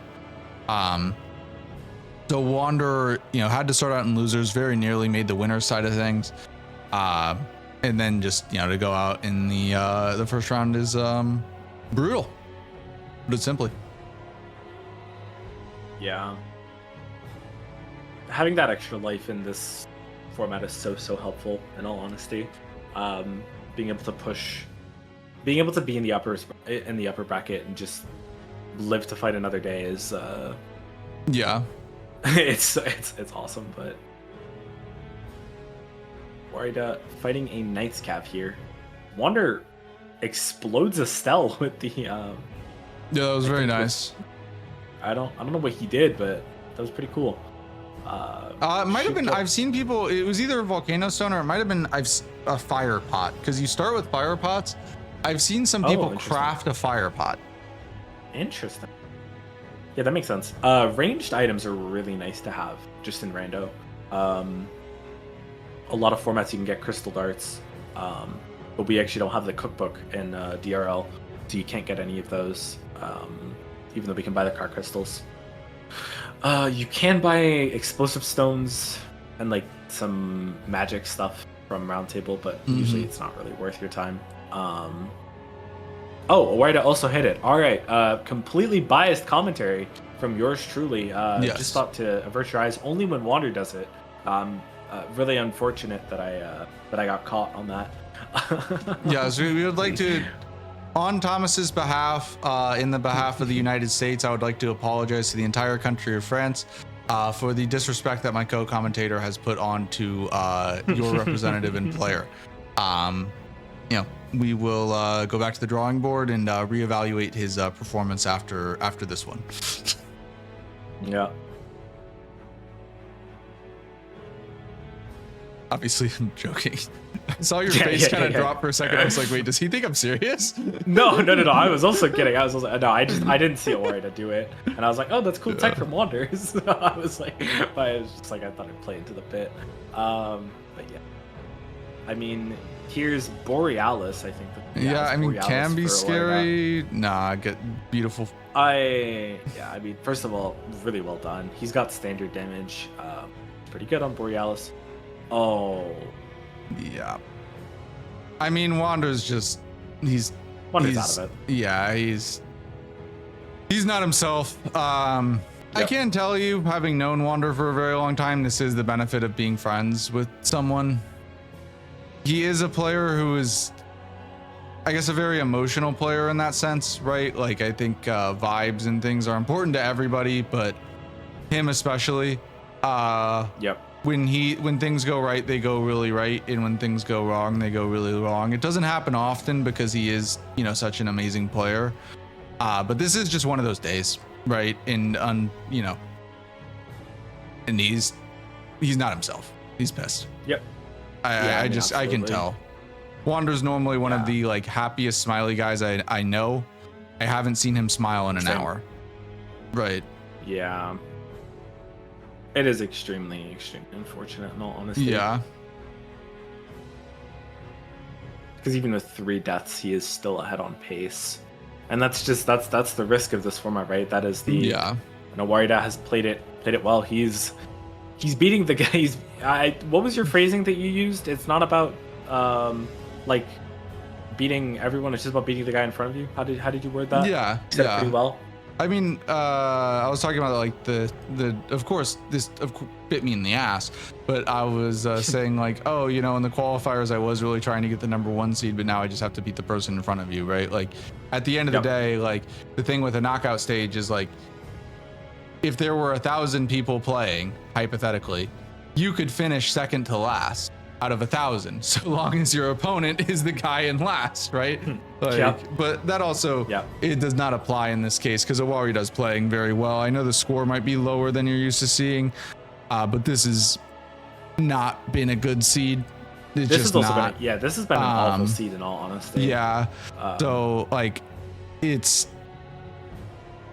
So Wander, you know, had to start out in losers, very nearly made the winner's side of things, and then just, you know, to go out in the first round is brutal, put it simply. Yeah. Having that extra life in this format is so helpful, in all honesty. Being able to be in the upper bracket and just live to fight another day is it's awesome. But Owarida fighting a Knight's Cap here. Wander explodes Estelle with the yeah, that was very nice. I don't know what he did, but that was pretty cool. It might have been, I've seen people, it was either a volcano stone or it might have been a fire pot, because you start with fire pots. I've seen some people craft a fire pot. Interesting. Yeah, that makes sense. Ranged items are really nice to have just in rando. A lot of formats you can get crystal darts, but we actually don't have the cookbook in DRL, so you can't get any of those, even though we can buy the car crystals. You can buy explosive stones and like some magic stuff from Roundtable, but usually it's not really worth your time. Oh, Owarida also hit it. All right. Completely biased commentary from yours truly. Yes. Just thought to avert your eyes only when Wander does it. Really unfortunate that I got caught on that. Yes, we would like to, on Thomas's behalf, in the behalf of the United States, I would like to apologize to the entire country of France for the disrespect that my co-commentator has put on to your representative and player. You know, we will go back to the drawing board and reevaluate his performance after this one. Yeah. Obviously, I'm joking. I saw your face kind of drop for a second. I was like, wait, does he think I'm serious? No. I was also kidding. I didn't see Owarida do it, and I was like, oh, that's cool tech from Wanders. I was just like, I thought I'd play into the pit. But yeah, I mean, here's Borealis. I think. Yeah, I mean, Borealis can be for scary. Nah, get beautiful. I mean, first of all, really well done. He's got standard damage. Pretty good on Borealis. Oh. Yeah. I mean, Wander's just Wander's out of it. Yeah, he's not himself. I can tell you, having known Wander for a very long time, this is the benefit of being friends with someone. He is a player who is, I guess, a very emotional player in that sense, right? Like, I think vibes and things are important to everybody, but him especially. Yep. When things go right, they go really right, and when things go wrong, they go really wrong. It doesn't happen often because he is, such an amazing player. But this is just one of those days, right? And and he's not himself. He's pissed. Yep. I can tell. Wander's normally one of the happiest, smiley guys I know. I haven't seen him smile in an hour. Right. Yeah. It is extremely unfortunate, in all honesty. Yeah. Because even with 3 deaths, he is still ahead on pace, and that's the risk of this format, right? That is the Owarida has played it well. He's beating the guys. What was your phrasing that you used? It's not about beating everyone. It's just about beating the guy in front of you. How did you word that? Yeah. You said it pretty well. I mean, I was talking about of course, this bit me in the ass, but I was saying in the qualifiers, I was really trying to get the #1 seed, but now I just have to beat the person in front of you, right? Like, at the end of the day, the thing with a knockout stage is if there were 1,000 people playing, hypothetically, you could finish second to last out of 1,000, so long as your opponent is the guy in last, right? But that also, it does not apply in this case because Owarida's playing very well. I know the score might be lower than you're used to seeing, but this has not been a good seed. This has been an awful seed in all honesty. Yeah. So it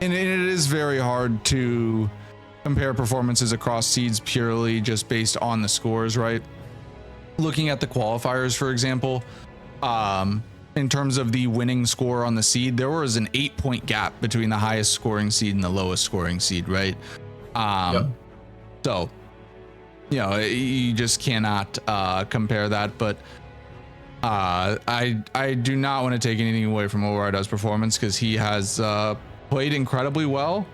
is very hard to compare performances across seeds purely just based on the scores, right? Looking at the qualifiers, for example, in terms of the winning score on the seed, there was an 8-point gap between the highest scoring seed and the lowest scoring seed, right? So, you just cannot compare that. But I do not want to take anything away from Owarida's performance because he has played incredibly well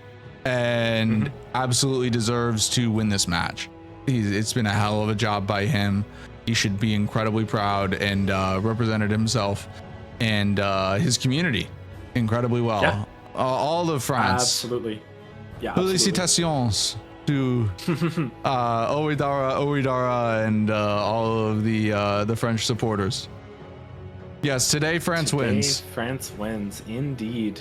and absolutely deserves to win this match. It's been a hell of a job by him. He should be incredibly proud and represented himself and his community incredibly well. Yeah. All of France. Absolutely. Yeah. Felicitations to Owarida and all of the French supporters. Yes, today France wins. France wins, indeed.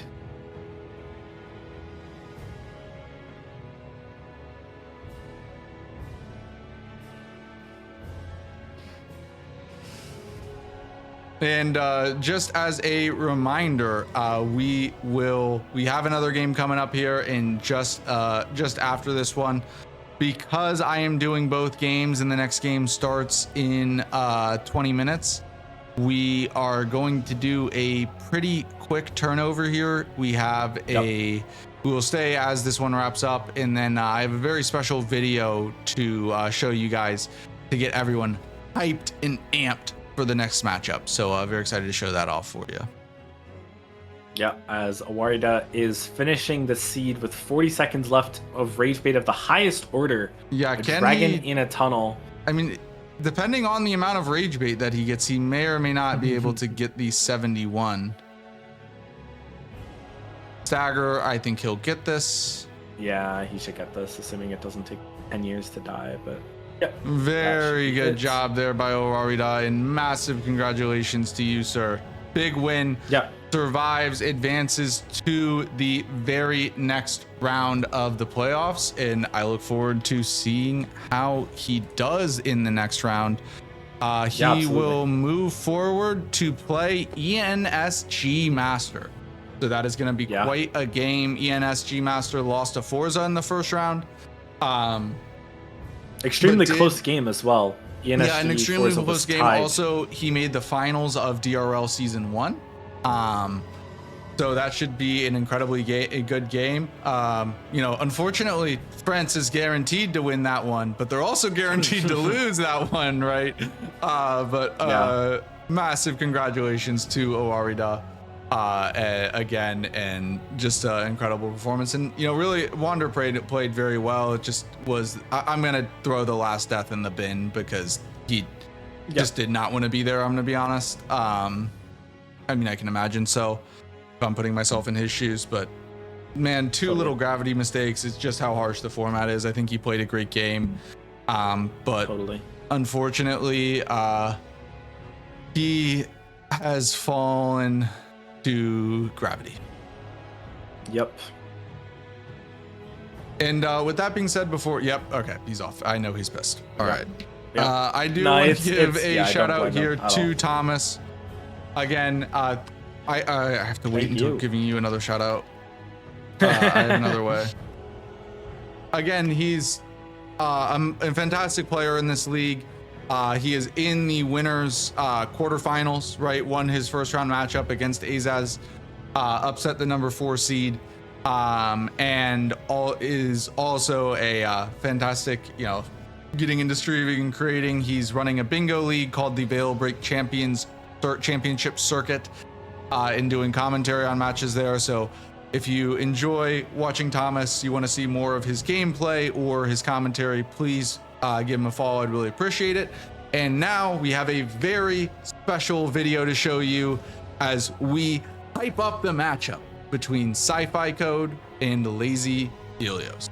And just as a reminder, we have another game coming up here in just after this one, because I am doing both games and the next game starts in 20 minutes. We are going to do a pretty quick turnover here. We will stay as this one wraps up, and then I have a very special video to show you guys to get everyone hyped and amped for the next matchup. So very excited to show that off for you. Yeah, as Owarida is finishing the seed with 40 seconds left of Rage Bait of the highest order. Yeah, a can dragon he? in a tunnel. I mean, depending on the amount of Rage Bait that he gets, he may or may not be able to get the 71. Stagger, I think he'll get this. Yeah, he should get this, assuming it doesn't take 10 years to die, but yep. Very good job there by Owarida, and massive congratulations to you, sir. Big win. Yeah. Survives, advances to the very next round of the playoffs, and I look forward to seeing how he does in the next round. He will move forward to play ENSG Master. So that is going to be quite a game. ENSG Master lost to Forsa in the first round. Extremely close game as well. ENSG, yeah, an extremely Forsa close game. tied. Also, he made the finals of DRL Season 1. So that should be an incredibly good game. Unfortunately, France is guaranteed to win that one, but they're also guaranteed to lose that one, right? Massive congratulations to Owarida again, and just an incredible performance. And really, Wander played very well. It just was. I'm gonna throw the last death in the bin because he just did not want to be there. I'm gonna be honest. I mean, I can imagine. So if I'm putting myself in his shoes, but man, two little gravity mistakes. It's just how harsh the format is. I think he played a great game. But unfortunately, he has fallen to gravity. Yep. And with that being said, okay, he's off. I know he's pissed. All right. Yep. I do want to give a shout out here to Thomas. Again, I have to wait until giving you another shout out. I have another way. Again, he's a fantastic player in this league. He is in the winners quarterfinals, right? Won his first round matchup against Azaz, upset the number 4 seed, and is also a fantastic, getting into streaming and creating. He's running a bingo league called the Veil Break Championship Circuit, and doing commentary on matches there. So if you enjoy watching Thomas, you want to see more of his gameplay or his commentary, please give him a follow. I'd really appreciate it. And now we have a very special video to show you as we hype up the matchup between Sci-Fi Code and Lazy Helios.